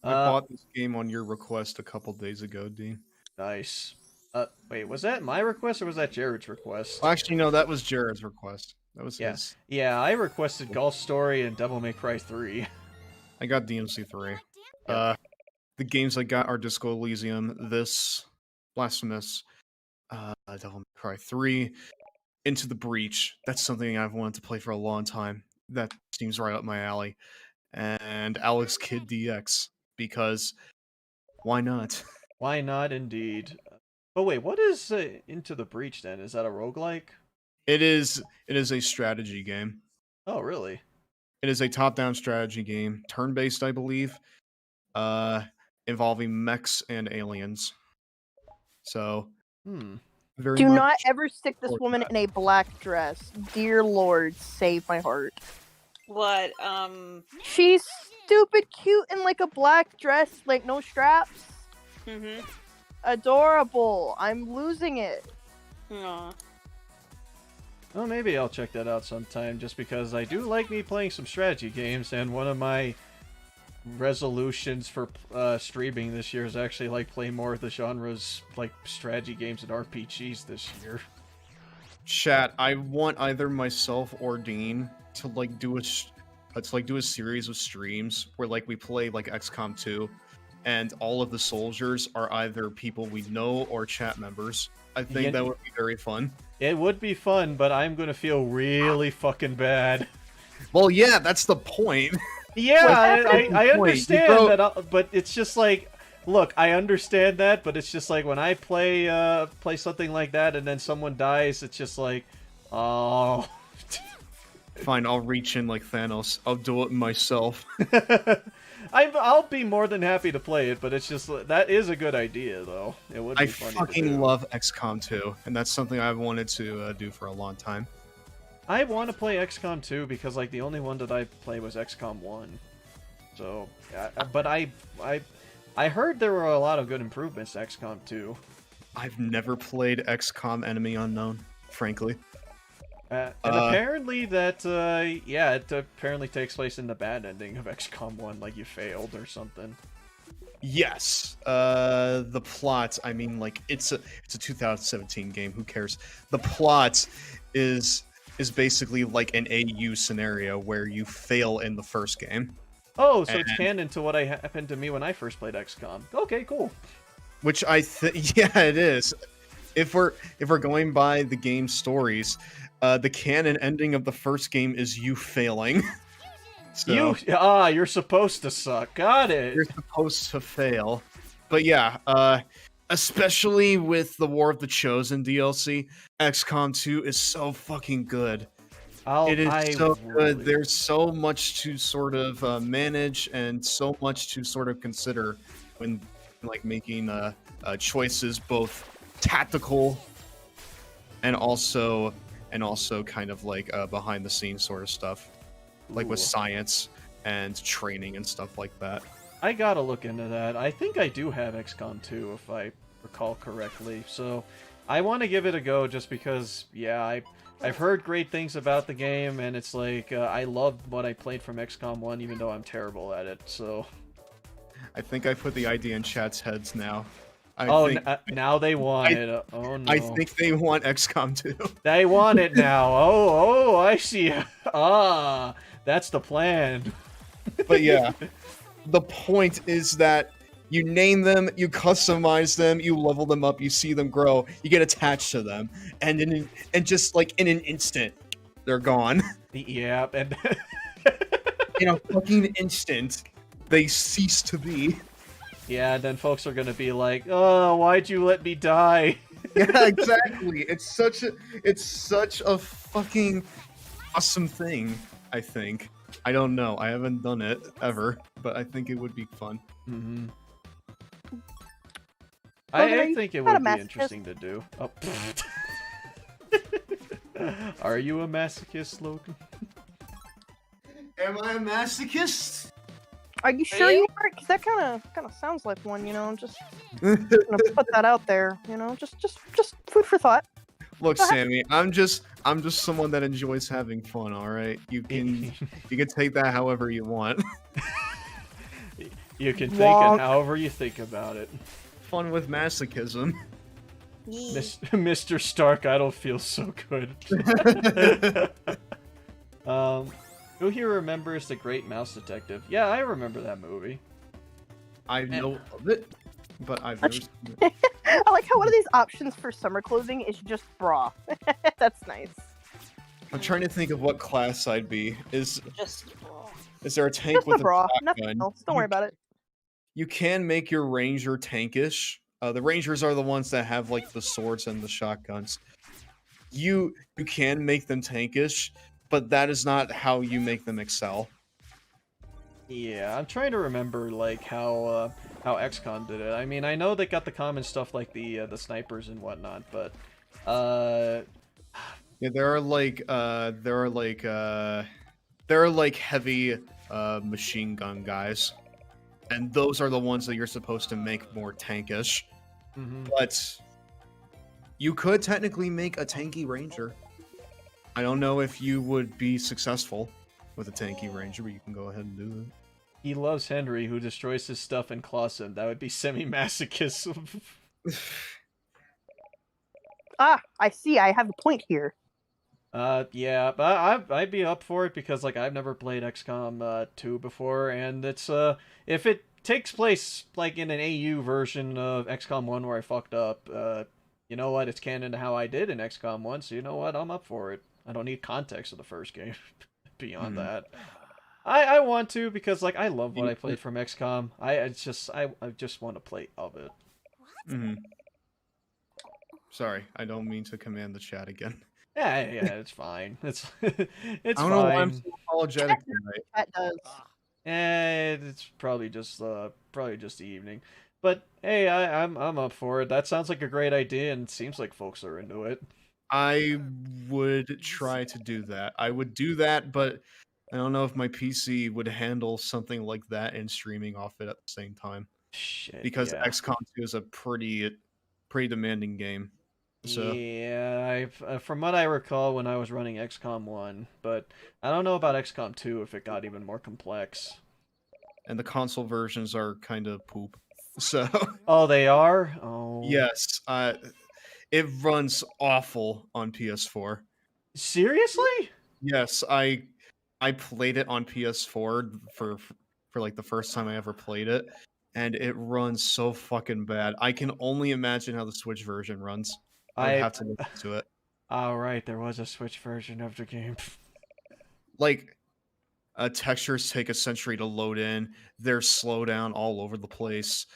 I bought this game on your request a couple days ago, Dean. Nice. Wait, was that my request or was that Jared's request? Well, actually, no, that was Jared's request. That was his. Yeah, I requested Golf Story and Devil May Cry 3. I got DMC 3. The games I got are Disco Elysium, this, Blasphemous, Devil May Cry 3, Into the Breach. That's something I've wanted to play for a long time. That seems right up my alley. And Alex Kidd DX, because why not? Why not, indeed. But wait, what is Into the Breach then? Is that a roguelike? It is a strategy game. Oh, really? It is a top-down strategy game, turn-based, I believe, involving mechs and aliens. So, very Do much not ever stick this support woman that. in a black dress. Dear Lord, save my heart. What, She's stupid cute in like a black dress, like no straps. Adorable. I'm losing it. Aw. Well, maybe I'll check that out sometime, just because I do like me playing some strategy games, and one of my resolutions for streaming this year is actually like play more of the genres like strategy games and RPGs this year. Chat, I want either myself or Dean to like do a series of streams where like we play like XCOM 2, and all of the soldiers are either people we know or chat members. I think that would be very fun. It would be fun, but I'm gonna feel really fucking bad. Well, yeah, that's the point. Yeah, I point. understand that, but it's just like, look, I understand that, but it's just like when I play something like that and then someone dies, it's just like, oh. Fine, I'll reach in like Thanos. I'll do it myself. I'll be more than happy to play it, but it's just that is a good idea, though. It would be funny. I fucking love XCOM 2, and that's something I've wanted to do for a long time. I want to play XCOM 2 because like the only one that I played was XCOM 1. So, but I heard there were a lot of good improvements to XCOM 2. I've never played XCOM Enemy Unknown, frankly. And apparently that, it apparently takes place in the bad ending of XCOM 1, like you failed or something. Yes. The plot, I mean, like, it's a 2017 game, who cares? The plot is basically like an AU scenario where you fail in the first game. Oh, so it's canon to what happened to me when I first played XCOM. Okay, cool. Which I think, yeah, it is. If we're going by the game stories, the canon ending of the first game is you failing. So, you're supposed to suck. Got it. You're supposed to fail. But yeah, especially with the War of the Chosen DLC, XCOM 2 is so fucking good. It is so good. There's so much to sort of manage and so much to sort of consider when like making choices, both tactical and also kind of like behind the scenes sort of stuff, like with science and training and stuff like that. I gotta look into that. I think I do have XCOM 2 if I recall correctly, so I want to give it a go just because, yeah, I've heard great things about the game, and it's like, I loved what I played from XCOM 1, even though I'm terrible at it, so... I think I put the idea in chat's heads now. Now they want it. Oh no. I think they want XCOM 2. They want it now. Oh, I see. Ah, that's the plan. But yeah, the point is that you name them, you customize them, you level them up, you see them grow, you get attached to them, and just like in an instant, they're gone. Yeah, and in a fucking instant, they cease to be. Yeah, and then folks are gonna be like, "Oh, why'd you let me die?" Yeah, exactly. It's such a fucking awesome thing. I think. I don't know. I haven't done it ever, but I think it would be fun. Mm-hmm. I think it would be interesting to do. Oh. Are you a masochist, Logan? Am I a masochist? Are you sure you are? Because that kind of sounds like one, you know. Just gonna put that out there, you know. Just food for thought. Look, Sammy, I'm just someone that enjoys having fun. All right, you can take that however you want. You can think it however you think about it. Fun with masochism. Mr. Stark, I don't feel so good. Who here remembers The Great Mouse Detective? Yeah, I remember that movie. I know of it, but I've never seen it. I like how one of these options for summer clothing is just bra. That's nice. I'm trying to think of what class I'd be. Is there a tank just with a bra? a Nothing shotgun? else. Don't worry about it. You can make your ranger tankish. The rangers are the ones that have like the swords and the shotguns. You can make them tankish, but that is not how you make them excel. Yeah, I'm trying to remember like how XCOM did it. I mean, I know they got the common stuff like the snipers and whatnot, but yeah, there are like heavy machine gun guys, and those are the ones that you're supposed to make more tankish. Mm-hmm. But you could technically make a tanky ranger. I don't know if you would be successful with a tanky ranger, but you can go ahead and do that. He loves Henry, who destroys his stuff and claws him. That would be semi-masochist. I see. I have a point here. Yeah, but I'd be up for it because like I've never played XCOM 2 before, and it's if it takes place like in an AU version of XCOM 1 where I fucked up, you know what? It's canon to how I did in XCOM 1, so you know what? I'm up for it. I don't need context of the first game. Beyond that, I want to because like I love what I played from XCOM. I just want to play of it. Mm-hmm. Sorry, I don't mean to command the chat again. Yeah, it's fine. It's fine. I don't know why I'm so apologetic tonight. That does. It's probably just the evening. But hey, I'm up for it. That sounds like a great idea, and it seems like folks are into it. I would try to do that. I would do that, but I don't know if my PC would handle something like that and streaming off it at the same time. Shit, because yeah. XCOM 2 is a pretty demanding game. So yeah, from what I recall when I was running XCOM 1, but I don't know about XCOM 2 if it got even more complex. And the console versions are kind of poop. So oh, they are? Oh. Yes. It runs awful on PS4. Seriously? Yes, I played it on PS4 for like the first time I ever played it, and it runs so fucking bad. I can only imagine how the Switch version runs. I have to look into it. Oh, right, there was a Switch version of the game. Like, textures take a century to load in. There's slowdown all over the place.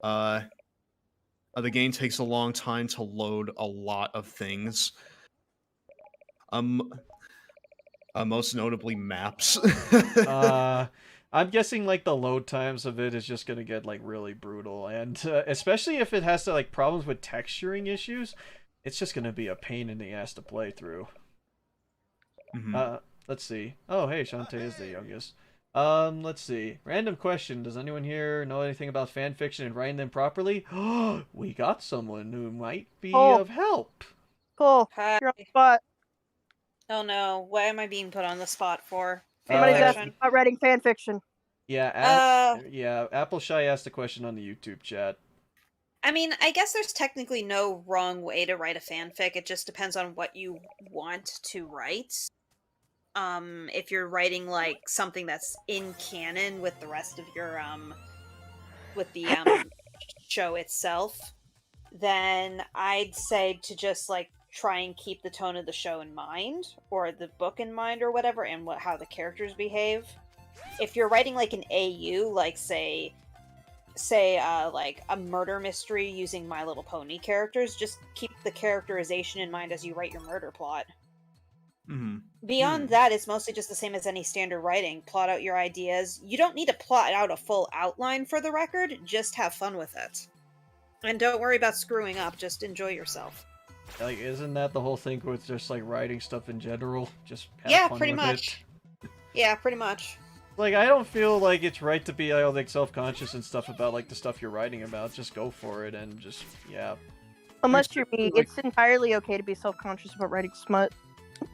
The game takes a long time to load a lot of things. Most notably maps. I'm guessing like the load times of it is just gonna get like really brutal, and especially if it has to like problems with texturing issues, it's just gonna be a pain in the ass to play through. Let's see. Oh, hey, Shantae is the youngest. Let's see. Random question. Does anyone here know anything about fan fiction and writing them properly? We got someone who might be of help. Cool. Hi. You're on the spot. Oh no, what am I being put on the spot for? Somebody's Fanfiction? asking about writing fan fiction. Yeah, Apple Shy asked a question on the YouTube chat. I mean, I guess there's technically no wrong way to write a fanfic. It just depends on what you want to write. If you're writing like something that's in canon with the rest of your with the show itself, then I'd say to just like try and keep the tone of the show in mind, or the book in mind, or whatever, and how the characters behave. If you're writing like an AU, like say like a murder mystery using My Little Pony characters, just keep the characterization in mind as you write your murder plot. Beyond that, it's mostly just the same as any standard writing. Plot out your ideas. You don't need to plot out a full outline for the record, just have fun with it. And don't worry about screwing up, just enjoy yourself. Like, isn't that the whole thing with just like writing stuff in general? Just have fun pretty with much. it? Yeah, pretty much. Like, I don't feel like it's right to be like self-conscious and stuff about like the stuff you're writing about. Just go for it and just Unless you're me, it's entirely okay to be self-conscious about writing smut.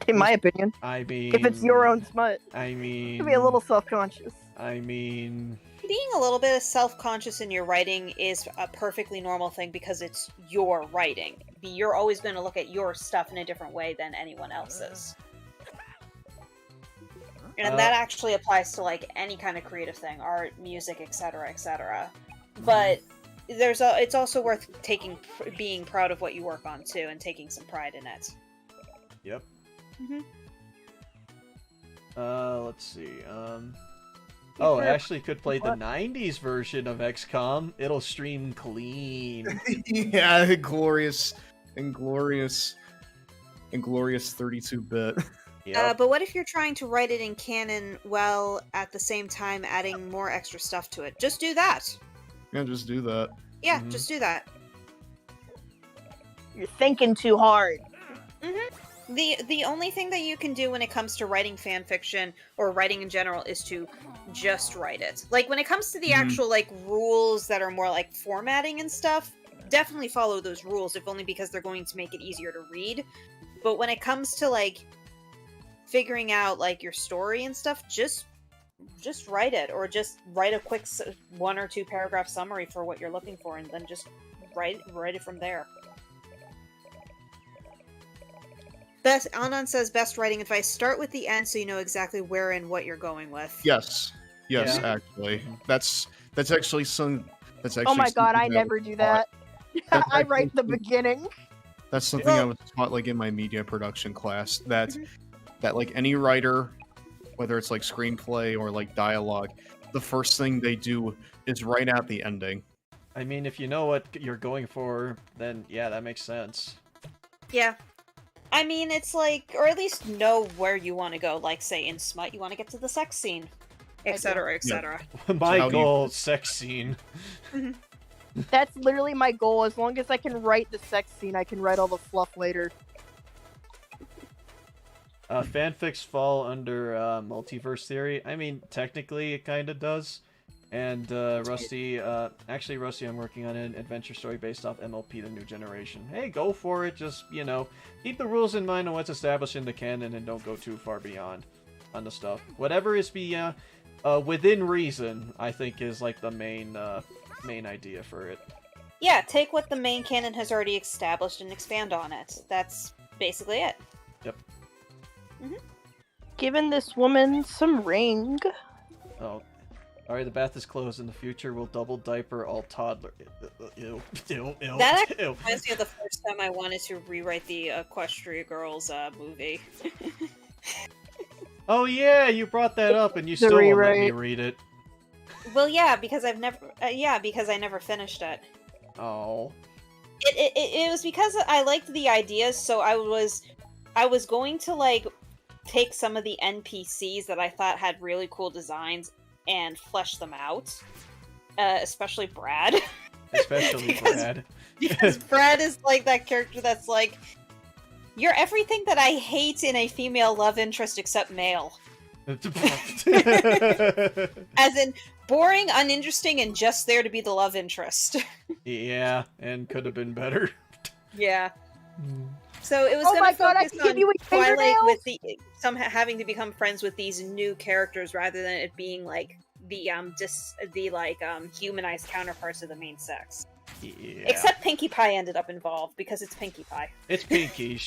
In my opinion. I mean, if it's your own smut. I mean, to be a little self-conscious. I mean, being a little bit self-conscious in your writing is a perfectly normal thing because it's your writing. You're always going to look at your stuff in a different way than anyone else's. And that actually applies to like any kind of creative thing, art, music, etc., etc. But it's also worth being proud of what you work on too, and taking some pride in it. Yep. Let's see. Oh, I actually could play the 90s version of XCOM. It'll stream clean. Yeah, glorious 32-bit. Yep. But what if you're trying to write it in canon while at the same time adding more extra stuff to it? Just do that. Yeah, just do that. Yeah, just do that. You're thinking too hard. The only thing that you can do when it comes to writing fan fiction or writing in general is to just write it. Like when it comes to the actual like rules that are more like formatting and stuff, definitely follow those rules, if only because they're going to make it easier to read. But when it comes to like figuring out like your story and stuff, just write it, or just write a quick 1 or 2 paragraph summary for what you're looking for, and then just write it from there. Anon says, best writing advice, start with the end so you know exactly where and what you're going with. Yes, Yeah. actually. That's actually Oh my god, I never do that. I write the beginning. That's something I was taught like in my media production class, that like any writer, whether it's like screenplay or like dialogue, the first thing they do is write out the ending. I mean, if you know what you're going for, then yeah, that makes sense. Yeah. I mean, it's like, or at least know where you want to go. Like, say, in Smut, you want to get to the sex scene, etc., etc. My goal, sex scene. That's literally my goal. As long as I can write the sex scene, I can write all the fluff later. Fanfics fall under multiverse theory. I mean, technically, it kind of does. And Rusty, Rusty, I'm working on an adventure story based off MLP The New Generation. Hey, go for it. Just, keep the rules in mind on what's established in the canon and don't go too far beyond on the stuff. Whatever is within reason, I think, is like the main idea for it. Yeah, take what the main canon has already established and expand on it. That's basically it. Yep. Giving this woman some ring. Oh. Alright, the bath is closed. In the future, we'll double diaper all toddler. Ew. That actually reminds me of the first time I wanted to rewrite the Equestria Girls movie. Oh yeah, you brought that up and you still won't let me read it. Well, yeah, because I've never. Because I never finished it. Oh. It was because I liked the ideas, so I was going to like take some of the NPCs that I thought had really cool designs and flesh them out, especially Brad. Especially Brad. Because Brad is like that character that's like, you're everything that I hate in a female love interest except male. As in, boring, uninteresting, and just there to be the love interest. Yeah, and could have been better. Yeah. So it was Oh going my to God, I focus can give on you a Twilight fingernails? with having to become friends with these new characters rather than it being like the humanized counterparts of the main sex. Yeah. Except Pinkie Pie ended up involved because it's Pinkie Pie. It's Pinkie.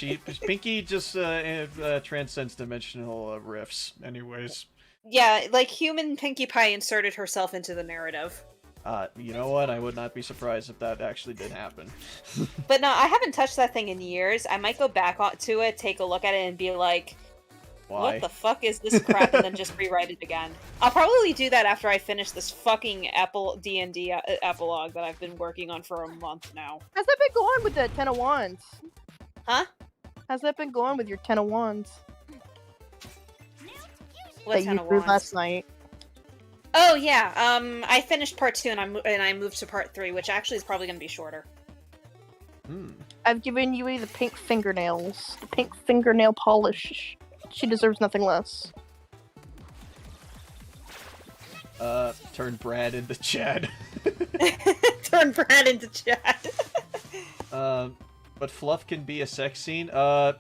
Pinkie just transcends dimensional rifts. Anyways. Yeah, like human Pinkie Pie inserted herself into the narrative. You know what? I would not be surprised if that actually did happen. But no, I haven't touched that thing in years. I might go back to it, take a look at it, and be like, Why? what the fuck is this crap? And then just rewrite it again. I'll probably do that after I finish this fucking D&D epilogue that I've been working on for a month now. How's that been going with the Ten of Wands? Huh? How's that been going with your Ten of Wands? What that 10 you of drew Wands? last night. Oh yeah, I finished part 2 and I moved to part 3, which actually is probably going to be shorter. I've given Yui the pink fingernails. The pink fingernail polish. She deserves nothing less. Turn Brad into Chad. Turn Brad into Chad. But fluff can be a sex scene. I'll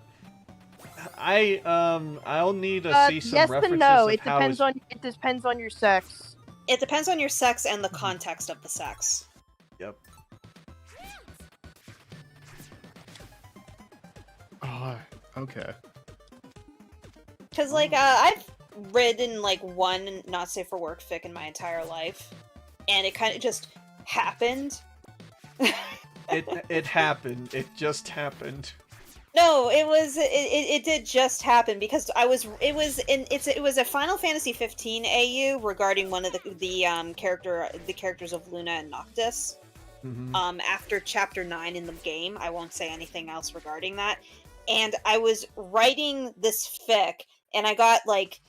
need to see some yes references and no. of It how depends on your sex. It depends on your sex and the context of the sex. Yep. Oh, okay. Because, like, I've written, like, one not safe for work fic in my entire life. And it kind of just happened. It happened. It just happened. No, it did just happen because it was a Final Fantasy 15 AU regarding one of the characters of Luna and Noctis. Mm-hmm. After chapter 9 in the game, I won't say anything else regarding that. And I was writing this fic, and I got like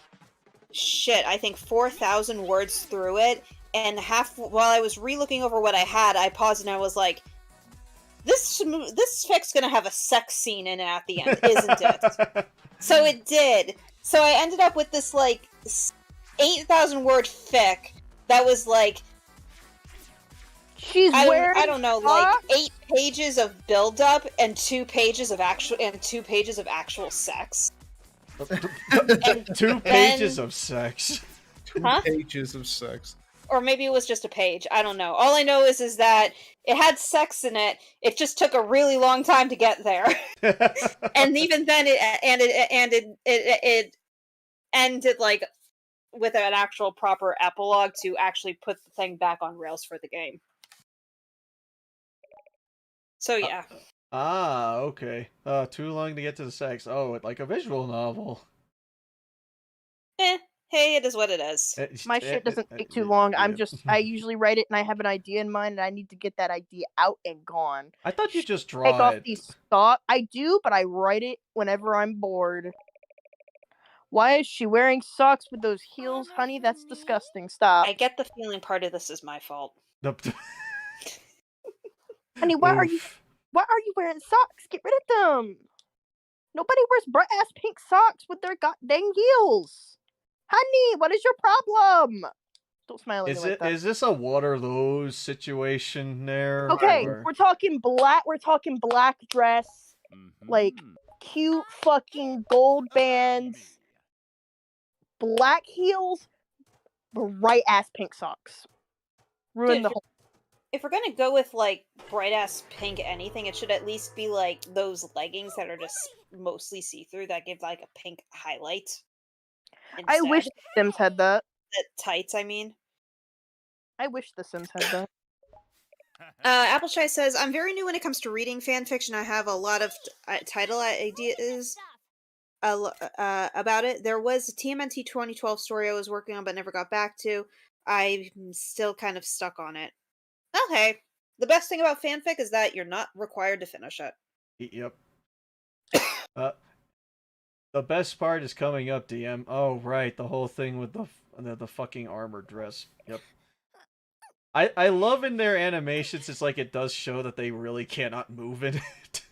I think 4,000 words through it, and while I was re-looking over what I had, I paused and I was like, This fic's gonna have a sex scene in it at the end, isn't it? So it did. So I ended up with this, like, 8,000 word fic that was, like... She's wearing I don't know, like, 8 pages of build-up and 2 pages of actual sex. And 2 pages of sex. 2 pages of sex. Or maybe it was just a page. I don't know. All I know is that it had sex in it. It just took a really long time to get there. And even then, it ended like with an actual proper epilogue to actually put the thing back on rails for the game. So yeah. Okay. Too long to get to the sex. Oh, like a visual novel. Hey, it is what it is. My shit doesn't take too long. I usually write it and I have an idea in mind and I need to get that idea out and gone. I thought you just draw Take off it. these thoughts. I do, but I write it whenever I'm bored. Why is she wearing socks with those heels, honey? That's disgusting. Stop. I get the feeling part of this is my fault. Honey, why are you wearing socks? Get rid of them. Nobody wears bright ass pink socks with their goddamn heels. Honey, what is your problem? Don't smile at me like that. Is this a Waterloo situation there? Okay, we're talking black dress, like cute fucking gold bands, black heels, bright ass pink socks. Ruin the whole. If we're gonna go with like bright ass pink anything, it should at least be like those leggings that are just mostly see-through that give like a pink highlight. Instead. I wish The Sims had that. Tights, I mean. I wish The Sims had that. Appleshy says, I'm very new when it comes to reading fanfiction. I have a lot of title ideas about it. There was a TMNT 2012 story I was working on but never got back to. I'm still kind of stuck on it. Oh, hey. The best thing about fanfic is that you're not required to finish it. Yep. The best part is coming up, DM. Oh, right, the whole thing with the fucking armor dress. Yep. I love in their animations, it's like it does show that they really cannot move in it.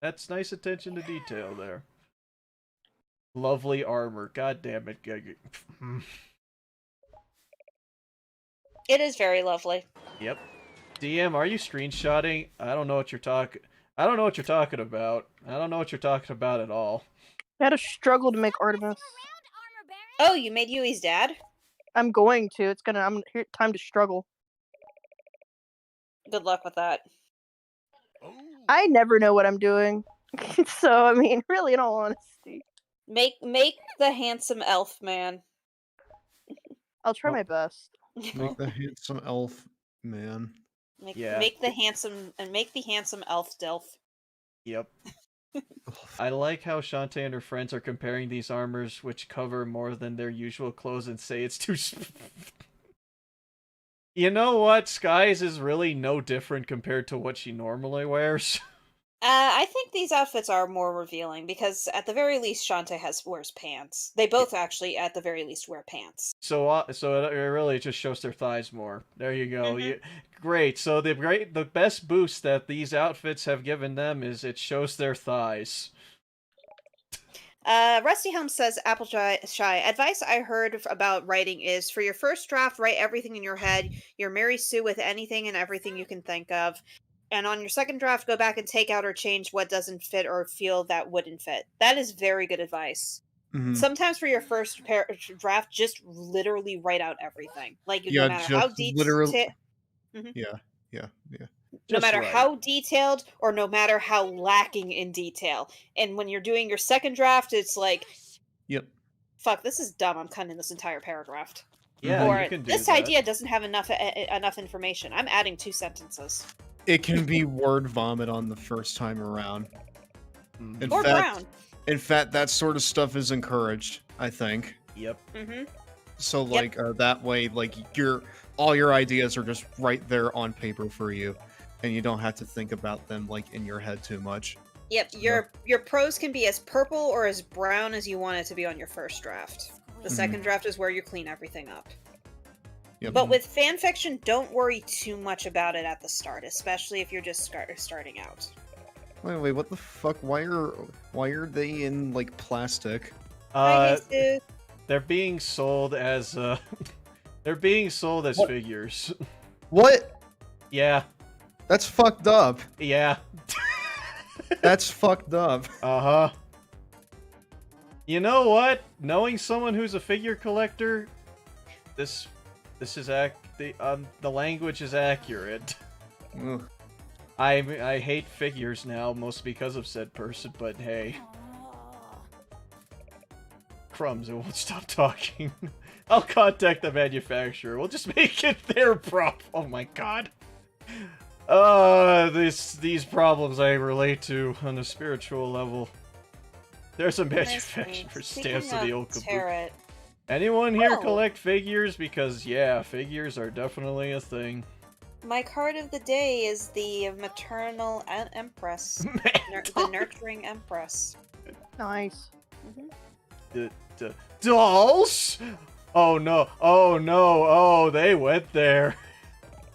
That's nice attention to detail there. Lovely armor. God damn it. It is very lovely. Yep. DM, are you screenshotting? I don't know what you're talking about. I don't know what you're talking about at all. I had a struggle to make Artemis. Oh, you made Yui's dad? I'm going to. I'm here. Time to struggle. Good luck with that. I never know what I'm doing. So, I mean, really, in all honesty. Make the handsome elf man. I'll try my best. Make the handsome elf man. Make the handsome elf delf. Yep. I like how Shantae and her friends are comparing these armors, which cover more than their usual clothes, and say it's too. You know what? Sky's is really no different compared to what she normally wears. I think these outfits are more revealing because, at the very least, Shantae wears pants. They both actually, at the very least, wear pants. So it really just shows their thighs more. There you go. Great. So the best boost that these outfits have given them is it shows their thighs. Rusty Helm says, Apple Shy, advice I heard about writing is, for your first draft, write everything in your head. You're Mary Sue with anything and everything you can think of. And on your second draft, go back and take out or change what doesn't fit or feel that wouldn't fit. That is very good advice. Mm-hmm. Sometimes for your first draft, just literally write out everything. Like, no matter how detailed... Yeah. No matter how detailed or no matter how lacking in detail. And when you're doing your second draft, it's like... Yep. Fuck, this is dumb. I'm cutting this entire paragraph. Yeah, or you can do this that. idea doesn't have enough information. I'm adding 2 sentences. It can be word vomit on the first time around. In fact, that sort of stuff is encouraged, I think. Yep. Mm-hmm. So, like, that way, like, all your ideas are just right there on paper for you, and you don't have to think about them, like, in your head too much. Yep, your prose can be as purple or as brown as you want it to be on your first draft. The second draft is where you clean everything up. Yep. But with fanfiction, don't worry too much about it at the start, especially if you're just starting out. Wait, what the fuck? Why are they in, like, plastic? Hi, Jesus. They're being sold as What? figures. What? Yeah. That's fucked up. Yeah. That's fucked up. Uh-huh. You know what? Knowing someone who's a figure collector, this is the language is accurate. Ugh. I hate figures now, mostly because of said person, but hey. Crumbs, it won't stop talking. I'll contact the manufacturer. We'll just make it their problem. Oh my god. These problems I relate to on a spiritual level. There's a manufacturer stance of the old caboose. Anyone here collect figures? Because, yeah, figures are definitely a thing. My card of the day is the maternal empress. The nurturing empress. Nice. Dolls? Oh no, oh, they went there.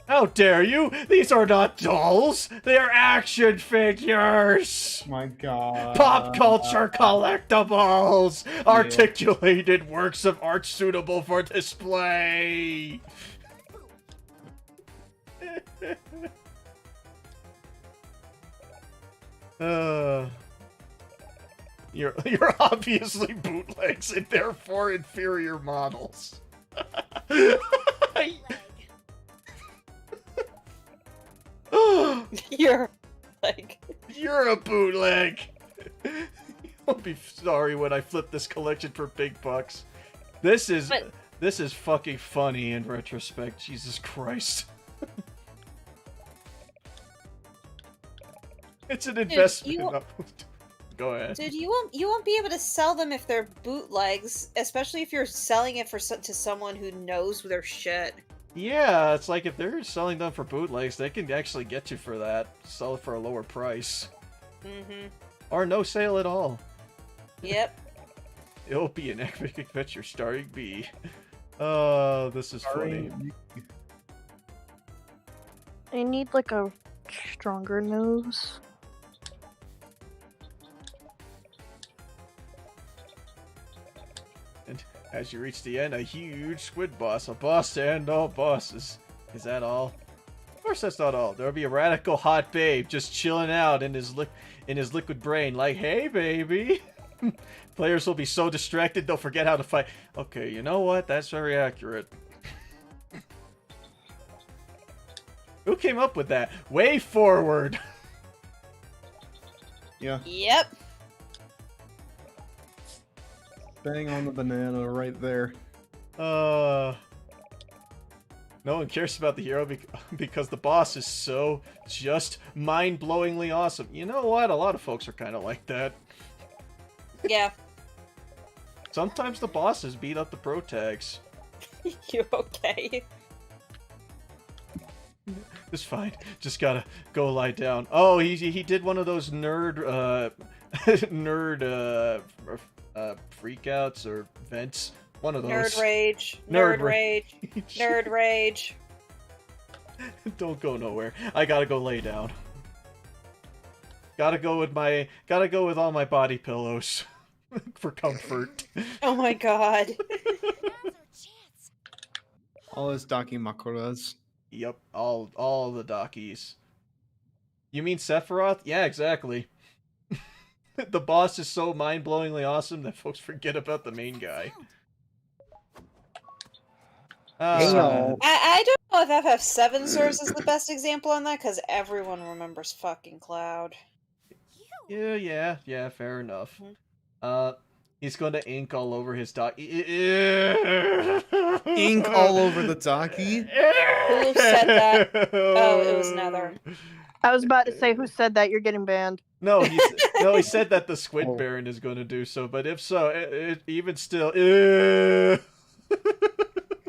How dare you? These are not dolls! They are action figures! My god. Pop culture collectibles! Articulated works of art suitable for display! You're obviously bootlegs and therefore inferior models. You're a bootleg. I'll be sorry when I flip this collection for big bucks. This is fucking funny in retrospect. Jesus Christ. It's an investment. Go ahead. Dude, you won't be able to sell them if they're bootlegs, especially if you're selling it to someone who knows their shit. Yeah, it's like if they're selling them for bootlegs, they can actually get you for that. Sell it for a lower price. Mm-hmm. Or no sale at all. Yep. It'll be an epic adventure starring me. Oh, this is funny. I need like a stronger nose. And as you reach the end, a huge squid boss. A boss and no bosses. Is that all? Of course that's not all. There'll be a radical hot babe just chilling out in his liquid brain like, hey baby. Players will be so distracted they'll forget how to fight. Okay, you know what? That's very accurate. Who came up with that? Wayforward. Yeah. Yep. Bang on the banana right there. No one cares about the hero because the boss is so just mind-blowingly awesome. You know what? A lot of folks are kind of like that. Yeah. Sometimes the bosses beat up the pro tags. You okay? It's fine. Just gotta go lie down. Oh, he did one of those nerd freakouts or vents. One of those. Nerd rage. Nerd Nerd rage. Nerd rage. Don't go nowhere. I gotta go lay down. Gotta go with all my body pillows for comfort. Oh my god. All his dakimakuras. Yep, all the dockies. You mean Sephiroth? Yeah, exactly. The boss is so mind-blowingly awesome that folks forget about the main guy. I don't know if FF7 serves as the best example on that, because everyone remembers fucking Cloud. Yeah, fair enough. Mhm. He's going to ink all over his dock. Ink all over the docky? Who said that? Oh, it was Nether. I was about to say, who said that? You're getting banned. No, he said that the Squid Oh. Baron is going to do so, but if so, even still,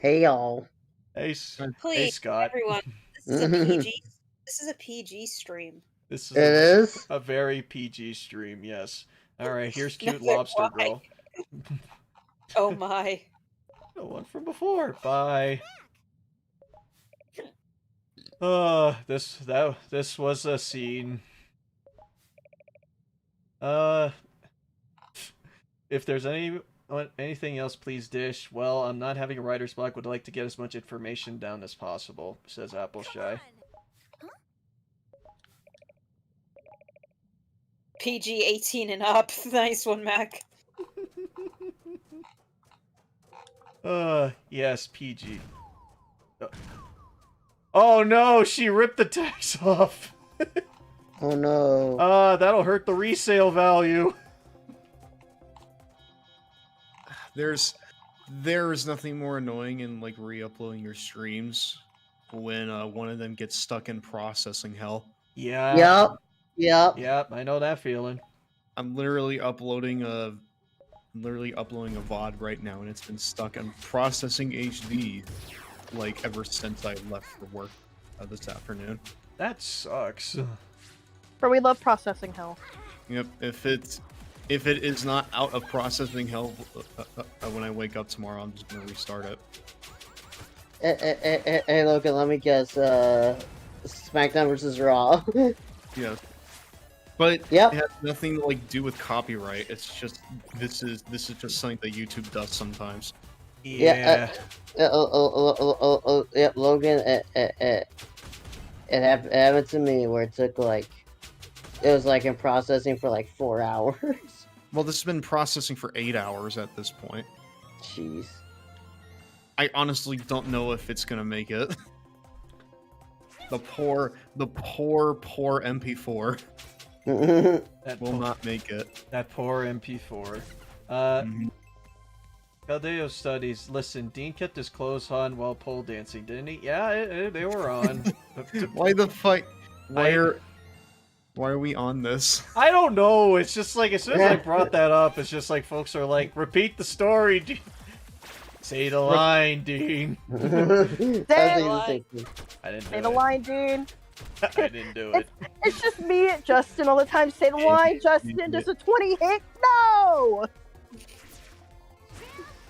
Hey y'all. Hey, Please, hey Scott. everyone, this is a PG. This is a PG stream. This is It is? a very PG stream, yes. Alright, here's cute Nether, lobster why? girl. Oh my. The one from before. Bye. This was a scene. If there's anything else, please dish. Well, I'm not having a writer's block. Would like to get as much information down as possible, says Appleshy. PG 18 and up. Nice one, Mac. Yes, PG. Oh no, she ripped the tags off. Oh no. That'll hurt the resale value. There's nothing more annoying in like re-uploading your streams when one of them gets stuck in processing hell. Yeah. Yep. Yep, I know that feeling. I'm literally uploading a VOD right now, and it's been stuck in processing HD like ever since I left for work this afternoon. That sucks. For we love processing hell. Yep. If it is not out of processing hell when I wake up tomorrow, I'm just gonna restart it. Hey Logan, let me guess. SmackDown versus Raw. Yeah. But Yep. it has nothing to like do with copyright. It's just this is just something that YouTube does sometimes. Yeah. Yeah, Logan. It happened to me where it took like, it was like in processing for like 4 hours. Well, this has been processing for 8 hours at this point. Jeez. I honestly don't know if it's gonna make it. The poor MP4 That will not make it. That poor MP4. Caldeo studies. Listen, Dean kept his clothes on while pole dancing, didn't he? Yeah, they were on. Why the fuck? Why Why are we on this? I don't know. It's just like as soon as I brought that up, it's just like folks are like, repeat the story. Say the line, Dean. I was thinking the same thing. I didn't do Say it. the line, Dean. I didn't do it. It's just me and Justin all the time. Say the line, Justin. Does a 20 hit? No!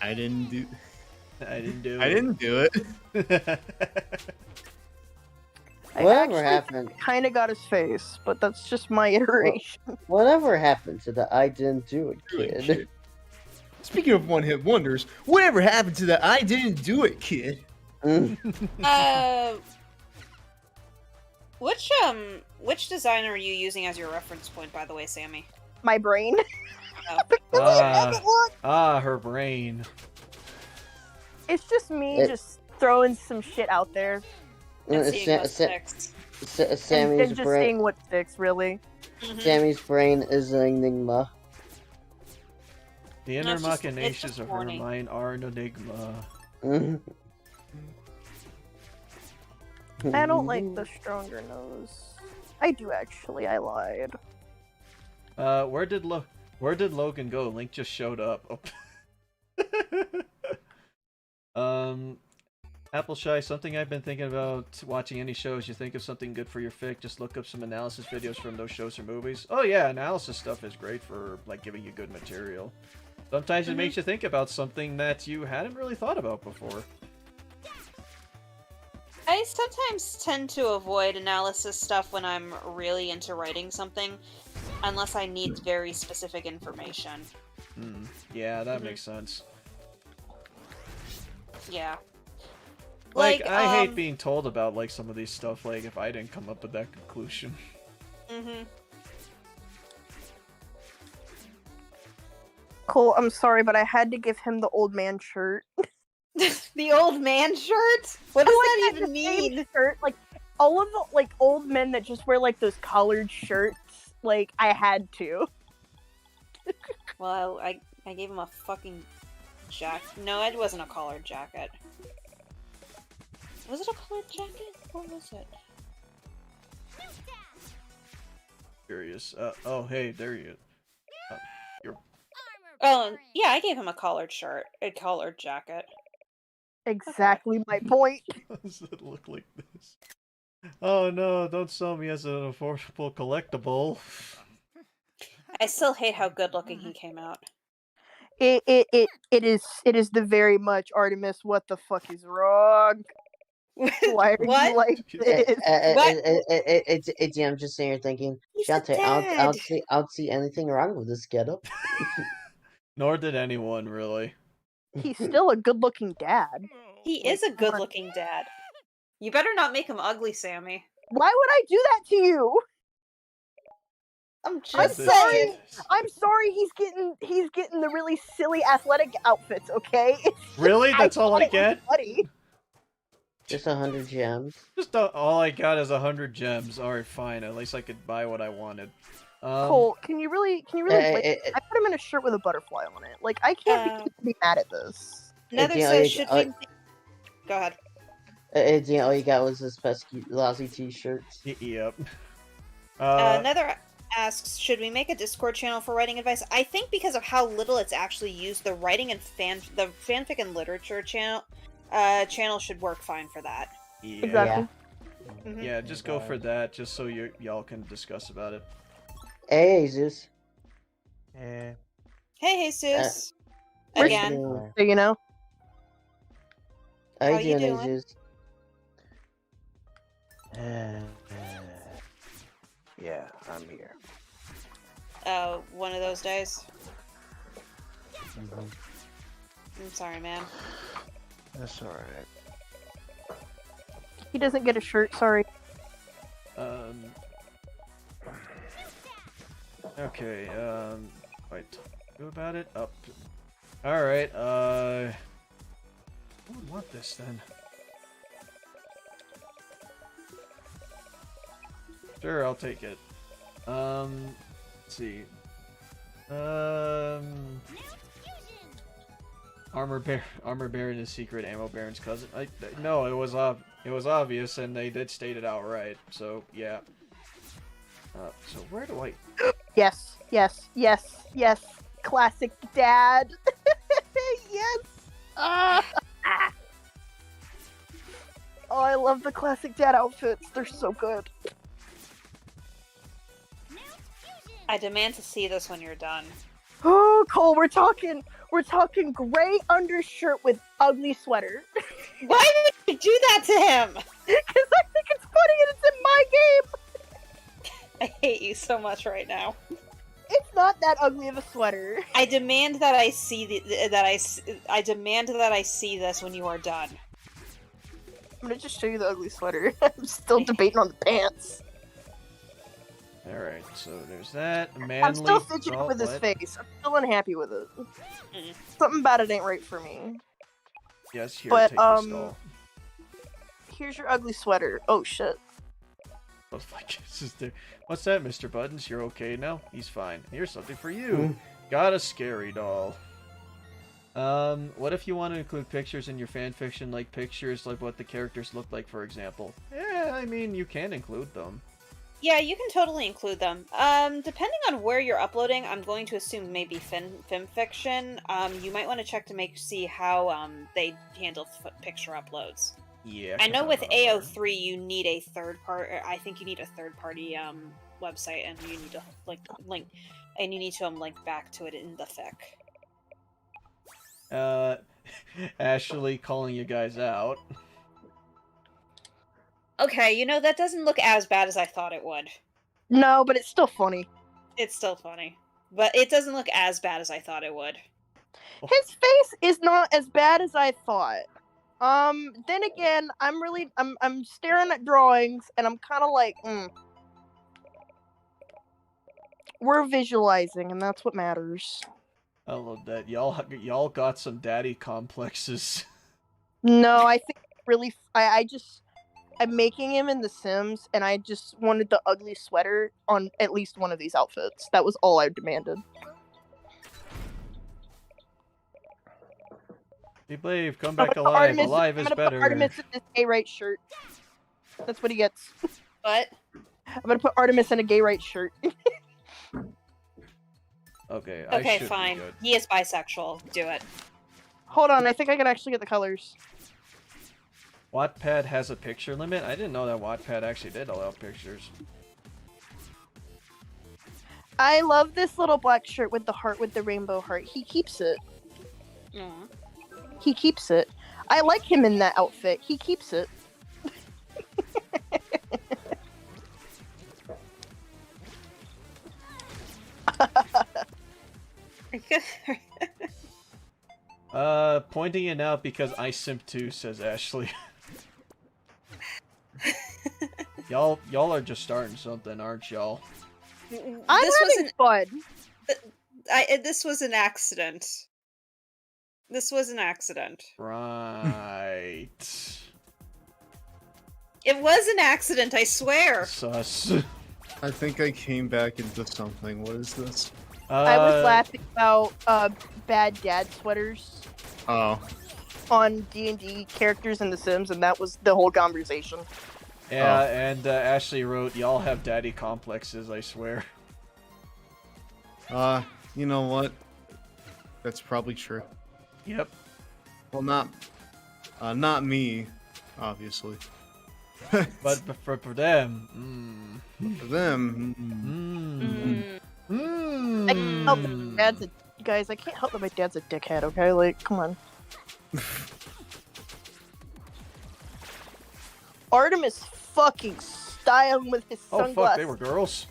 I didn't do it. I didn't do it. Whatever happened? Kind of got his face, but that's just my iteration. Whatever happened to the I didn't do it kid? Speaking of one-hit wonders, whatever happened to the I didn't do it kid? Which designer are you using as your reference point, by the way, Sammy? My brain. Her brain. It's just me just throwing some shit out there. And seeing what sticks. Sammy's and just brain. seeing what sticks, really. Sammy's brain is an enigma. The inner machinations of her mind are an enigma. I don't like the stronger nose. I do actually. I lied. Where did Logan go? Link just showed up. Apple Shy, something I've been thinking about watching any shows. You think of something good for your fic, just look up some analysis videos from those shows or movies. Oh yeah, analysis stuff is great for like giving you good material. Sometimes it makes you think about something that you hadn't really thought about before. I sometimes tend to avoid analysis stuff when I'm really into writing something, unless I need very specific information. Yeah, that makes sense. Yeah. Like, I hate being told about, like, some of these stuff, like, if I didn't come up with that conclusion. Cool, I'm sorry, but I had to give him the old man shirt. The old man shirt? What does that even mean? Shirt, like, all of the, like, old men that just wear, like, those collared shirts, like, I had to. Well, I gave him a fucking jacket. No, it wasn't a collared jacket. Was it a collared jacket? What was it? Curious. Oh, hey, there you go. Oh, yeah, I gave him a collared shirt. A collared jacket. Exactly my point. Does it look like this? Oh no, don't sell me as an affordable collectible. I still hate how good looking he came out. It is the very much Artemis. What the fuck is wrong? Why are you like this? I'm just sitting here thinking, Shantae, I don't see anything wrong with this getup. Nor did anyone really. He's still a good-looking dad. He is a good-looking dad. You better not make him ugly, Sammy. Why would I do that to you? I'm sorry. I'm sorry. He's getting the really silly athletic outfits. Okay. Really? That's all I get? Just 100 gems. Just all I got is 100 gems. Alright, fine. At least I could buy what I wanted. Cole, can you really like, I put him in a shirt with a butterfly on it. Like, I can't be mad at this. Another says, should we... Go ahead. All you got was this pesky, lousy t-shirts. Yep. Another asks, should we make a Discord channel for writing advice? I think because of how little it's actually used, the writing and the fanfic and literature channel should work fine for that. Yeah. Exactly. Yeah, just go for that, just so y'all can discuss about it. Hey, Jesus. Hey, Jesus. Again. You know? How you doing, Jesus? Yeah, I'm here. One of those days? I'm sorry, man. That's alright. He doesn't get a shirt, sorry. Okay, wait, do about it? Up. Alright, I would want this then. Sure, I'll take it. Let's see. Armor Baron is secret Ammo Baron's cousin. No, it was obvious, and they did state it outright. So yeah. So where do I... Yes, yes, yes, yes. Classic dad. Yes. Ah. Oh, I love the classic dad outfits. They're so good. I demand to see this when you're done. Oh, Cole, we're talking gray undershirt with ugly sweater. Why would you do that to him? Because I think it's funny and it's in my game. I hate you so much right now. It's not that ugly of a sweater. I demand that I see I demand that I see this when you are done. I'm gonna just show you the ugly sweater. I'm still debating on the pants. Alright, so there's that. Manly... I'm still fidgeting oh, with his what? face. I'm still unhappy with it. Something about it ain't right for me. Yes, here, But, take this doll. Here's your ugly sweater. Oh, shit. Oh my goodness, what's that, Mr. Buttons? You're okay now? He's fine. Here's something for you. Got a scary doll. What if you want to include pictures in your fanfiction, like pictures like what the characters look like, for example? Yeah, I mean, you can include them. Yeah, you can totally include them. Depending on where you're uploading, I'm going to assume maybe fiction. You might want to check to see how they handle picture uploads. Yeah. I know with AO3 you need a third party. I think you need a third party website, and you need to link, and you need to link back to it in the fic. Ashley calling you guys out. Okay, you know, that doesn't look as bad as I thought it would. No, but it's still funny. It's still funny. But it doesn't look as bad as I thought it would. His face is not as bad as I thought. Then again, I'm staring at drawings and I'm kind of like, We're visualizing and that's what matters. I love that. Y'all got some daddy complexes. No, I think really, I'm making him in The Sims and I just wanted the ugly sweater on at least one of these outfits. That was all I demanded. Be brave, come back alive. Alive is better. Put Artemis in this gay right shirt. That's what he gets. What? I'm gonna put Artemis in a gay right shirt. Okay. Okay, fine. He is bisexual. Do it. Hold on, I think I can actually get the colors. Wattpad has a picture limit? I didn't know that Wattpad actually did allow pictures. I love this little black shirt with the heart, with the rainbow heart. He keeps it. Aww. He keeps it. I like him in that outfit. He keeps it. Pointing it out because I simp too, says Ashley. Y'all are just starting something, aren't y'all? I'm having fun. This was an accident. This was an accident. Right. It was an accident, I swear. Sus. I think I came back into something. What is this? I was laughing about bad dad sweaters. Oh. On D&D characters in The Sims, and that was the whole conversation. Yeah, and Ashley wrote, y'all have daddy complexes, I swear. You know what? That's probably true. Yep. Well, not me, obviously. But for them, For them, I can't help that my dad's guys, I can't help that my dad's a dickhead, okay? Like, come on. Artemis fucking styling with his sunglasses. Oh fuck, they were girls.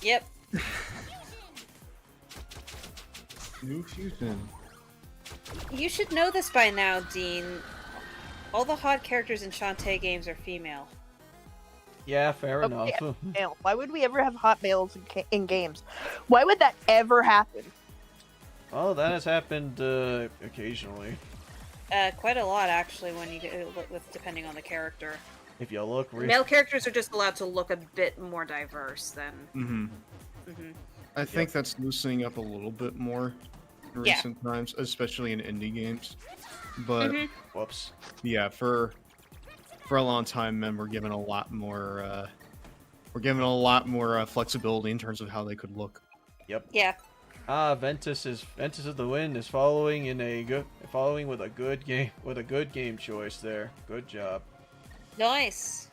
Yep. New fusion. You should know this by now, Dean. All the hot characters in Shantae games are female. Yeah, fair enough. Why would we ever have hot males in games? Why would that ever happen? Oh, that has happened occasionally. Quite a lot actually. When you get depending on the character. If you look, male characters are just allowed to look a bit more diverse than. I think that's loosening up a little bit more in recent times, especially in indie games. But whoops. Yeah, for for a long time, men were given a lot more. Flexibility in terms of how they could look. Yep. Yeah. Ventus of the Wind is following with a good game choice there. Good job. Nice.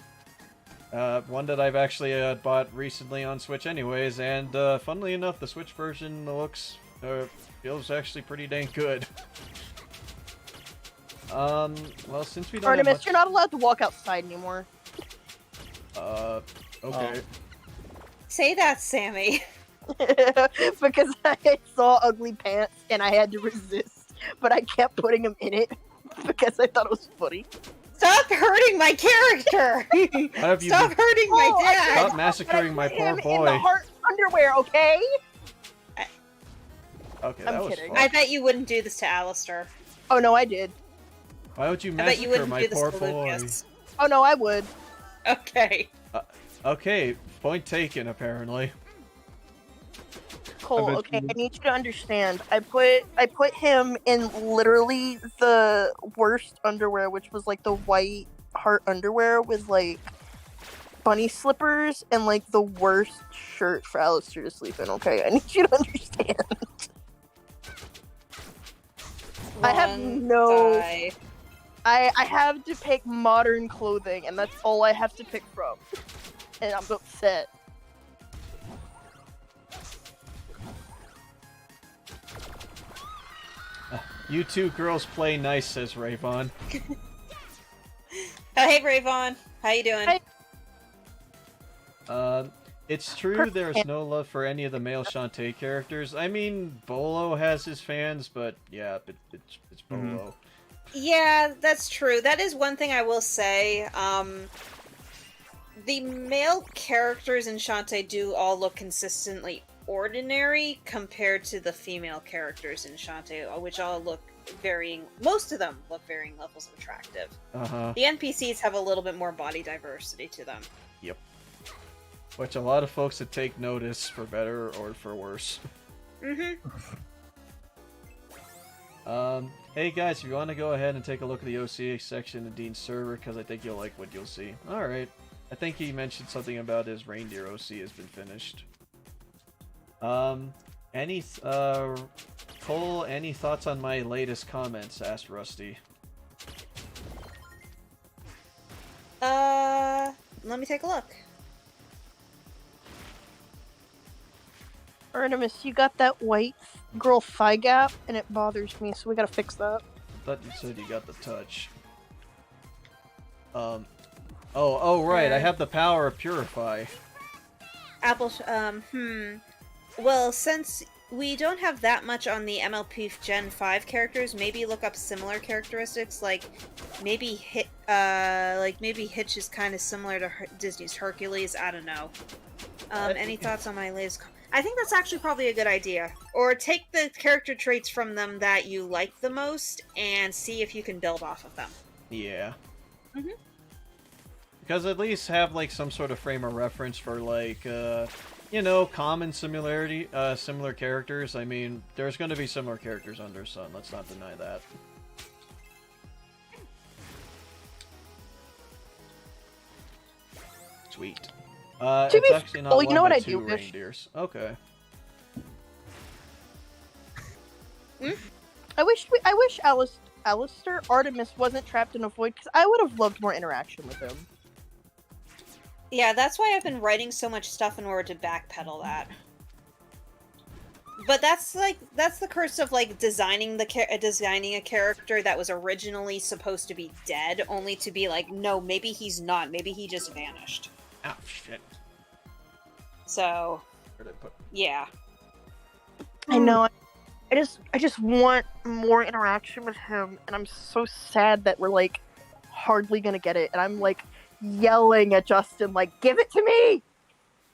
One that I've actually bought recently on Switch anyways, and funnily enough, the Switch version feels actually pretty dang good. Well, since we don't have Artemis, much... you're not allowed to walk outside anymore. Okay. Say that, Sammy. Because I saw ugly pants and I had to resist, but I kept putting them in it because I thought it was funny. Stop hurting my character! Stop hurting my dad! Stop massacring my poor In the boy. heart underwear, okay? Okay, I'm that was kidding. fun. I bet you wouldn't do this to Alistair. Oh no, I did. Why would you I bet you massacre wouldn't my do this poor to boy? Lucas. Oh no, I would. Okay. Okay, point taken, apparently. Cole, bet okay, you- I need you to understand. I put him in literally the worst underwear, which was like the white heart underwear with like bunny slippers and like the worst shirt for Alistair to sleep in, okay? I need you to understand. I have Wrong no- guy. I have to pick modern clothing, and that's all I have to pick from. And I'm upset. You two girls play nice, says Rayvon. Oh, hey, Rayvon. How you doing? Hi. It's true there's no love for any of the male Shantae characters. I mean, Bolo has his fans, but yeah, it's Bolo. Yeah, that's true. That is one thing I will say. The male characters in Shantae do all look consistently ordinary compared to the female characters in Shantae, which all look most of them look varying levels of attractive. Uh-huh. The NPCs have a little bit more body diversity to them. Yep. Which a lot of folks would take notice, for better or for worse. Mm-hmm. Hey guys, if you want to go ahead and take a look at the OCA section of Dean's server, because I think you'll like what you'll see. Alright. I think he mentioned something about his reindeer OC has been finished. Cole, any thoughts on my latest comments? Asked Rusty. Let me take a look. Artemis, you got that white girl thigh gap, and it bothers me, so we gotta fix that. I thought you said you got the touch. Oh, right, I have the power of Purify. Well, since we don't have that much on the MLP Gen 5 characters, maybe look up similar characteristics, like maybe Hitch is kind of similar to Disney's Hercules. I don't know. Any thoughts on my latest? I think that's actually probably a good idea. Or take the character traits from them that you like the most and see if you can build off of them. Yeah. Mhm. Because at least have like some sort of frame of reference for like common similar characters. I mean, there's going to be similar characters under Sun. Let's not deny that. Sweet. It's actually not you know one what but I two do wish? reindeers. Okay. I wish Alistair Artemis wasn't trapped in a void, because I would have loved more interaction with him. Yeah, that's why I've been writing so much stuff in order to backpedal that. But that's the curse of like designing a character that was originally supposed to be dead, only to be like, no, maybe he's not. Maybe he just vanished. Oh shit. So, Where'd I put? yeah. I know. I just want more interaction with him, and I'm so sad that we're like hardly gonna get it. And I'm like yelling at Justin, like, "Give it to me!"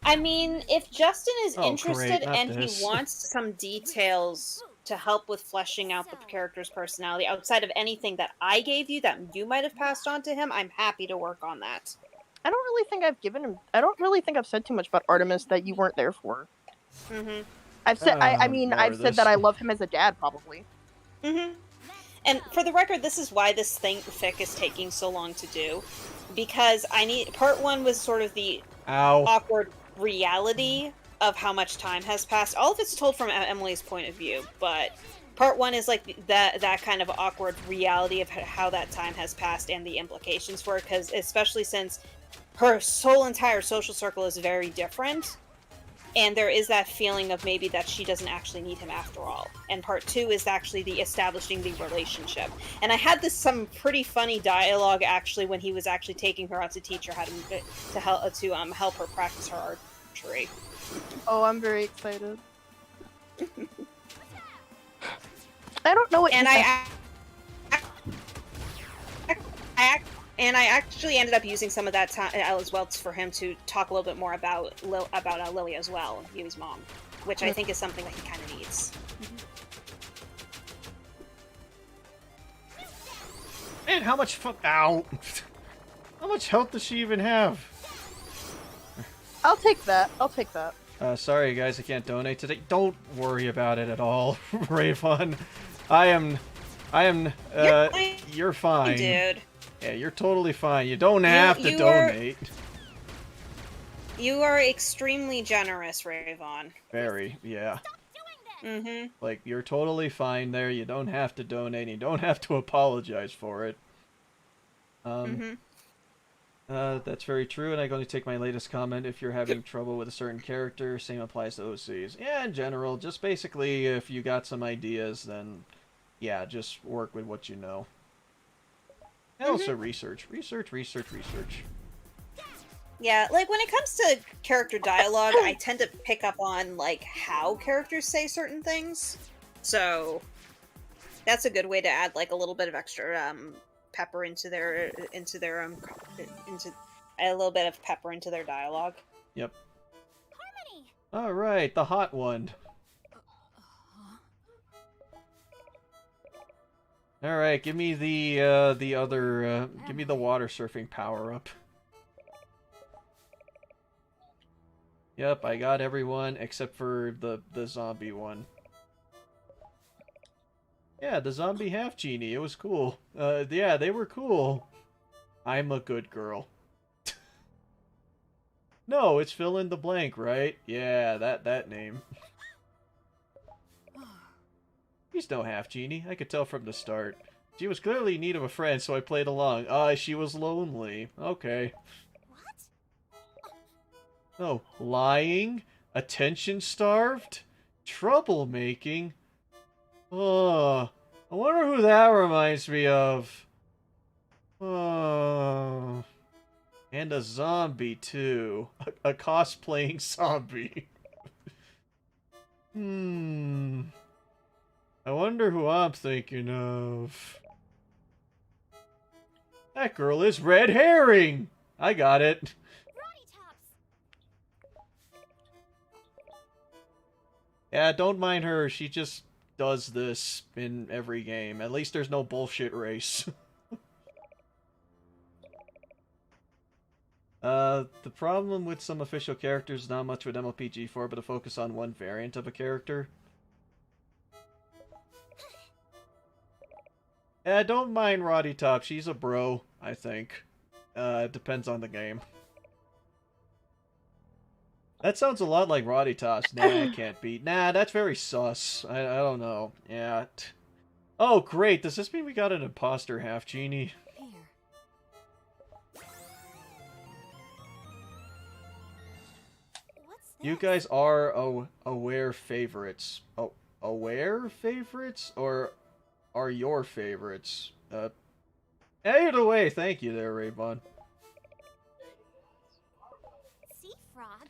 I mean, if Justin is Oh, interested great, not and this. he wants some details to help with fleshing out the character's personality outside of anything that I gave you that you might have passed on to him, I'm happy to work on that. I don't really think I've said too much about Artemis that you weren't there for. Mm-hmm. I've said, I've more said that I love him as a dad, probably. Mm-hmm. And for the record, this is why this fic is taking so long to do. because part 1 was sort of the Ow. awkward reality of how much time has passed. All of it's told from Emily's point of view, but part 1 is like that kind of awkward reality of how that time has passed and the implications for it, because especially since her whole entire social circle is very different, and there is that feeling of maybe that she doesn't actually need him after all. And part 2 is actually the establishing the relationship. And I had some pretty funny dialogue actually when he was actually taking her out to teach her how to help her practice her archery. Oh, I'm very excited. I don't know what. And I actually ended up using some of that time as well for him to talk a little bit more about Lily as well, Yumi's mom, which I think is something that he kind of needs. Man, how much Ow! How much health does she even have? I'll take that. I'll take that. Sorry guys, I can't donate today. Don't worry about it at all, Rayvon. I am, you're fine. Dude. Yeah, you're totally fine. You don't have to donate. You are extremely generous, Rayvon. Very, yeah. Mm-hmm. Like, you're totally fine there. You don't have to donate. You don't have to apologize for it. That's very true, and I'm going to take my latest comment. If you're having trouble with a certain character, same applies to OCs. Yeah, in general, just basically, if you got some ideas, then, yeah, just work with what you know. And also research. Yeah, like, when it comes to character dialogue, I tend to pick up on, like, how characters say certain things. So, that's a good way to add, like, a little bit of extra, pepper into a little bit of pepper into their dialogue. Yep. Alright, the hot one. Alright, give me the other, give me the water surfing power-up. Yep, I got everyone except for the zombie one. Yeah, the zombie half genie, it was cool. Yeah, they were cool. I'm a good girl. No, it's fill in the blank, right? Yeah, that name. He's no half genie. I could tell from the start. She was clearly in need of a friend, so I played along. She was lonely. Okay. Oh, lying? Attention-starved? Troublemaking? Oh, I wonder who that reminds me of. Oh. And a zombie, too. A cosplaying zombie. I wonder who I'm thinking of. That girl is Red Herring! I got it. Yeah, don't mind her. She just does this in every game. At least there's no bullshit race. The problem with some official characters is not much with MLPG4, but a focus on one variant of a character. Yeah, don't mind Roddy Top. She's a bro, I think. It depends on the game. That sounds a lot like Roddy Toss. Nah, it can't be. Nah, that's very sus. I don't know. Yeah. Oh, great. Does this mean we got an imposter half genie? You guys are aware favorites. Oh, aware favorites? Or are your favorites? Either way, thank you there, Raybon. Sea frog.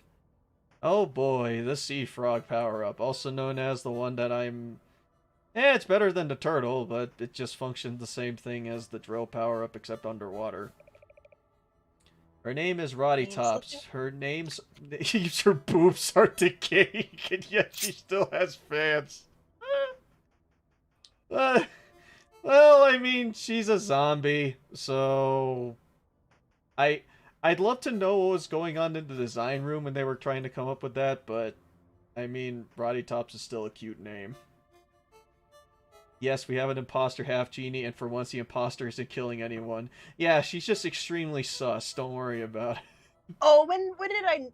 Oh boy, the sea frog power-up, also known as the one that I'm... it's better than the turtle, but it just functions the same thing as the drill power-up, except underwater. Her name is Roddy Tops. Her name's... her boobs are decaying, and yet she still has fans. Well, I mean, she's a zombie, so... I'd love to know what was going on in the design room when they were trying to come up with that, but... I mean, Roddy Tops is still a cute name. Yes, we have an imposter half genie, and for once the imposter isn't killing anyone. Yeah, she's just extremely sus. Don't worry about it. Oh,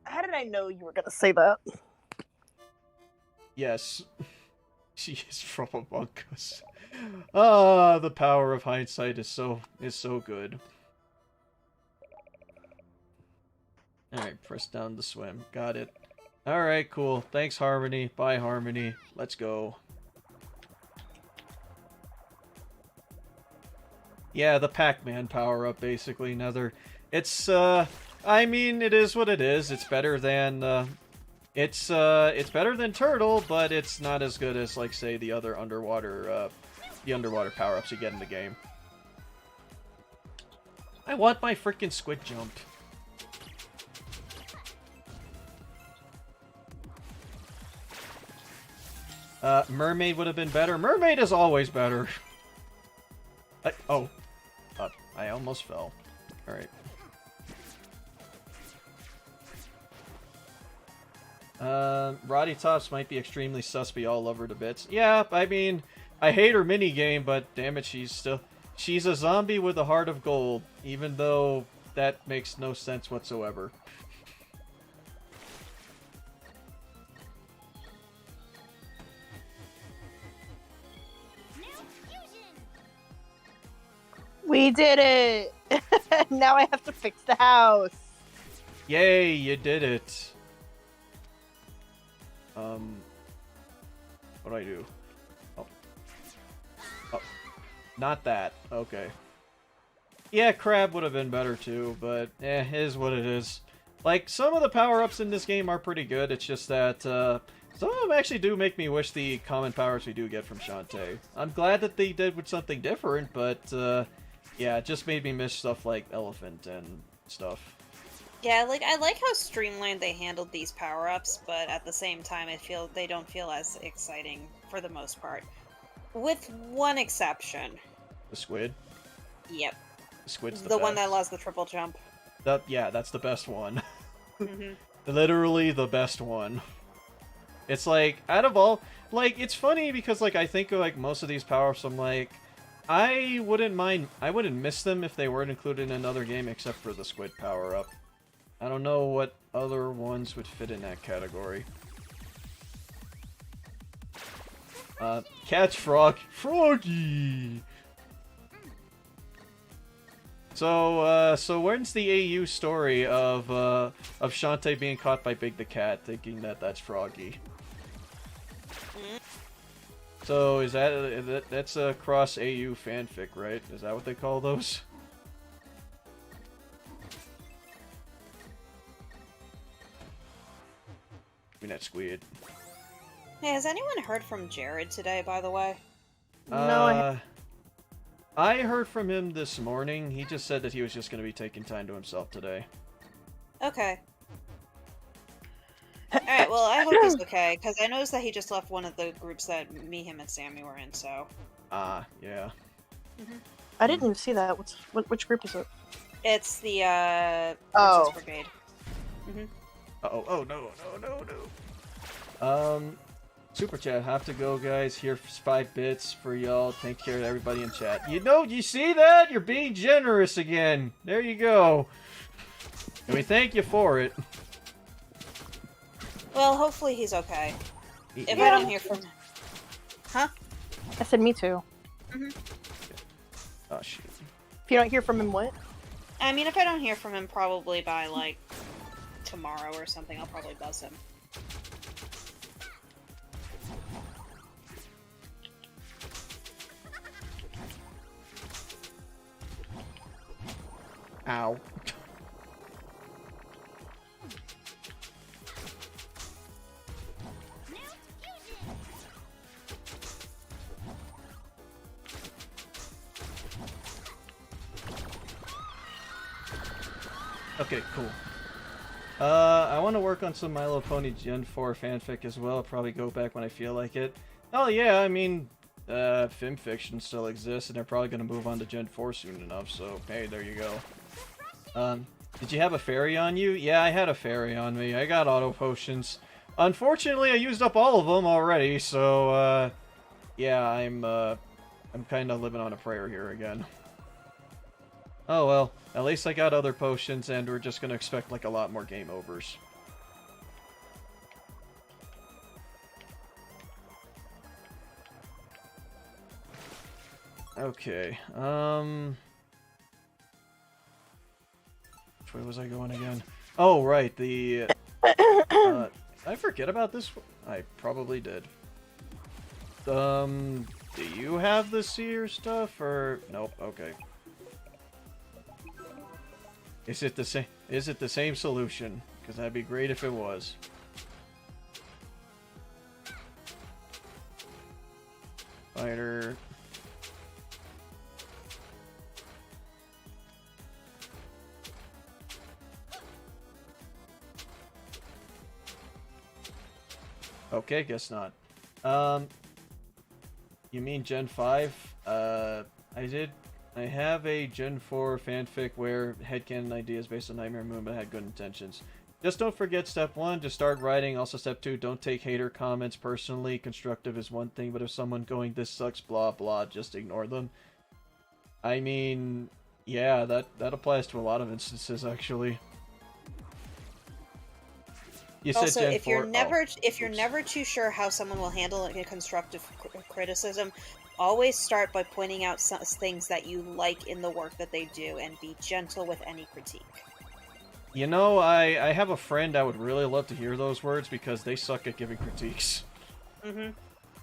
how did I know you were gonna say that? Yes, she is from Among Us. Ah, the power of hindsight is so good. Alright, press down to swim. Got it. Alright, cool. Thanks, Harmony. Bye, Harmony. Let's go. Yeah, the Pac-Man power-up, basically. Another... It's, I mean, it is what it is. It's better than, it's better than Turtle, but it's not as good as, like, say, the other underwater power-ups you get in the game. I want my freaking squid jump. Mermaid would have been better. Mermaid is always better. I almost fell. Alright. Roddy Tops might be extremely sus, but y'all love her to bits. Yeah, I mean, I hate her minigame, but damn it, she's a zombie with a heart of gold, even though that makes no sense whatsoever. We did it! Now I have to fix the house. Yay, you did it. What do I do? Oh. Not that. Okay. Yeah, Crab would have been better too, but it is what it is. Like, some of the power-ups in this game are pretty good, it's just that, some of them actually do make me wish the common powers we do get from Shantae. I'm glad that they did with something different, but, yeah, it just made me miss stuff like Elephant and stuff. Yeah, like, I like how streamlined they handled these power-ups, but at the same time, they don't feel as exciting for the most part. With one exception. The squid? Yep. The squid's the one that allows the triple jump. Yeah, that's the best one. Mm-hmm. Literally the best one. It's like, out of all... Like, it's funny because, like, I think of, like, most of these power-ups, I'm like... I wouldn't miss them if they weren't included in another game except for the squid power-up. I don't know what other ones would fit in that category. Catch Frog. Froggy! So when's the AU story of Shantae being caught by Big the Cat, thinking that that's Froggy? So is that's a cross AU fanfic, right? Is that what they call those? I mean, that's weird. Hey, has anyone heard from Jared today, by the way? No, I heard from him this morning. He just said that he was just going to be taking time to himself today. Okay. Alright, well, I hope he's okay, because I noticed that he just left one of the groups that me, him, and Sami were in, so... Yeah. I didn't even see that. Which group is it? It's the, Oh. Princess Brigade. Oh, no. Super chat, have to go, guys. Here for 5 bits for y'all. Take care to everybody in chat. You see that? You're being generous again. There you go. And we thank you for it. Well, hopefully he's okay. If Yeah. I don't hear from him. Huh? I said me too. Oh, shit. If you don't hear from him, what? I mean, if I don't hear from him probably by, like, tomorrow or something, I'll probably buzz him. Ow. Okay, cool. I want to work on some My Little Pony Gen 4 fanfic as well. I'll probably go back when I feel like it. Oh yeah, I mean, FimFiction still exists, and they're probably going to move on to Gen 4 soon enough, so hey, there you go. Did you have a fairy on you? Yeah, I had a fairy on me. I got auto potions. Unfortunately, I used up all of them already, so, yeah, I'm kind of living on a prayer here again. Oh well, at least I got other potions, and we're just gonna expect like a lot more game overs. Okay, which way was I going again? Oh, right, the, did I forget about this? I probably did. Do you have the seer stuff, or... Nope, okay. Is it the same? Is it the same solution? Because that'd be great if it was. Fighter... Okay, guess not. You mean Gen 5? I have a Gen 4 fanfic where headcanon ideas based on Nightmare Moon but had good intentions. Just don't forget step 1, to start writing. Also step 2, don't take hater comments personally. Constructive is one thing, but if someone going, this sucks, blah, blah, just ignore them. I mean, yeah, that applies to a lot of instances, actually. You said Also, Gen if 4. you're never too sure how someone will handle a constructive criticism, always start by pointing out some things that you like in the work that they do, and be gentle with any critique. You know, I have a friend I would really love to hear those words because they suck at giving critiques. Mm-hmm.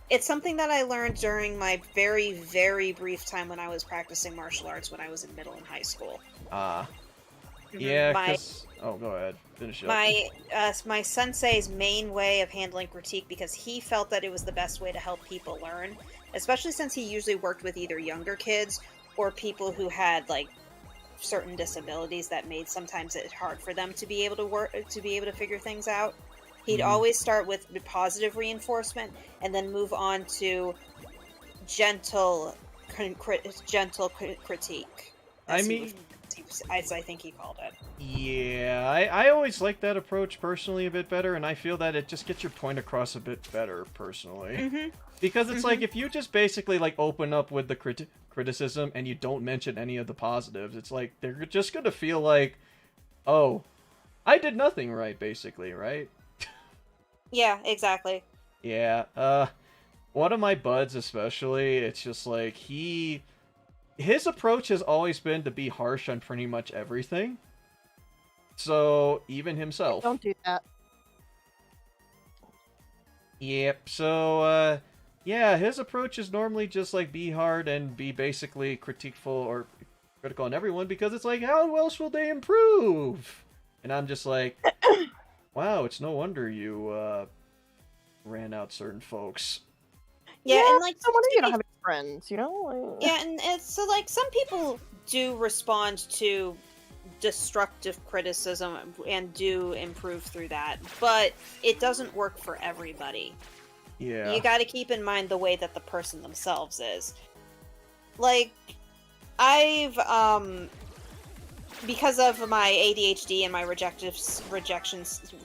It's something that I learned during my very, very brief time when I was practicing martial arts when I was in middle and high school. Yeah, because... Oh, go ahead. Finish up. My sensei's main way of handling critique, because he felt that it was the best way to help people learn, especially since he usually worked with either younger kids or people who had, like, certain disabilities that made sometimes it hard for them to be able to figure things out. He'd always start with positive reinforcement and then move on to gentle critique. As I think he called it. Yeah, I always like that approach personally a bit better, and I feel that it just gets your point across a bit better personally. Because it's like, if you just basically like open up with the criticism and you don't mention any of the positives, it's like they're just gonna feel like, oh, I did nothing right, basically, right? Yeah, exactly. Yeah, one of my buds especially, it's just like his approach has always been to be harsh on pretty much everything. So, even himself. Don't do that. Yep, so, yeah, his approach is normally just, like, be hard and be basically critiqueful or critical on everyone, because it's like, how else will they improve? And I'm just like, wow, it's no wonder you, ran out certain folks. Yeah, and like, no wonder you don't have any friends, you know? Yeah, and it's so like some people do respond to destructive criticism and do improve through that, but it doesn't work for everybody. Yeah. You got to keep in mind the way that the person themselves is. Like, I've because of my ADHD and my rejections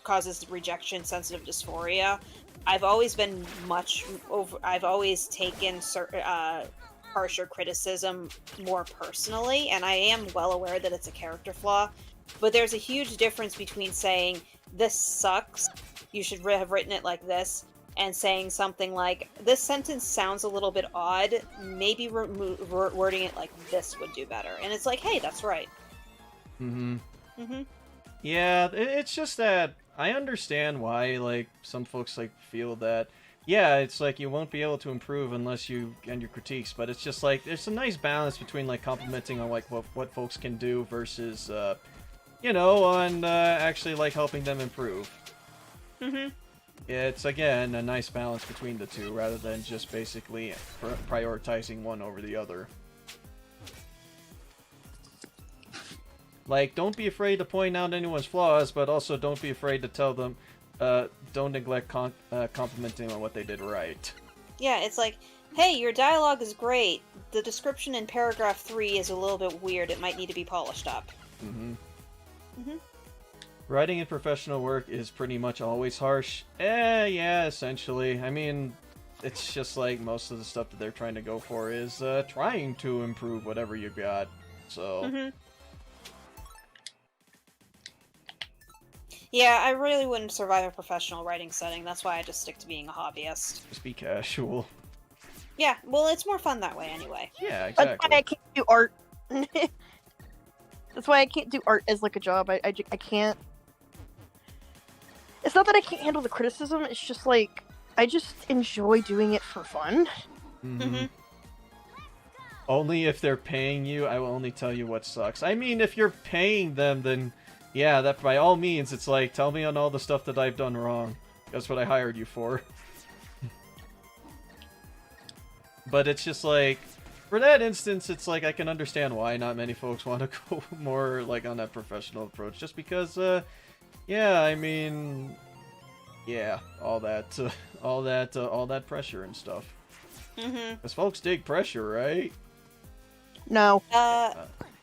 causes rejection sensitive dysphoria, I've always been I've always taken harsher criticism more personally, and I am well aware that it's a character flaw, but there's a huge difference between saying, this sucks, you should have written it like this, and saying something like, this sentence sounds a little bit odd, maybe wording it like this would do better. And it's like, hey, that's right. Yeah, it's just that I understand why, like, some folks, like, feel that, yeah, it's like you won't be able to improve unless you end your critiques, but it's just like, there's a nice balance between, like, complimenting on, like, what folks can do versus, you know, on, actually, like, helping them improve. It's, again, a nice balance between the two, rather than just basically prioritizing one over the other. Like, don't be afraid to point out anyone's flaws, but also don't be afraid to tell them, don't neglect complimenting on what they did right. Yeah, it's like, hey, your dialogue is great. The description in paragraph 3 is a little bit weird. It might need to be polished up. Writing in professional work is pretty much always harsh. Yeah, essentially. I mean, it's just like most of the stuff that they're trying to go for is trying to improve whatever you got. So. Mm-hmm. Yeah, I really wouldn't survive a professional writing setting. That's why I just stick to being a hobbyist. Just be casual. Yeah, well, it's more fun that way anyway. Yeah, That's exactly. why I can't do art. That's why I can't do art as like a job. I can't. It's not that I can't handle the criticism. It's just like I just enjoy doing it for fun. Mm-hmm. Only if they're paying you, I will only tell you what sucks. I mean, if you're paying them, then yeah, that by all means, it's like, tell me on all the stuff that I've done wrong. That's what I hired you for. But it's just like, for that instance, it's like I can understand why not many folks want to go more like on that professional approach, just because, yeah, I mean, yeah, all that pressure and stuff. Mm-hmm. Because folks dig pressure, right? No.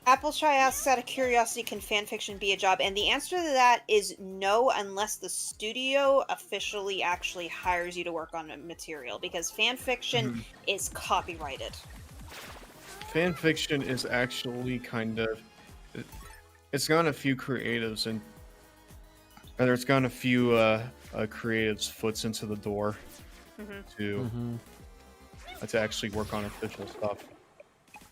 Apple Shy asks, out of curiosity, can fanfiction be a job? And the answer to that is no, unless the studio officially actually hires you to work on a material, because fanfiction is copyrighted. Fanfiction is actually kind of... It's gotten a few creatives and... Or it's gotten a few creatives' foots into the door to actually work on official stuff.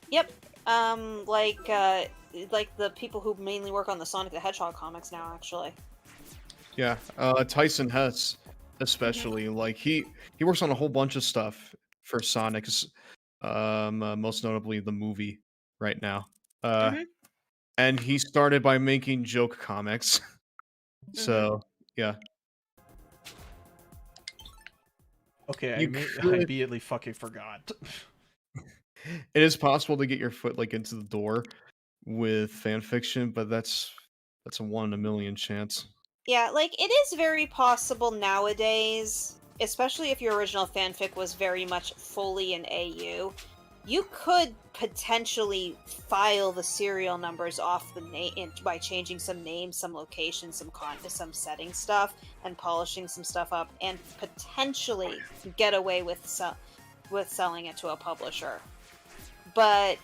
Yep. Like the people who mainly work on the Sonic the Hedgehog comics now, actually. Yeah, Tyson Hess, especially, like he works on a whole bunch of stuff for Sonic, most notably the movie right now. And he started by making joke comics. So yeah. Okay, I could- immediately fucking forgot. It is possible to get your foot like into the door with fanfiction, but that's a 1 in a million chance. Yeah, like, it is very possible nowadays, especially if your original fanfic was very much fully an AU, you could potentially file the serial numbers off the name by changing some names, some locations, some setting stuff, and polishing some stuff up, and potentially get away with selling it to a publisher. But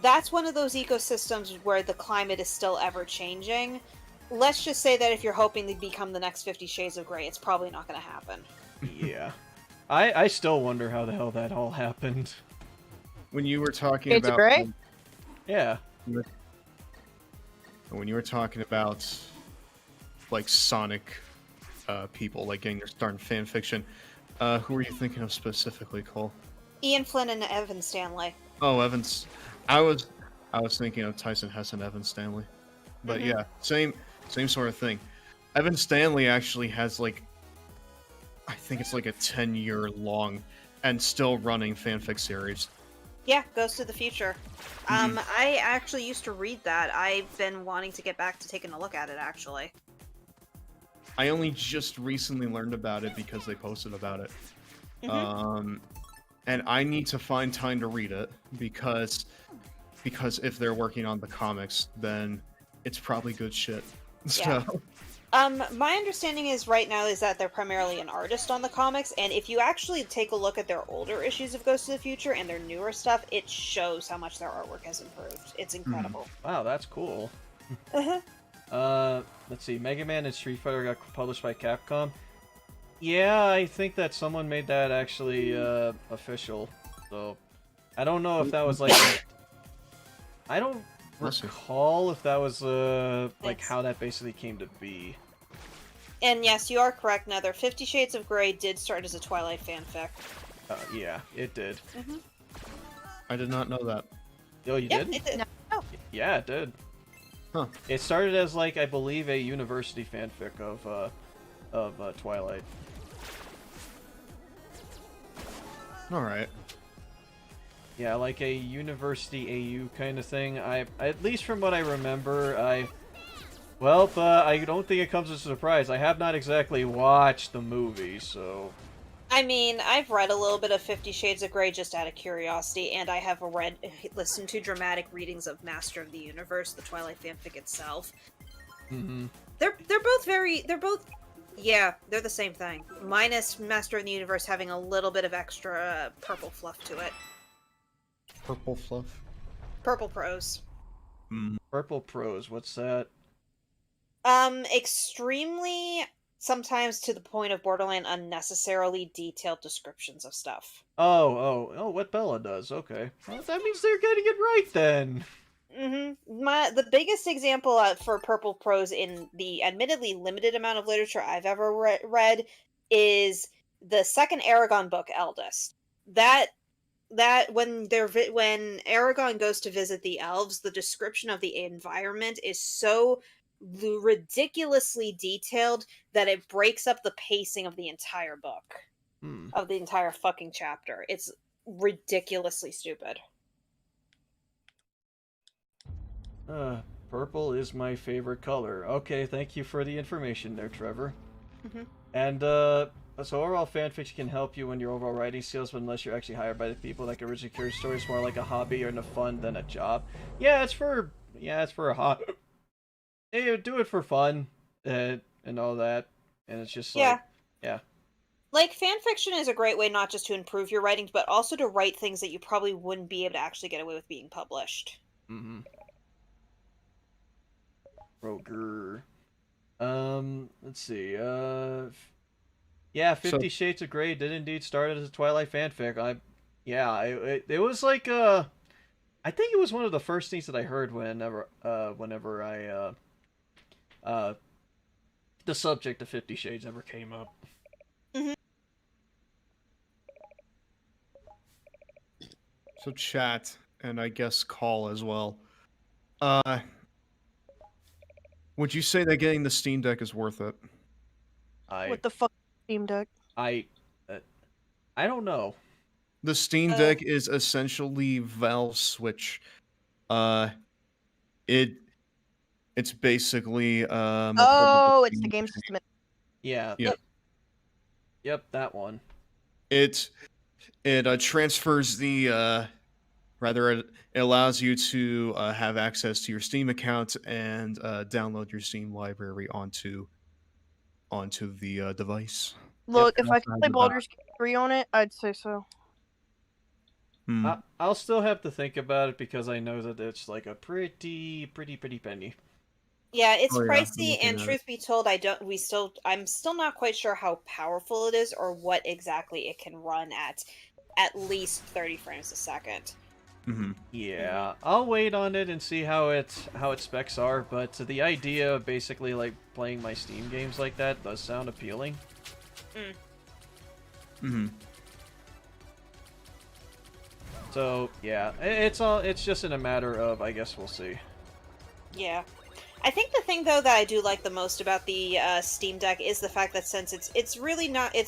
that's one of those ecosystems where the climate is still ever changing. Let's just say that if you're hoping to become the next 50 Shades of Grey, it's probably not going to happen. Yeah. I still wonder how the hell that all happened. When you were talking Shades of about... Grey? Yeah. When you were talking about, like, Sonic people, like, getting their start in fanfiction, who were you thinking of specifically, Cole? Ian Flynn and Evan Stanley. Oh, Evans. I was thinking of Tyson Hess and Evan Stanley. But yeah, same sort of thing. Evan Stanley actually has, like, I think it's like a 10-year long and still running fanfic series. Yeah, Ghost of the Future. I actually used to read that. I've been wanting to get back to taking a look at it, actually. I only just recently learned about it because they posted about it. And I need to find time to read it because if they're working on the comics, then it's probably good shit. Yeah. So My understanding is right now is that they're primarily an artist on the comics, and if you actually take a look at their older issues of Ghost of the Future and their newer stuff, it shows how much their artwork has improved. It's incredible. Wow, that's cool. Let's see. Mega Man and Street Fighter got published by Capcom. Yeah, I think that someone made that actually official. So I don't know if that was like. I don't recall if that was like how that basically came to be. And yes, you are correct, Nether. 50 Shades of Grey did start as a Twilight fanfic. Yeah, it did. I did not know that. Oh, you did? It did. Yeah, it did. Huh. It started as, like, I believe, a university fanfic of Twilight. Alright. Yeah, like a university AU kind of thing. At least from what I remember, I don't think it comes as a surprise. I have not exactly watched the movie, so... I mean, I've read a little bit of 50 Shades of Grey just out of curiosity, and I have listened to dramatic readings of Master of the Universe, the Twilight fanfic itself. They're both Yeah, they're the same thing. Minus Master in the Universe having a little bit of extra purple fluff to it. Purple fluff. Purple prose. Purple prose, what's that? Extremely, sometimes to the point of borderline unnecessarily detailed descriptions of stuff. Oh, what Bella does, okay. Well, that means they're getting it right then. The biggest example for purple prose in the admittedly limited amount of literature I've ever read is the second Aragon book, Eldest. That when Aragon goes to visit the elves, the description of the environment is so ridiculously detailed that it breaks up the pacing of the entire book, of the entire fucking chapter. It's ridiculously stupid. Purple is my favorite color. Okay, thank you for the information there, Trevor. And, so overall fanfiction can help you when your overall writing skills, but unless you're actually hired by the people that can originally carry stories more like a hobby or a fun than a job. Yeah, it's for a hobby. Hey, do it for fun, and all that. And it's just like, yeah. Like, fanfiction is a great way not just to improve your writings, but also to write things that you probably wouldn't be able to actually get away with being published. Roger. Let's see. Yeah, 50 Shades of Grey did indeed start as a Twilight fanfic. It was like I think it was one of the first things that I heard whenever the subject of 50 Shades ever came up. So chat, and I guess call as well. Would you say that getting the Steam Deck is worth it? What the fuck, Steam Deck? I don't know. The Steam Deck is essentially Valve's Switch. It's basically it's the game system. Yeah. Yep, that one. It transfers the it allows you to have access to your Steam account and download your Steam library onto the device. Look, if I could play Baldur's Gate 3 on it, I'd say so. I'll still have to think about it because I know that it's like a pretty penny. Yeah, it's pricey, and truth be told, I'm still not quite sure how powerful it is or what exactly it can run at least 30 frames a second. Yeah, I'll wait on it and see how its specs are, but the idea of basically like playing my Steam games like that does sound appealing. So yeah, it's just in a matter of, I guess we'll see. Yeah. I think the thing though that I do like the most about the Steam Deck is the fact that since it's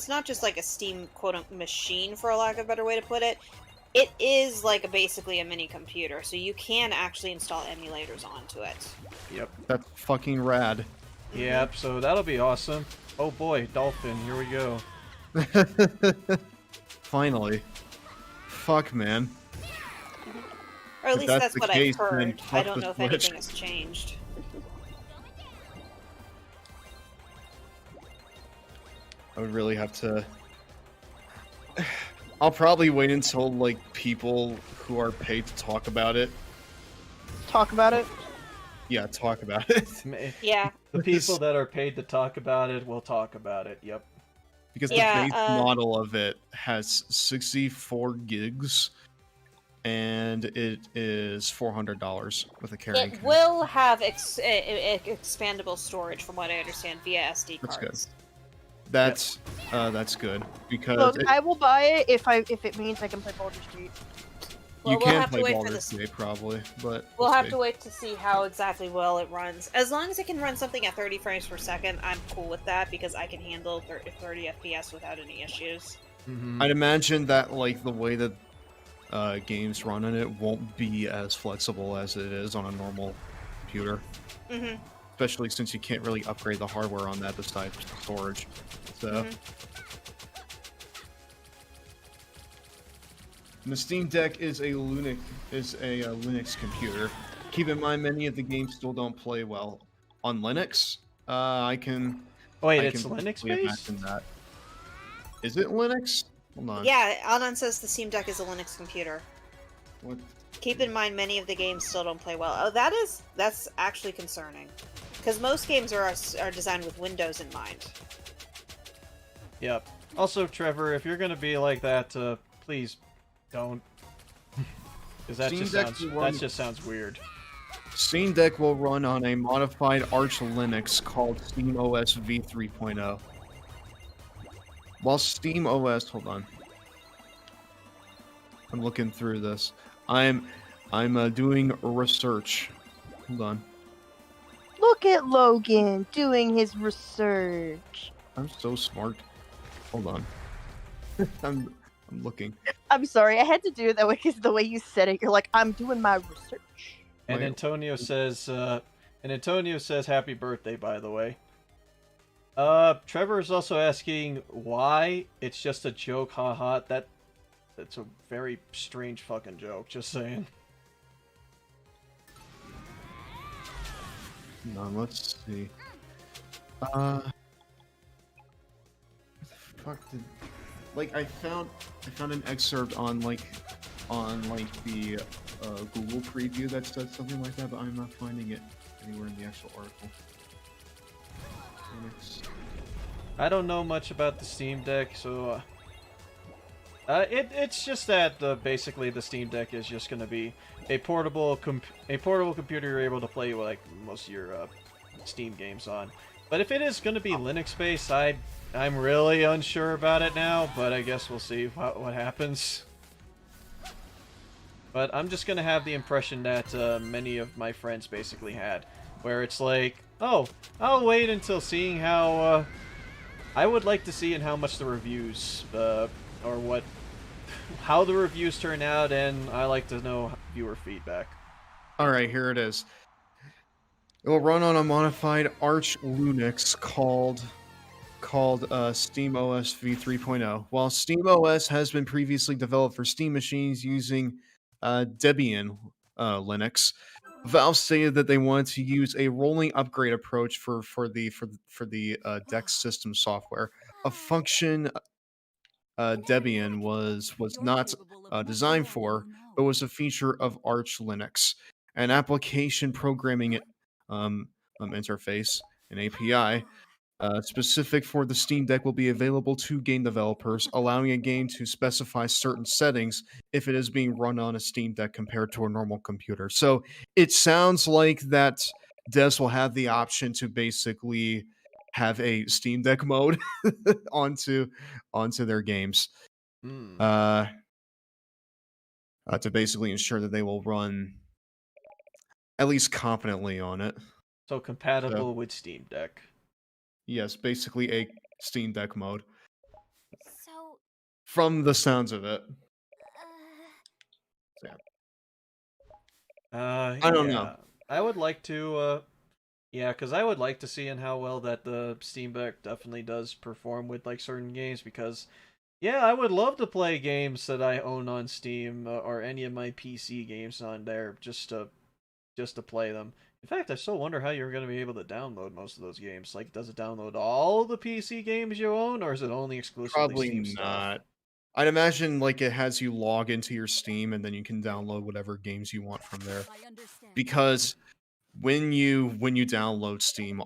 not just like a Steam quote machine, for a lack of a better way to put it. It is like basically a mini computer, so you can actually install emulators onto it. Yep. That's fucking rad. Yep, so that'll be awesome. Oh boy, Dolphin, here we go. Finally. Fuck, man. Or at least that's what I've heard. I don't know if Switch. anything has changed. I would really have to... I'll probably wait until, like, people who are paid to talk about it. Talk about it? Yeah, talk about it. Yeah. The people that are paid to talk about it will talk about it, yep. Because the base model of it has 64 gigs, and it is $400 with a carrying case. It will have expandable storage, from what I understand, via SD cards. That's good. That's good because look, I will buy it if it means I can play Baldur's Gate. Well, you we'll can have to play wait for Baldur's Gate probably, but we'll have to wait to see how exactly well it runs. As long as it can run something at 30 frames per second, I'm cool with that because I can handle 30 FPS without any issues. I'd imagine that like the way that games run on it won't be as flexible as it is on a normal computer. Especially since you can't really upgrade the hardware on that besides storage. So. And the Steam Deck is a Linux computer. Keep in mind, many of the games still don't play well on Linux. I can Wait, I it's can Linux totally based? imagine that. Is it Linux? Hold on. Yeah, Anon says the Steam Deck is a Linux computer. What? Keep in mind, many of the games still don't play well. Oh, that's actually concerning, because most games are designed with Windows in mind. Yep. Also, Trevor, if you're gonna be like that, please don't. Because that just sounds weird. Steam Deck will run on a modified Arch Linux called SteamOS v3.0. While SteamOS, hold on, I'm looking through this. I'm doing research. Hold on. Look at Logan doing his research. I'm so smart. Hold on. I'm looking. I'm sorry, I had to do it that way because the way you said it, you're like, I'm doing my research. And Wait. Antonio says, happy birthday, by the way. Trevor is also asking why. It's just a joke, haha. That's a very strange fucking joke, just saying. No, let's see. What the fuck did... Like, I found an excerpt on the Google preview that said something like that, but I'm not finding it anywhere in the actual article. I don't know much about the Steam Deck, so it's just that basically the Steam Deck is just going to be a portable computer you're able to play like most of your Steam games on. But if it is going to be Linux based, I'm really unsure about it now, but I guess we'll see what happens. But I'm just going to have the impression that many of my friends basically had, where it's like, oh, I'll wait until seeing how... I would like to see in how much the reviews, how the reviews turn out, and I like to know viewer feedback. Alright, here it is. It will run on a modified Arch Linux called SteamOS v3.0. While SteamOS has been previously developed for Steam machines using Debian Linux, Valve stated that they wanted to use a rolling upgrade approach for the Dex system software. A function Debian was not designed for, but was a feature of Arch Linux. An application programming interface, an API, specific for the Steam Deck will be available to game developers, allowing a game to specify certain settings if it is being run on a Steam Deck compared to a normal computer. So it sounds like that devs will have the option to basically have a Steam Deck mode onto their games. To basically ensure that they will run at least competently on it. So compatible with Steam Deck. Yes, basically a Steam Deck mode. So, From the sounds of it. I don't know. I would like to, because I would like to see in how well that the Steam Deck definitely does perform with like certain games, because I would love to play games that I own on Steam or any of my PC games on there just to play them. In fact, I still wonder how you're going to be able to download most of those games. Like, does it download all the PC games you own, or is it only exclusively Probably Steam not. stuff? I'd imagine like it has you log into your Steam and then you can download whatever games you want from there. Because when you download Steam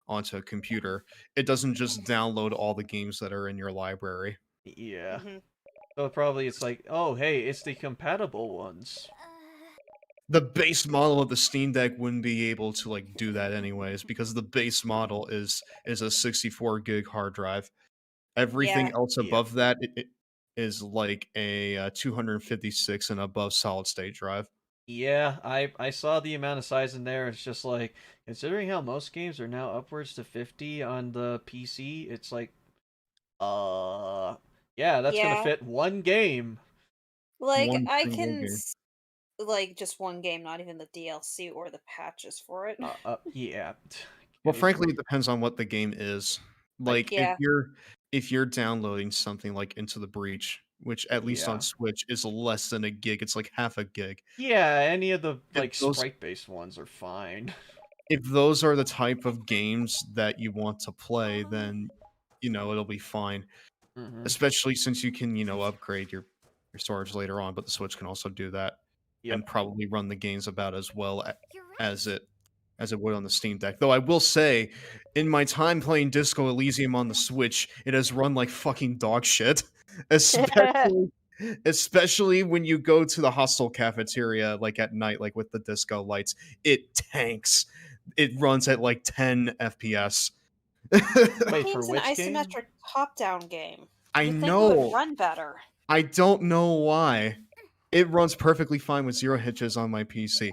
onto a computer, it doesn't just download all the games that are in your library. Yeah. So probably it's like, oh, hey, it's the compatible ones. The base model of the Steam Deck wouldn't be able to like do that anyways, because the base model is a 64 gig hard drive. Everything else above that it is like a 256 and above solid state drive. Yeah, I saw the amount of size in there. It's just like, considering how most games are now upwards to 50 on the PC, it's like, that's gonna fit one game. Like, One I single can, game. like, just one game, not even the DLC or the patches for it. Yeah. Well, frankly, it depends on what the game is. Like, Yeah. if you're downloading something like Into the Breach, which at least on Switch is less than a gig, it's like half a gig. Yeah, any of the like those- sprite-based ones are fine. if those are the type of games that you want to play, then it'll be fine. Mhm. Especially since you can upgrade your storage later on, but the Switch can also do that and Yep. probably run the games about as well You're right. as it would on the Steam Deck. Though I will say, in my time playing Disco Elysium on the Switch, it has run like fucking dog shit. Especially when you go to the hostel cafeteria like at night, like with the disco lights, it tanks. It runs at like 10 FPS. Wait, It's for an which game? isometric top-down game. I You'd think it know. would run better. I don't know why. It runs perfectly fine with 0 hitches on my PC.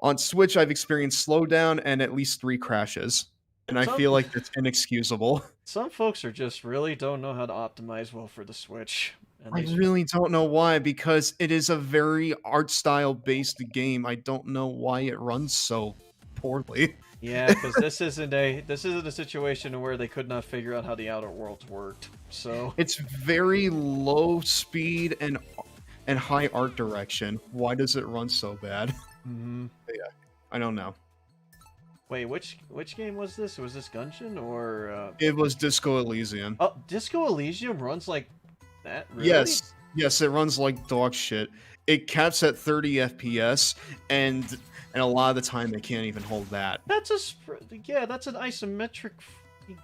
On Switch, I've experienced slowdown and at least 3 crashes, and I feel like that's inexcusable. Some folks just really don't know how to optimize well for the Switch. I really don't know why, because it is a very art style based game. I don't know why it runs so poorly. Yeah, because this isn't a situation where they could not figure out how the Outer Worlds worked. So It's very low speed and high art direction. Why does it run so bad? Mhm. Yeah, I don't know. Wait, which game was this? Was this Gungeon or? It was Disco Elysium. Oh, Disco Elysium runs like that. Really? Yes, it runs like dog shit. It caps at 30 FPS, and a lot of the time they can't even hold that. That's that's an isometric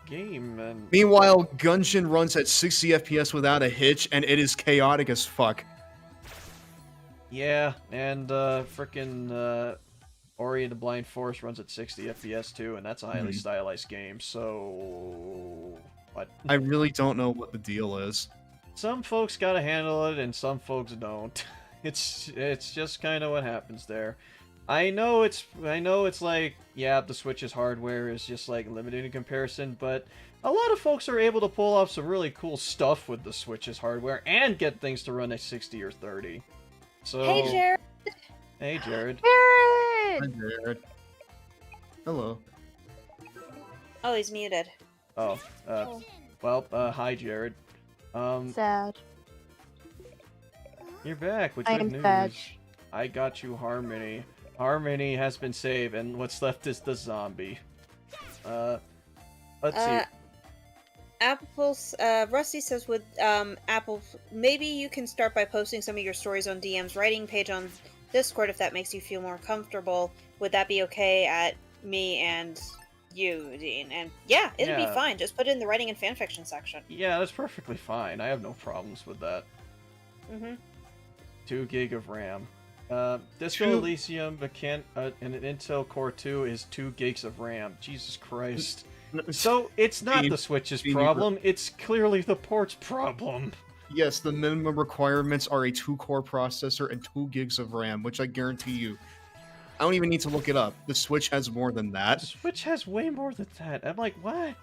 game, man. Meanwhile, Gungeon runs at 60 FPS without a hitch, and it is chaotic as fuck. Yeah, and frickin' Ori and the Blind Forest runs at 60 FPS too, and that's a highly stylized game. So what? I really don't know what the deal is. Some folks gotta handle it, and some folks don't. It's just kind of what happens there. I know it's like, yeah, the Switch's hardware is just like limited in comparison, but a lot of folks are able to pull off some really cool stuff with the Switch's hardware and get things to run at 60 or 30. So Hey, Jared. Hey, Jared. Hi, Jared. Hello. Oh, he's muted. Oh, well, hi, Jared. Sad. You're back with I good am news. sad. I got you Harmony. Harmony has been saved, and what's left is the zombie. Let's see. Apple's Rusty says with Apple, maybe you can start by posting some of your stories on DM's writing page on Discord if that makes you feel more comfortable. Would that be okay at me and you, Dean? And yeah, it'd be fine. Just put it in the writing and fanfiction section. Yeah, that's perfectly fine. I have no problems with that. 2 gig of RAM. Disco Elysium and an Intel Core 2 is 2 gigs of RAM. Jesus Christ. So, it's not the Switch's problem, it's clearly the port's problem. Yes, the minimum requirements are a 2-core processor and 2 gigs of RAM, which I guarantee you, I don't even need to look it up. The Switch has more than that. The Switch has way more than that. I'm like, what?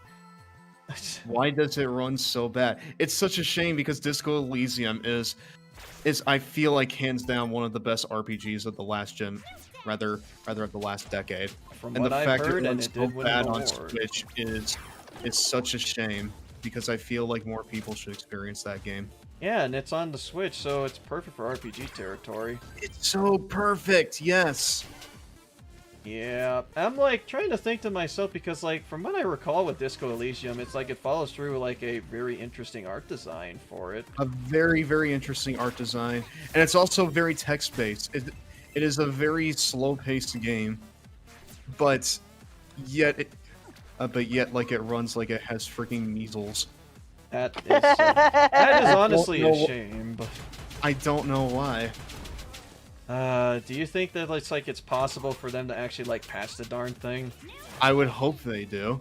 Why does it run so bad? It's such a shame because Disco Elysium is I feel like hands down one of the best RPGs of the last gen, rather of the last decade. From And what the I've fact heard, it and runs it so did win bad an on award. Switch is such a shame because I feel like more people should experience that game. Yeah, and it's on the Switch, so it's perfect for RPG territory. It's so perfect, yes. Yeah, I'm like trying to think to myself because like from what I recall with Disco Elysium, it's like it follows through like a very interesting art design for it. A very, very interesting art design, and it's also very text-based. It is a very slow-paced game, but yet like it runs like it has freaking measles. That is honestly a shame. But I don't know why. do you think that it's possible for them to actually like patch the darn thing? I would hope they do,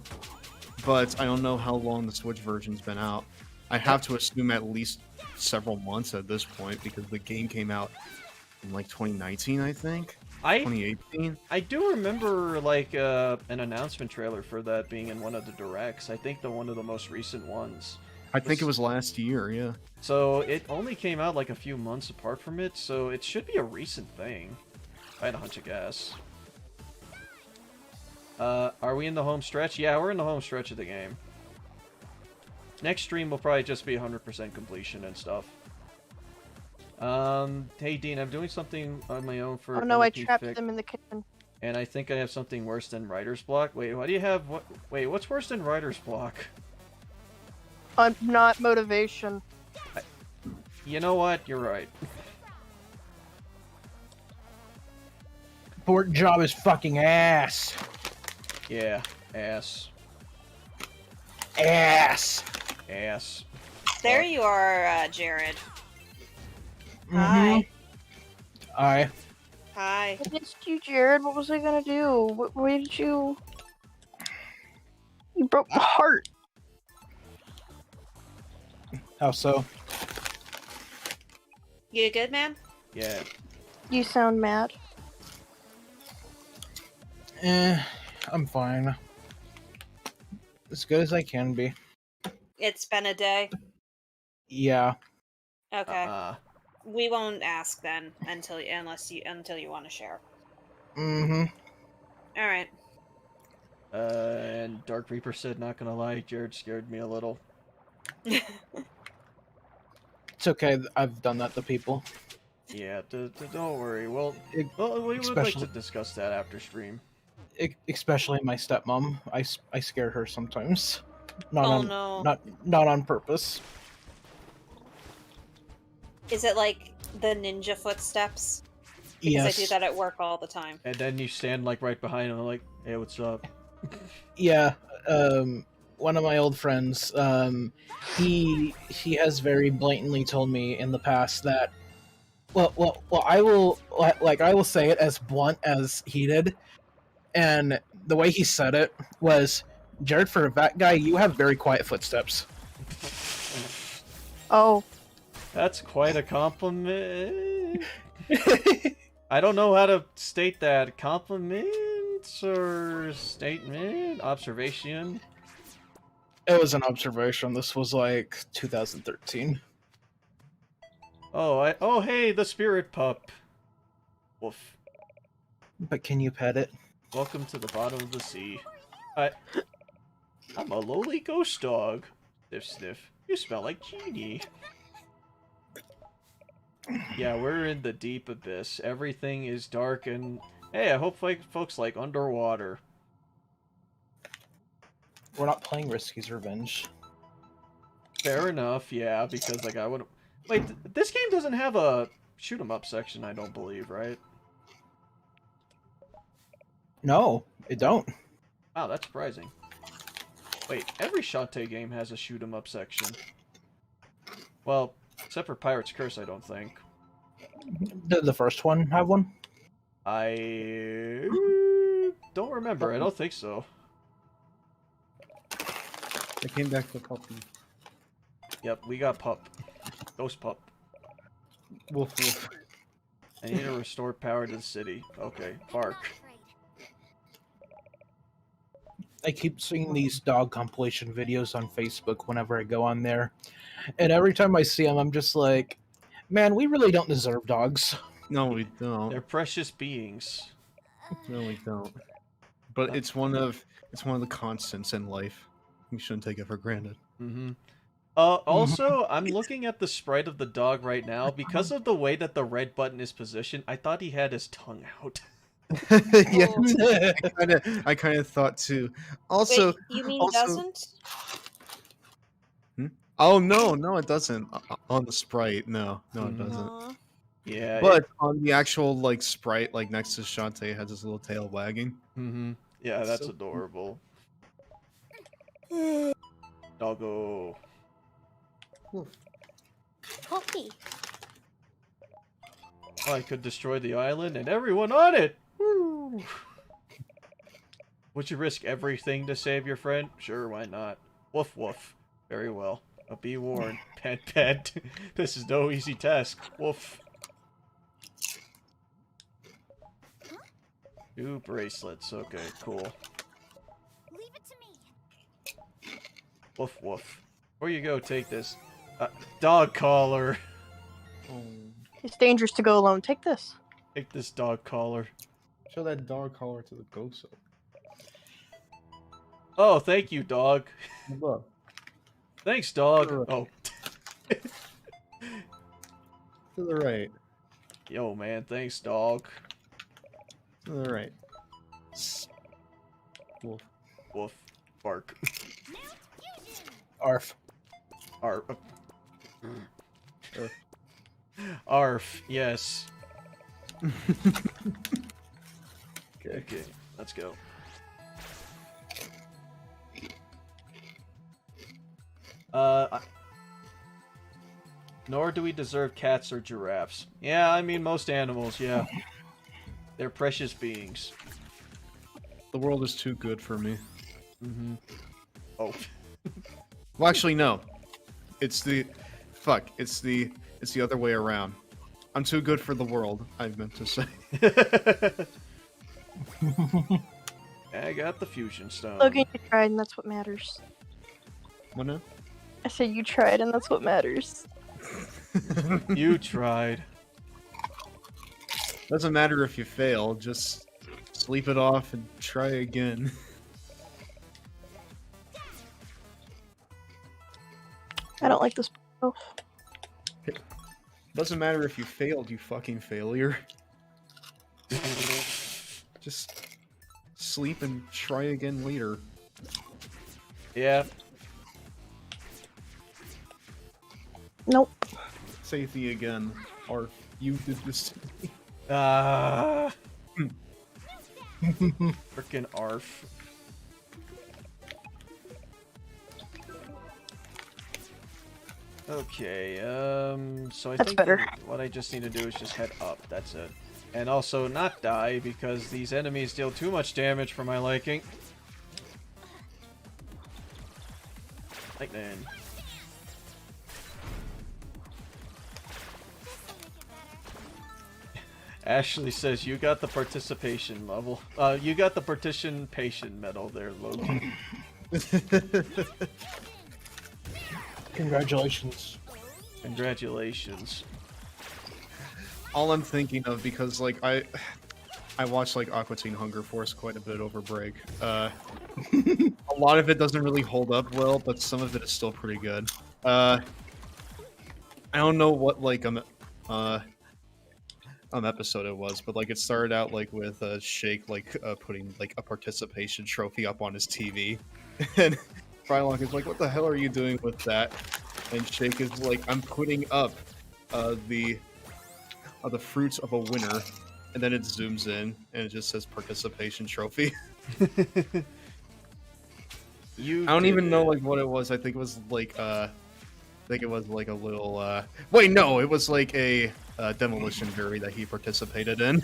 but I don't know how long the Switch version's been out. I have to assume at least several months at this point because the game came out in like 2019, I think. 2018. I do remember like an announcement trailer for that being in one of the directs. I think one of the most recent ones. I think it was last year, yeah. So it only came out like a few months apart from it, so it should be a recent thing. If I had a hunch of guess. Are we in the home stretch? Yeah, we're in the home stretch of the game. Next stream will probably just be 100% completion and stuff. Hey Dean, I'm doing something on my own for... Oh no, I trapped them in the kitchen. And I think I have something worse than writer's block. Wait, what do you have? What? Wait, what's worse than writer's block? Not motivation. You know what? You're right. Port job is fucking ass. Yeah, ass. Ass. Ass. There you are, Jared. Mm-hmm. Hi. Hi. Hi. I missed you, Jared. What was I gonna do? What did you? You broke my heart. How so? You good, man? Yeah. You sound mad. I'm fine. As good as I can be. It's been a day. Yeah. Okay. We won't ask then until you want to share. Mm-hmm. All right. And Dark Reaper said, not gonna lie, Jared scared me a little. It's okay. I've done that to people. Yeah, don't worry. Well, we would like to discuss that after stream. Especially my stepmom. I scare her sometimes. Not on purpose. Is it like the ninja footsteps? Because Yes. I do that at work all the time. And then you stand like right behind him, like, hey, what's up? Yeah. One of my old friends. He has very blatantly told me in the past that. Well. I will say it as blunt as he did, and the way he said it was, Jared, for a vet guy, you have very quiet footsteps. Oh. That's quite a compliment. I don't know how to state that. Compliment or statement? Observation? It was an observation. This was like 2013. Oh, hey, the spirit pup. Woof. But can you pet it? Welcome to the bottom of the sea. I'm a lowly ghost dog. Sniff, sniff. You smell like genie. Yeah, we're in the deep abyss. Everything is dark and... Hey, I hope folks like underwater. We're not playing Risky's Revenge. Fair enough, yeah, because, like, I would... Wait, this game doesn't have a shoot-'em-up section, I don't believe, right? No, it don't. Wow, that's surprising. Wait, every Shantae game has a shoot-'em-up section. Well, except for Pirate's Curse, I don't think. Did the first one have one? I don't remember. I don't think so. I came back to puppy. Yep, we got pup. Ghost pup. Woof woof. I need to restore power to the city. Okay, bark. I keep seeing these dog compilation videos on Facebook whenever I go on there. And every time I see them, I'm just like, man, we really don't deserve dogs. No, we don't. They're precious beings. No, we don't. But it's one of the constants in life. We shouldn't take it for granted. Mm-hmm. Also, I'm looking at the sprite of the dog right now. Because of the way that the red button is positioned, I thought he had his tongue out. Yeah, I kind of thought too. Also, wait, you mean doesn't? Oh no, it doesn't. On the sprite, no, it doesn't. Yeah, but on the actual like sprite, like next to Shantae, it has his little tail wagging. Mm-hmm. Yeah, that's so adorable. Doggo. Puppy. I could destroy the island and everyone on it. Woo! Would you risk everything to save your friend? Sure, why not? Woof woof. Very well. But be warned. Pet pet. This is no easy task. Woof. 2 bracelets. Okay, cool. Leave it to me. Woof woof. Before you go, take this. Dog collar. Oh. It's dangerous to go alone. Take this. Take this dog collar. Show that dog collar to the ghost. Oh, thank you, dog. Look. Thanks, dog. Sure. Oh. To the right. Yo, man. Thanks, dog. To the right. Wolf. Woof. Bark. Arf. Arf. Arf. Yes. Okay, let's go. Nor do we deserve cats or giraffes. Yeah, I mean most animals, yeah. They're precious beings. The world is too good for me. Mm-hmm. Oh. Well, actually, no. It's the... Fuck. It's the other way around. I'm too good for the world, I meant to say. I got the fusion stone. Logan, you tried, and that's what matters. What now? I said you tried, and that's what matters. You tried. Doesn't matter if you fail, just sleep it off and try again. I don't like this. Oh. Doesn't matter if you failed, you fucking failure. Just sleep and try again later. Yeah. Nope. Say the again, or you did this to me. Frickin' arf. Okay, so I That's think better. what I just need to do is just head up, that's it. And also not die, because these enemies deal too much damage for my liking. Lightning. Ashley says, you got the participation level. You got the participation medal there, Logan. Congratulations. Congratulations. All I'm thinking of, because like I watched like Aqua Teen Hunger Force quite a bit over break. A lot of it doesn't really hold up well, but some of it is still pretty good. I don't know what like episode it was, but like it started out like with Shake like putting like a participation trophy up on his TV, and Frylong is like, "What the hell are you doing with that?" And Shake is like, "I'm putting up the fruits of a winner," and then it zooms in and it just says participation trophy. I don't even know like what it was. I think it was like a little wait, no, it was like a demolition derby that he participated in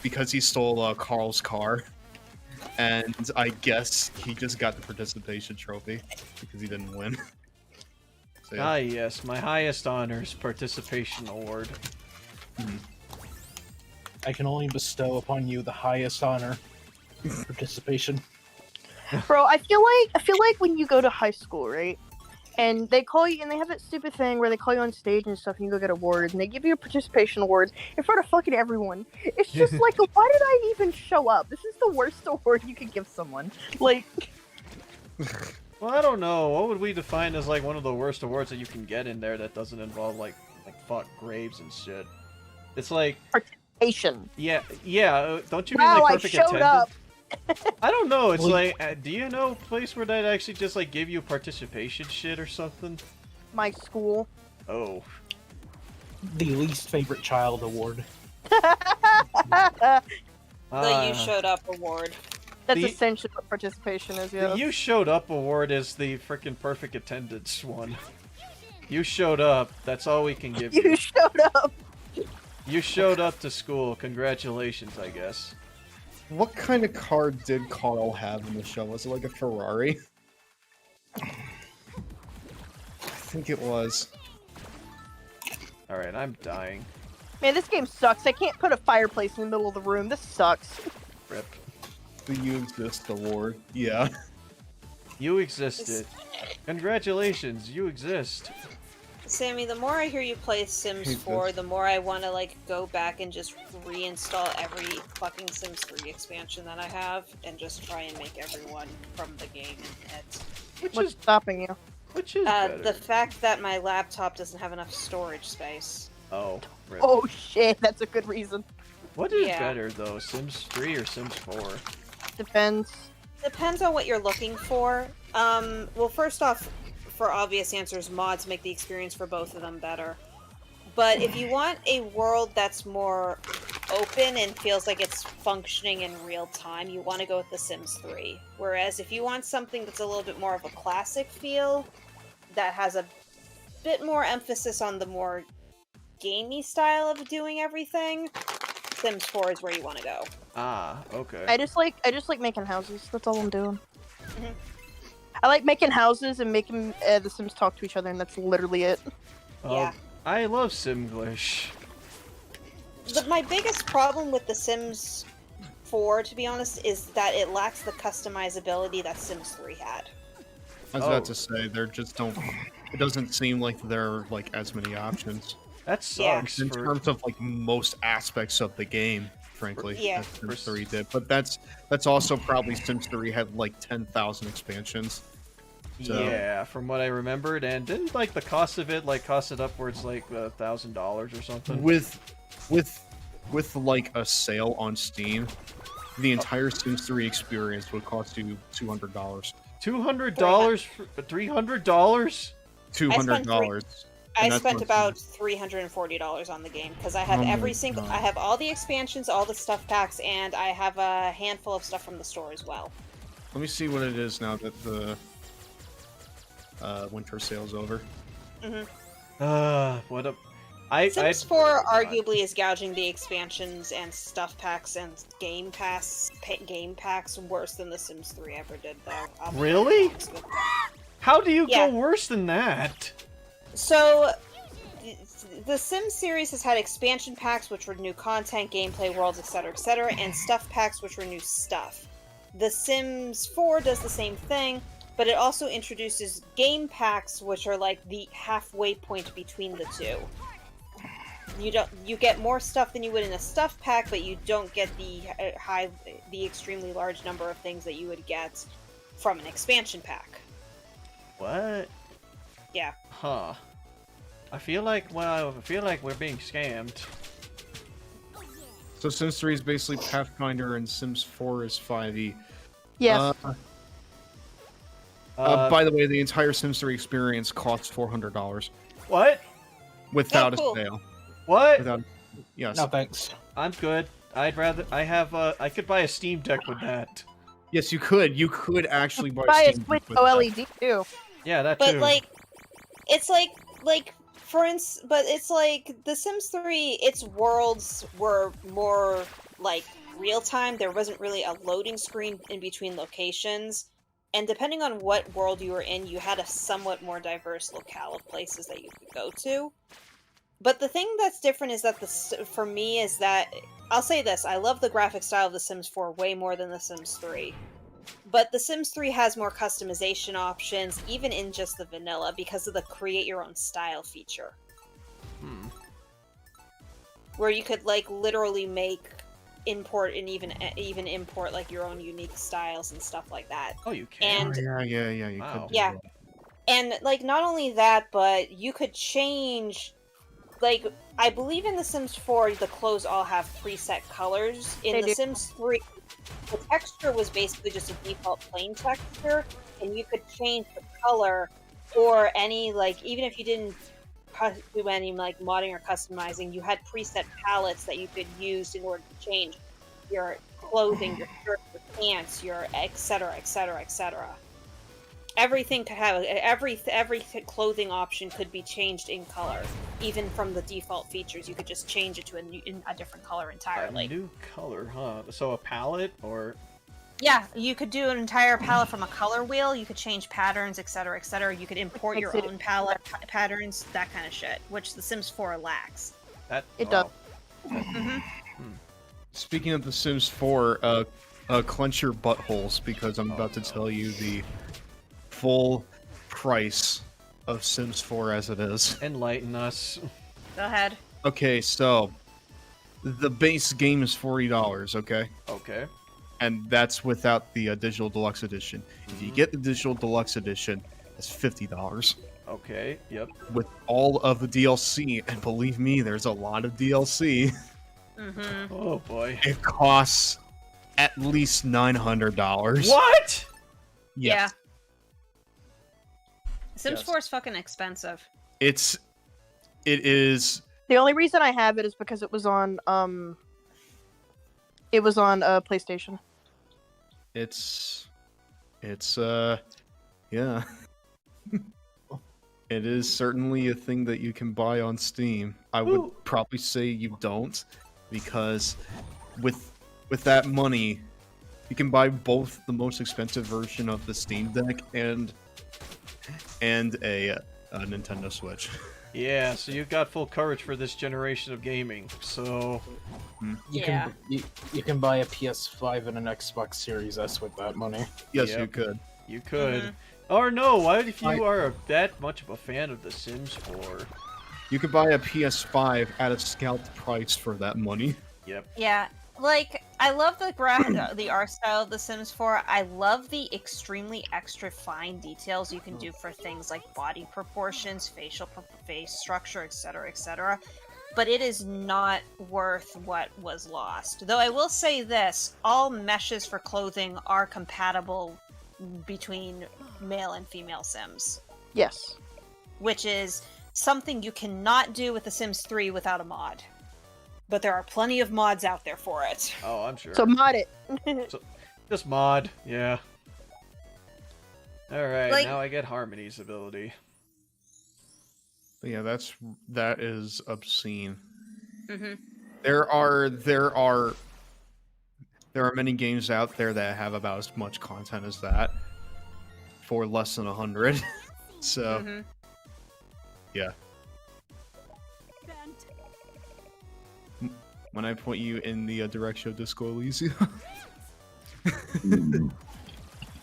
because he stole Carl's car, and I guess he just got the participation trophy because he didn't win. So, yeah. Ah yes, my highest honors, participation award. I can only bestow upon you the highest honor. Participation. Bro, I feel like when you go to high school, right? And they call you, and they have that stupid thing where they call you on stage and stuff, and you go get awards, and they give you a participation award in front of fucking everyone. It's just like, why did I even show up? This is the worst award you could give someone. Like, Well, I don't know. What would we define as like one of the worst awards that you can get in there that doesn't involve like fuck graves and shit? It's like participation. Yeah. Don't you mean Wow, like I perfect showed attendance? up. I don't know. It's Well, like, do you know a place where that actually just like give you participation shit or something? My school. Oh. The least favorite child award. The Ah. You Showed Up award. That's The- essentially what participation is, The yeah. You Showed Up award is the freaking perfect attendance one. You showed up. That's all we can give you. You showed up. You showed up to school. Congratulations, I guess. What kind of car did Carl have in the show? Was it like a Ferrari? I think it was. Alright, I'm dying. Man, this game sucks. I can't put a fireplace in the middle of the room. This sucks. Rip. The You Exist award. Yeah. You existed. Congratulations, you exist. Sammy, the more I hear you play Sims 4, the more I want to like go back and just reinstall every fucking Sims 3 expansion that I have and just try and make everyone from the game in it. What's stopping you? Which is better. The fact that my laptop doesn't have enough storage space. Oh, rip. Oh shit, that's a good reason. What is Yeah. better though, Sims 3 or Sims 4? Depends. Depends on what you're looking for. Well, first off, for obvious answers, mods make the experience for both of them better. But if you want a world that's more open and feels like it's functioning in real time, you want to go with The Sims 3. Whereas if you want something that's a little bit more of a classic feel, that has a bit more emphasis on the more gamey style of doing everything, Sims 4 is where you want to go. Ah, okay. I just like making houses. That's all I'm doing. I like making houses and making the Sims talk to each other, and that's literally it. Yeah. I love Simglish. My biggest problem with The Sims 4, to be honest, is that it lacks the customizability that Sims 3 had. I was about to say, there just don't... It doesn't seem like there are, like, as many options. That sucks. In terms of, like, most aspects of the game, frankly. Yeah. That Sims 3 did. But that's also probably Sims 3 had, like, 10,000 expansions. So. Yeah, from what I remembered, and didn't like the cost of it cost it upwards like $1,000 or something? With like a sale on Steam, the entire Sims 3 experience would cost you $200. $200? $300? $200. I spent about $340 on the game because I have I have all the expansions, all the stuff packs, and I have a handful of stuff from the store as well. Let me see what it is now that the winter sale's over. What a... Sims 4 arguably is gouging the expansions and stuff packs and game packs worse than The Sims 3 ever did, though. Really? How do you go worse than that? So, the Sims series has had expansion packs, which were new content, gameplay, worlds, etc., and stuff packs, which were new stuff. The Sims 4 does the same thing, but it also introduces game packs, which are like the halfway point between the two. You get more stuff than you would in a stuff pack, but you don't get the extremely large number of things that you would get from an expansion pack. What? Yeah. Huh. I feel like we're being scammed. So Sims 3 is basically Pathfinder and Sims 4 is 5e. Yes. By the way, the entire Sims 3 experience costs $400. What? Without a sale. What? Yes. No thanks. I'm good. I could buy a Steam Deck with that. Yes, you could. You could actually buy a Steam Switch Deck with OLED too. Yeah, that But too. it's like for instance, but it's like The Sims 3. Its worlds were more like real time. There wasn't really a loading screen in between locations. And depending on what world you were in, you had a somewhat more diverse locale of places that you could go to. But the thing that's different is that for me is that I'll say this: I love the graphic style of The Sims 4 way more than The Sims 3. But The Sims 3 has more customization options, even in just the vanilla, because of the create your own style feature. Where you could like literally import and even import like your own unique styles and stuff like that. Oh, you can. And yeah. You Wow. could. yeah, and like not only that, but you could change. Like, I believe in The Sims 4, the clothes all have preset colors. In The Sims 3, the texture was basically just a default plain texture, and you could change the color or any, like, even if you didn't do any, like, modding or customizing, you had preset palettes that you could use in order to change your clothing, your shirt, your pants, your etc., etc., etc. Everything could have every clothing option could be changed in color, even from the default features. You could just change it to a different color entirely. A new color, huh? So a palette, or yeah, you could do an entire palette from a color wheel. You could change patterns, etc., etc. You could import your own palette patterns, that kind of shit, which The Sims 4 lacks. It does. Speaking of The Sims 4, clench your buttholes because I'm about to tell you the full price of Sims 4 as it is. Enlighten us. Go ahead. Okay, so the base game is $40, okay? Okay. And that's without the digital deluxe edition. If you get the digital deluxe edition, it's $50. Okay, yep. With all of the DLC, and believe me, there's a lot of DLC. Oh boy. It costs at least $900. What? Yes. Yeah. Sims Yes. 4 is fucking expensive. It is. The only reason I have it is because it was on PlayStation. It's yeah. It is certainly a thing that you can buy on Steam. I would Ooh. probably say you don't, because with that money, you can buy both the most expensive version of the Steam Deck and a Nintendo Switch. Yeah, so you've got full coverage for this generation of gaming. So You can you can buy a PS5 and an Xbox Series S with that money. Yes, Yep. you could. you could. Or no, what if you are that much of a fan of The Sims 4? You could buy a PS5 at a scalped price for that money. Yep. Yeah, like I love the the art style of The Sims 4. I love the extremely extra fine details you can do for things like body proportions, face structure, etc., etc. But it is not worth what was lost. Though I will say this: all meshes for clothing are compatible between male and female Sims, Yes. which is something you cannot do with The Sims 3 without a mod. But there are plenty of mods out there for it. Oh, I'm sure. So mod it. Just mod, yeah. Alright, Like- now I get Harmony's ability. But yeah, that is obscene. Mm-hmm. There are many games out there that have about as much content as that for less than 100. So Mm-hmm. yeah, when I point you in the direction of Disco Elysium.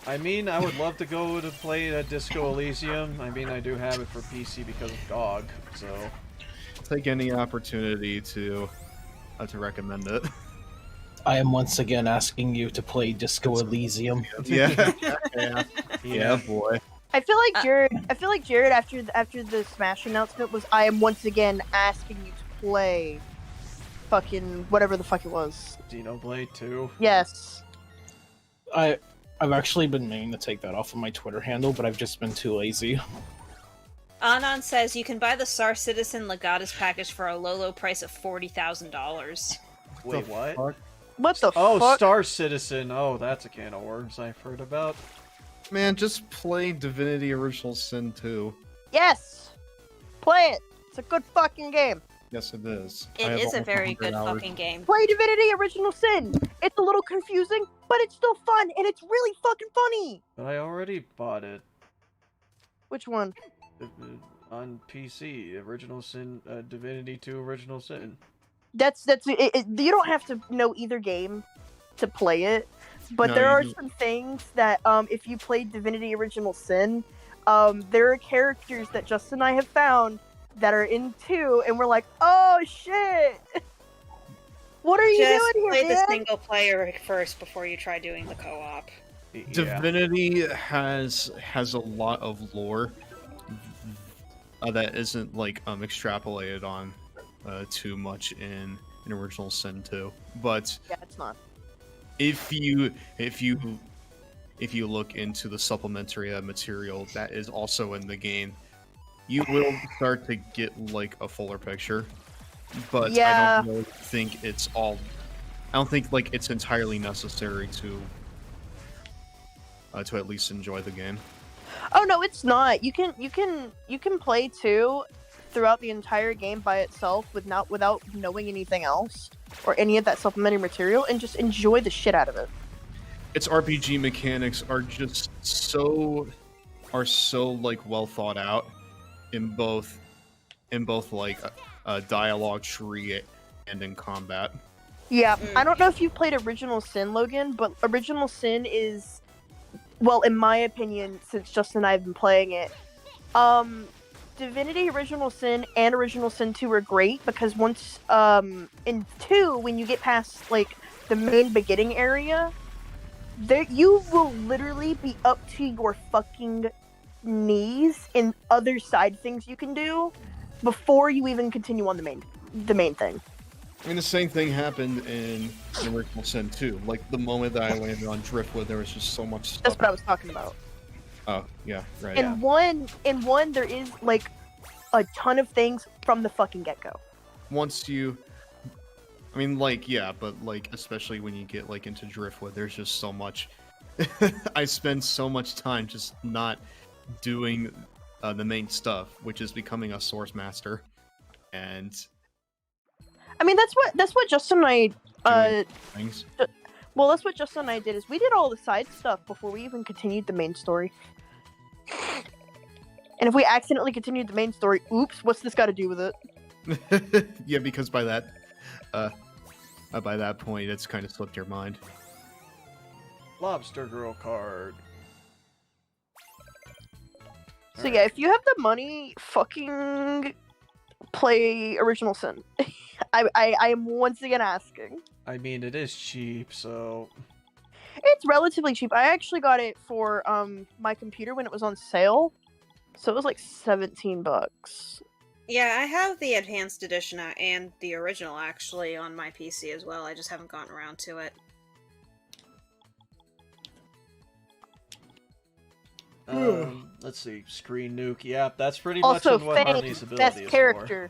I mean, I would love to go to play Disco Elysium. I mean, I do have it for PC because of GOG, so... Take any opportunity to recommend it. I am once again asking you to play Disco Elysium. Yeah, yeah, boy. I feel like Jared after the Smash announcement was, I am once again asking you to play fucking whatever the fuck it was. Xenoblade 2. Yes. I've actually been meaning to take that off of my Twitter handle, but I've just been too lazy. Anon says you can buy the Star Citizen Legatus package for a low price of $40,000. Wait, what? Fuck? What the Oh, fuck? Star Citizen. Oh, that's a can of worms I've heard about. Man, just play Divinity Original Sin 2. Yes. Play it. It's a good fucking game. Yes, it is. It I have is a almost very 100 good hours. fucking game. Play Divinity Original Sin. It's a little confusing, but it's still fun, and it's really fucking funny. But I already bought it Which one? on PC. Original Sin, Divinity 2 Original Sin. That's you don't have to know either game to play it, but No, there you are do. some things that if you play Divinity Original Sin, there are characters that Justin and I have found that are in 2, and we're like, oh shit, what are you Just doing play here, the man? single player first before you try doing the co-op. Yeah. Divinity has a lot of lore that isn't like extrapolated on too much in Original Sin 2. But Yeah, it's not. if you look into the supplementary material that is also in the game, you will start to get like a fuller picture. But Yeah. I don't think it's all. I don't think like it's entirely necessary to at least enjoy the game. Oh no, it's not. You can play 2 throughout the entire game by itself without knowing anything else or any of that supplementary material, and just enjoy the shit out of it. Its RPG mechanics are just so like well thought out in both like a dialogue tree and in combat. Yeah, I don't know if you've played Original Sin, Logan, but Original Sin is, well, in my opinion, since Justin and I have been playing it, Divinity Original Sin and Original Sin 2 are great because once, in 2, when you get past, like, the main beginning area, there you will literally be up to your fucking knees in other side things you can do before you even continue on the main thing. I mean, the same thing happened in Original Sin 2. Like, the moment that I landed on Driftwood, there was just so much stuff. That's what I was talking about. Oh, yeah, right. In one, there is like a ton of things from the fucking get-go. Once you... I mean, like, yeah, but, like, especially when you get, like, into Driftwood, there's just so much... I spend so much time just not doing the main stuff, which is becoming a Source Master. And... I mean, that's what Justin and I things. Well, that's what Justin and I did, is we did all the side stuff before we even continued the main story. And if we accidentally continued the main story, oops, what's this got to do with it? Yeah, because by that point, it's kind of slipped your mind. Lobster Girl card. So yeah, if you have the money, fucking play Original Sin. I am once again asking. I mean, it is cheap, so... It's relatively cheap. I actually got it for my computer when it was on sale. So it was like $17. Yeah, I have the Enhanced Edition and the original, actually, on my PC as well. I just haven't gotten around to it. Let's see. Screen nuke. Yeah, that's pretty also, much what Harmony's ability best is character.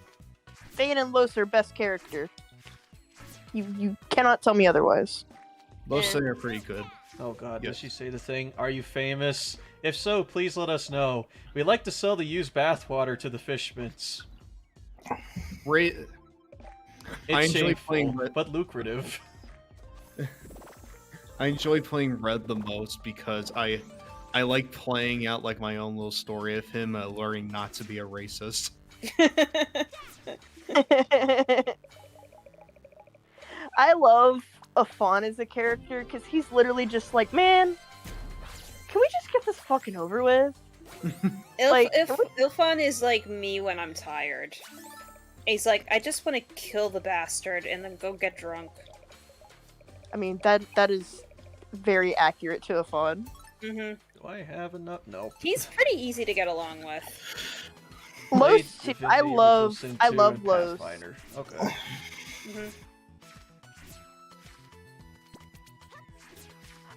Fane and Loser, best character. You cannot tell me otherwise. Most of them are pretty good. Oh god, Yes. Does she say the thing? Are you famous? If so, please let us know. We like to sell the used bathwater to the fishmans. Great. It's I enjoy shameful, playing Red. but lucrative. I enjoy playing Red the most because I like playing out like my own little story of him learning not to be a racist. I love Afon as a character because he's literally just like, man, can we just get this fucking over with? Ilfon is like me when I'm tired. He's like, I just want to kill the bastard and then go get drunk. I mean, that is very accurate to Afon. Mm-hmm. Do I have enough? No. He's pretty easy to get along with. Los, Played I Divinity, love Original Sin 2, and Los. Pathfinder. Okay. Mm-hmm.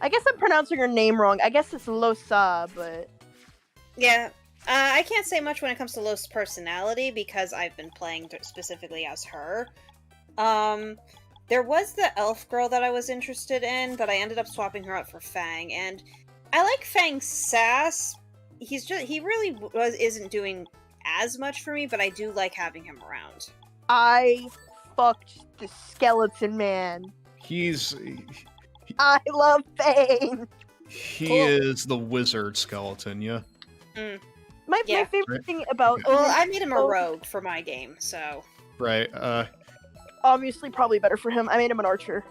I guess I'm pronouncing her name wrong. I guess it's Losa, but Yeah, I can't say much when it comes to Lo's personality because I've been playing specifically as her. There was the elf girl that I was interested in, but I ended up swapping her out for Fang, and I like Fang's sass. He really isn't doing as much for me, but I do like having him around. I fucked the skeleton man. I love Fang. He is the wizard skeleton, yeah? My favorite thing about... Well, I made him a rogue for my game, so... Right, Obviously, probably better for him. I made him an archer.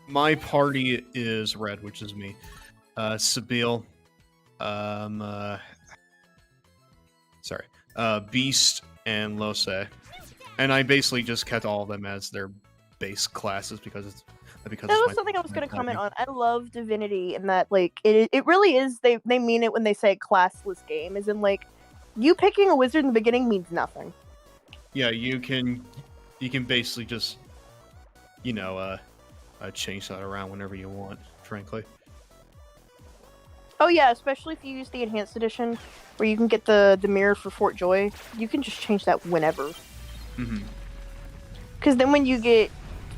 my party is red, which is me. Sabile, Beast, and Lose. And I basically just kept all of them as their base classes because it's... Because that was something I was going to comment on. I love Divinity in that, like, it really is, they mean it when they say classless game, as in, like, you picking a wizard in the beginning means nothing. Yeah, you can basically just, change that around whenever you want, frankly. Oh yeah, especially if you use the Enhanced Edition, where you can get the mirror for Fort Joy, you can just change that whenever. Mm-hmm. Because then when you get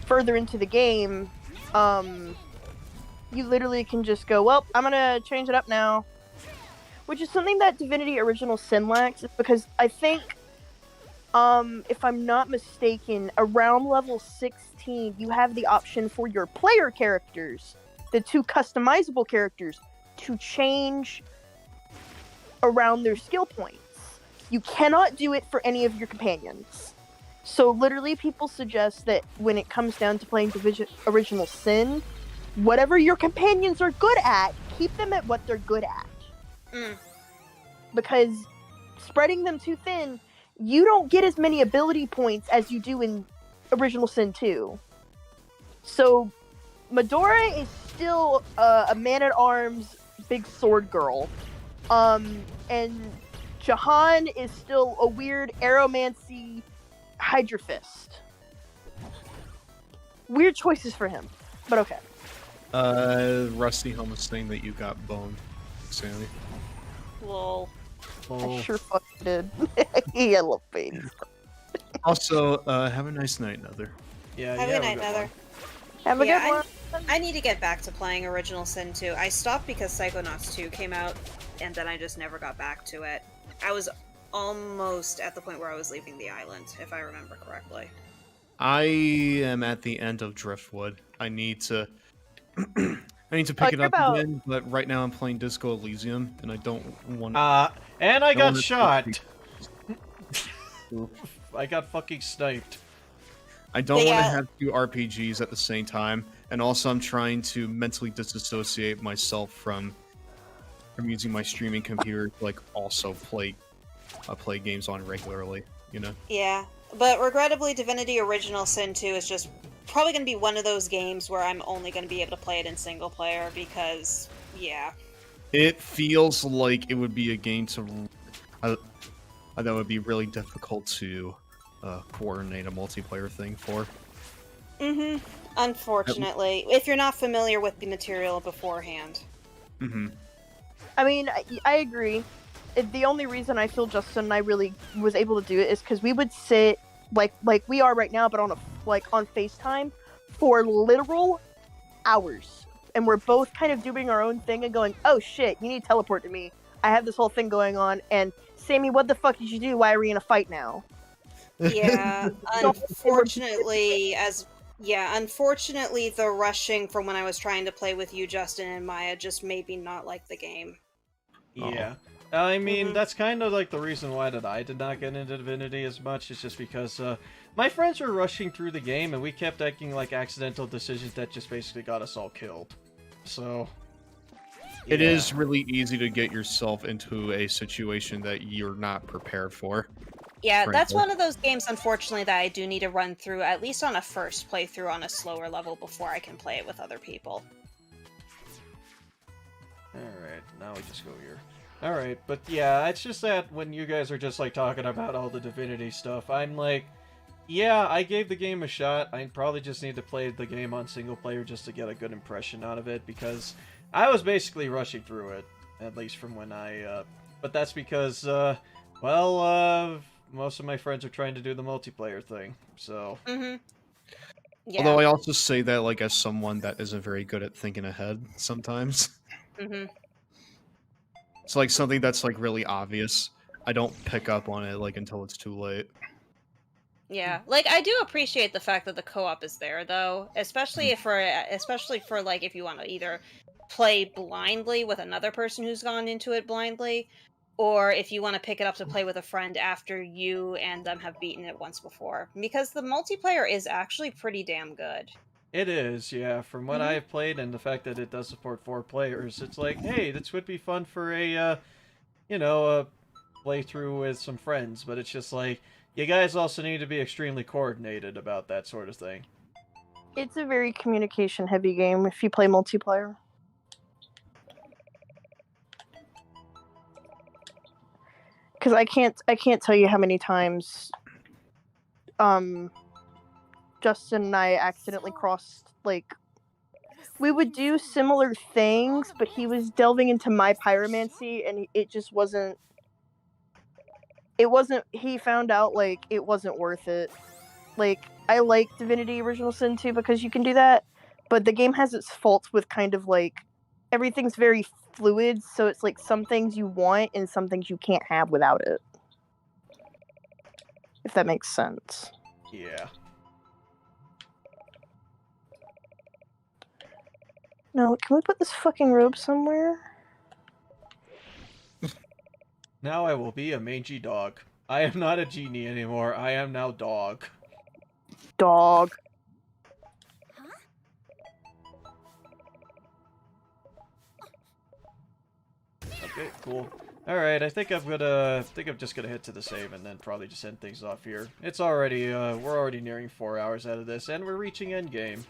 further into the game, you literally can just go, well, I'm gonna change it up now. Which is something that Divinity Original Sin lacks, because I think, if I'm not mistaken, around level 16, you have the option for your player characters, the two customizable characters, to change around their skill points. You cannot do it for any of your companions. So literally people suggest that when it comes down to playing Original Sin, whatever your companions are good at, keep them at what they're good at. Because spreading them too thin, you don't get as many ability points as you do in Original Sin 2. So Medora is still a man-at-arms big sword girl. And Jahan is still a weird aeromancy Hydra Fist. Weird choices for him, but okay. Rusty Helm was saying that you got boned, Sammy. Lol. I sure fucking did. Yeah, I love babies. Also, have a nice night, Nether. Yeah, Have a yeah, good night, we'll go Nether. on. Have a Yeah, good one. I need to get back to playing Original Sin 2. I stopped because Psychonauts 2 came out, and then I just never got back to it. I was almost at the point where I was leaving the island, if I remember correctly. I am at the end of Driftwood. I need to I need to pick it you're up about- again, but right now I'm playing Disco Elysium, and I don't want. And I Don't got wanna shot. Oof. I got fucking sniped. I don't want to Yeah. have two RPGs at the same time, and also I'm trying to mentally disassociate myself from using my streaming computer to like also play games on regularly. You know. Yeah, but regrettably, Divinity Original Sin 2 is just probably going to be one of those games where I'm only going to be able to play it in single player because, yeah. It feels like it would be a game that would be really difficult to coordinate a multiplayer thing for. Mm-hmm. Unfortunately, if you're not familiar with the material beforehand. Mm-hmm. I mean, I agree. The only reason I feel Justin and I really was able to do it is because we would sit like we are right now, but on on FaceTime for literal hours, and we're both kind of doing our own thing and going, "Oh shit, you need to teleport to me. I have this whole thing going on." And Sammy, what the fuck did you do? Why are we in a fight now? Yeah, unfortunately, unfortunately, the rushing from when I was trying to play with you, Justin, and Maya just made me not like the game. Yeah. I mean, Mhm. that's kind of like the reason why that I did not get into Divinity as much. It's just because my friends were rushing through the game, and we kept making like accidental decisions that just basically got us all killed. So It yeah. is really easy to get yourself into a situation that you're not prepared for. Yeah, that's Frankly. one of those games, unfortunately, that I do need to run through, at least on a first playthrough on a slower level before I can play it with other people. Alright, now we just go here. Alright, but yeah, it's just that when you guys are just like talking about all the Divinity stuff, I'm like, yeah, I gave the game a shot. I probably just need to play the game on single player just to get a good impression out of it, because I was basically rushing through it, at least from when but that's because, most of my friends are trying to do the multiplayer thing, so... Mm-hmm. Yeah. Although I also say that like as someone that isn't very good at thinking ahead sometimes. Mm-hmm. It's like something that's like really obvious. I don't pick up on it like until it's too late. Yeah, like I do appreciate the fact that the co-op is there, though, especially for like if you want to either play blindly with another person who's gone into it blindly, or if you want to pick it up to play with a friend after you and them have beaten it once before, because the multiplayer is actually pretty damn good. It is, yeah. From what Mhm. I've played and the fact that it does support 4 players, it's like, hey, this would be fun for a playthrough with some friends. But it's just like, you guys also need to be extremely coordinated about that sort of thing. It's a very communication-heavy game if you play multiplayer. Because I can't tell you how many times, Justin and I accidentally crossed we would do similar things, but he was delving into my pyromancy, and it just wasn't. It wasn't. He found out it wasn't worth it. I like Divinity Original Sin 2 because you can do that, but the game has its faults with kind of everything's very fluid, so it's some things you want and some things you can't have without it. If that makes sense. Yeah. No, can we put this fucking robe somewhere? Now I will be a mangy dog. I am not a genie anymore. I am now dog. Dog. Okay, cool. Alright, I think I'm just gonna head to the save and then probably just end things off here. It's already, we're already nearing 4 hours out of this, and we're reaching endgame.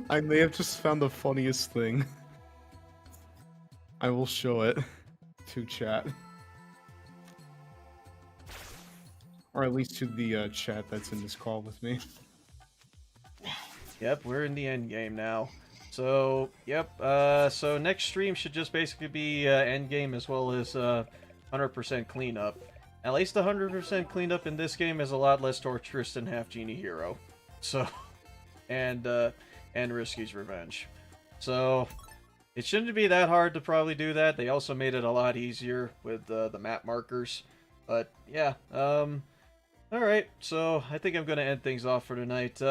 I may have just found the funniest thing. I will show it to chat. Or at least to the chat that's in this call with me. Yep, we're in the end game now. So, yep, so next stream should just basically be end game as well as 100% cleanup. At least 100% cleanup in this game is a lot less torturous than Half Genie Hero. So, and Risky's Revenge. So, it shouldn't be that hard to probably do that. They also made it a lot easier with the map markers. But, yeah, alright, so I think I'm gonna end things off for tonight.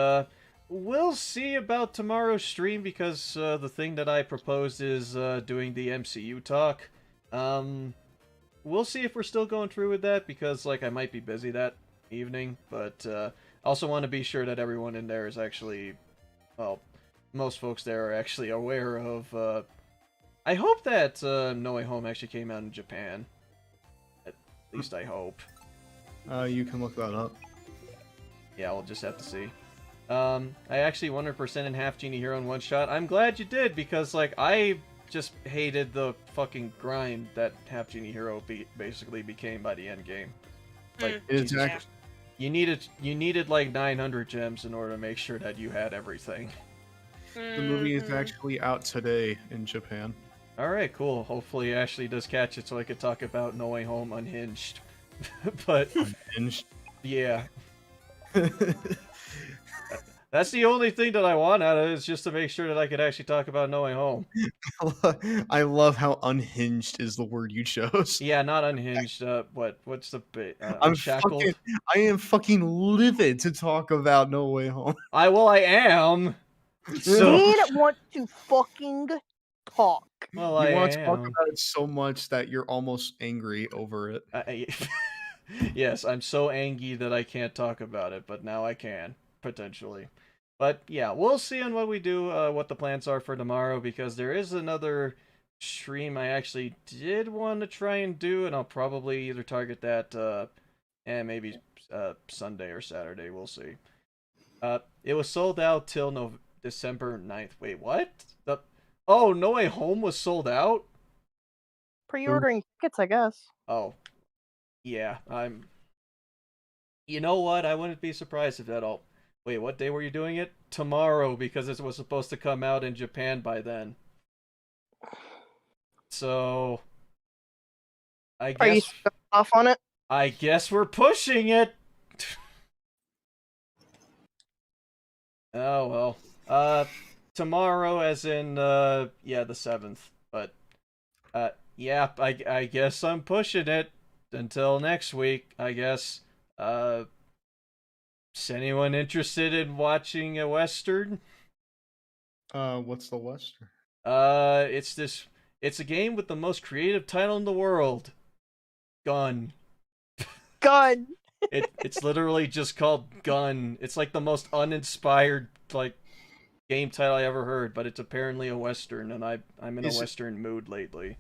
We'll see about tomorrow's stream because the thing that I proposed is doing the MCU talk. We'll see if we're still going through with that because, like, I might be busy that evening, but also want to be sure that everyone in there is actually, well, most folks there are actually aware of, I hope that No Way Home actually came out in Japan. At least I hope. You can look that up. Yeah, we'll just have to see. I actually 100% in Half Genie Hero in one shot. I'm glad you did because, like, I just hated the fucking grind that Half Genie Hero basically became by the end game. Like, you needed like 900 gems in order to make sure that you had everything. The movie is actually out today in Japan. Alright, cool. Hopefully Ashley does catch it so I could talk about No Way Home unhinged. But Unhinged? Yeah. That's the only thing that I want out of it, is just to make sure that I could actually talk about No Way Home. I love how unhinged is the word you chose. Yeah, not unhinged. What's the bit? I am fucking livid to talk about No Way Home. I am. So Need want to fucking talk. well, you want to talk about it so much that you're almost angry over it. Yes, I'm so angry that I can't talk about it, but now I can, potentially. But yeah, we'll see on what we do, what the plans are for tomorrow, because there is another stream I actually did want to try and do, and I'll probably either target that, and maybe Sunday or Saturday, we'll see. It was sold out till December 9th. Wait, what? Oh, No Way Home was sold out? Pre-ordering tickets, I guess. Oh. Yeah, You know what? I wouldn't be surprised if that all... Wait, what day were you doing it? Tomorrow, because it was supposed to come out in Japan by then. So... I guess... Are you off on it? I guess we're pushing it! Oh, well. Tomorrow, as in, yeah, the 7th. But, yeah, I guess I'm pushing it. Until next week, I guess. Is anyone interested in watching a Western? What's the Western? It's a game with the most creative title in the world. Gun. Gun! It's literally just called Gun. It's like the most uninspired, like, game title I ever heard, but it's apparently a Western, and I'm in a Western mood lately.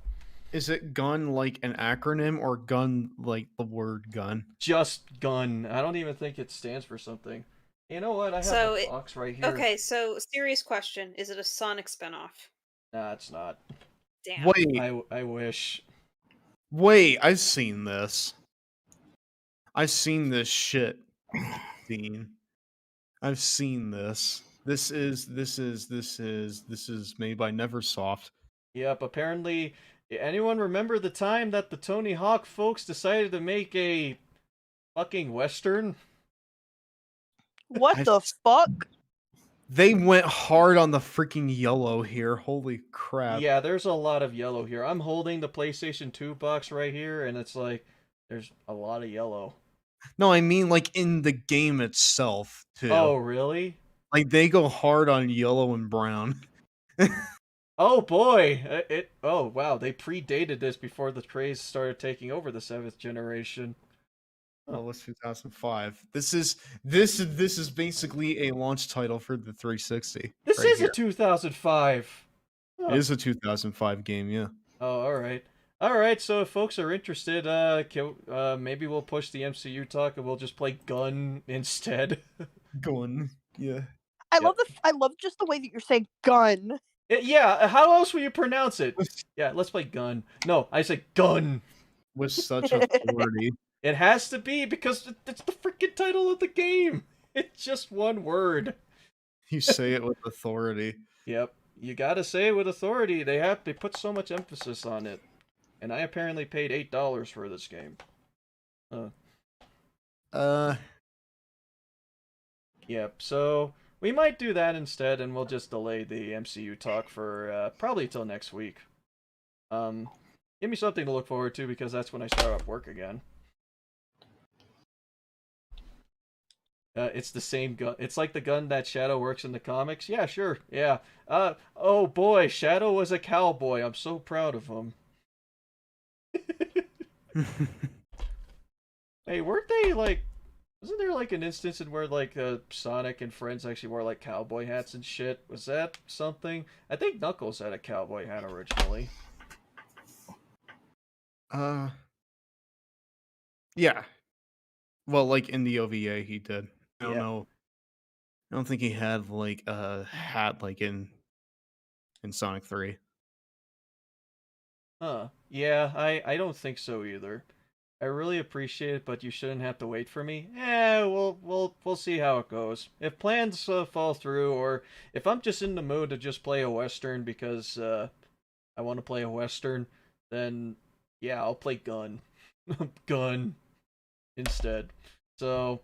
Is it gun like an acronym or gun like the word gun? Just gun. I don't even think it stands for something. You know what? I have a box right here. Okay, so serious question. Is it a Sonic spinoff? Nah, it's not. Damn. Wait. I wish. Wait, I've seen this. I've seen this shit, Dean. I've seen this. This is made by Neversoft. Yep, apparently... Anyone remember the time that the Tony Hawk folks decided to make a fucking Western? What the fuck? They went hard on the freaking yellow here. Holy crap. Yeah, there's a lot of yellow here. I'm holding the PlayStation 2 box right here, and it's like, there's a lot of yellow. No, I mean, like, in the game itself, too. Oh, really? Like, they go hard on yellow and brown. Oh boy! Oh wow, they predated this before the craze started taking over the 7th generation. Oh, it's 2005. This is basically a launch title for the 360. This right is here. a 2005. It is a 2005 game, yeah. Oh, all right. So if folks are interested, maybe we'll push the MCU talk and we'll just play Gun instead. Gun, yeah. I love just the way that you're saying gun. Yeah, how else will you pronounce it? Yeah, let's play gun. No, I say gun. With such authority. It has to be because it's the freaking title of the game. It's just one word. You say it with authority. Yep, you gotta say it with authority. They put so much emphasis on it, and I apparently paid $8 for this game. Yep. So we might do that instead, and we'll just delay the MCU talk for probably till next week. Give me something to look forward to because that's when I start up work again. It's the same gun. It's like the gun that Shadow works in the comics. Yeah, sure. Yeah. Oh boy, Shadow was a cowboy. I'm so proud of him. Hey, weren't they like? Wasn't there like an instance in where like Sonic and friends actually wore like cowboy hats and shit? Was that something? I think Knuckles had a cowboy hat originally. Yeah. Well, like in the OVA, he did. I don't Yeah. know. I don't think he had like a hat like in Sonic 3. Huh. Yeah, I don't think so either. I really appreciate it, but you shouldn't have to wait for me. We'll see how it goes. If plans fall through, or if I'm just in the mood to just play a Western because I want to play a Western, then yeah, I'll play Gun. Gun instead. So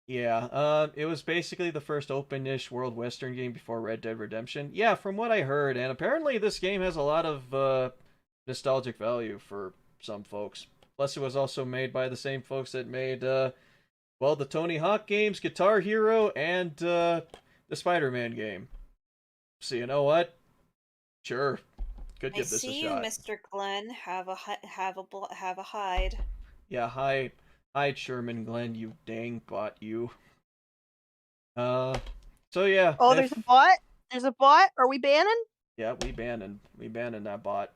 yeah, it was basically the first open-ish world Western game before Red Dead Redemption. Yeah, from what I heard, and apparently this game has a lot of nostalgic value for some folks. Plus, it was also made by the same folks that made, well, the Tony Hawk games, Guitar Hero, and the Spider-Man game. So you know what? Sure, could I give this a see you, shot. Mr. Glenn. Have a hide. Yeah, hi, Sherman Glenn, you dang bot, you. So yeah. Oh, there's a bot? There's a bot? Are we banning? Yeah, we banning that bot.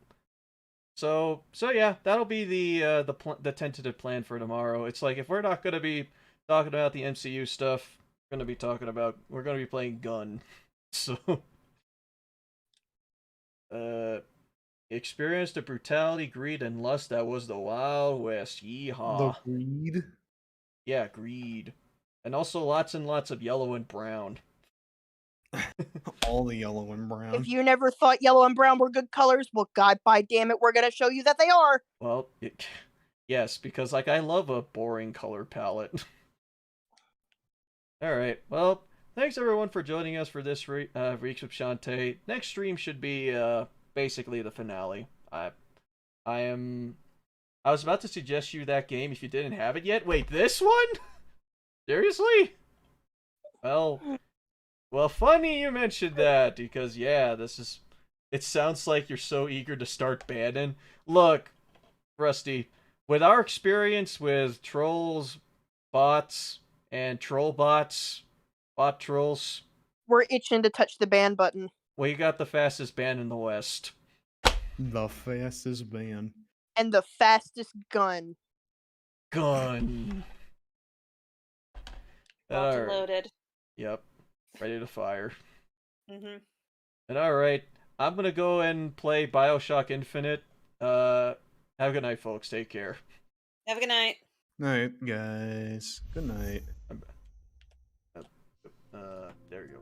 So yeah, that'll be the tentative plan for tomorrow. It's like if we're not gonna be talking about the MCU stuff, we're gonna be playing Gun. So experienced the brutality, greed, and lust that was the Wild West. Yeehaw. The greed? Yeah, greed. And also lots and lots of yellow and brown. All the yellow and brown. If you never thought yellow and brown were good colors, well, God by damn it, we're gonna show you that they are. Well, yes, because like I love a boring color palette. All right. Well, thanks everyone for joining us for this Reeks with Shantae. Next stream should be basically the finale. I was about to suggest you that game if you didn't have it yet. Wait, this one? Seriously? Well, funny you mentioned that because yeah, it sounds like you're so eager to start banning. Look, Rusty, with our experience with trolls, bots, and troll bots, bot trolls, We're itching to touch the ban button. we got the fastest ban in the West. The fastest ban. And the fastest gun. Gun. Locked and Alright. loaded. Yep. Ready to fire. Mm-hmm. And alright, I'm gonna go and play Bioshock Infinite. Have a good night, folks. Take care. Have a good night. Night, guys. Good night. There you go.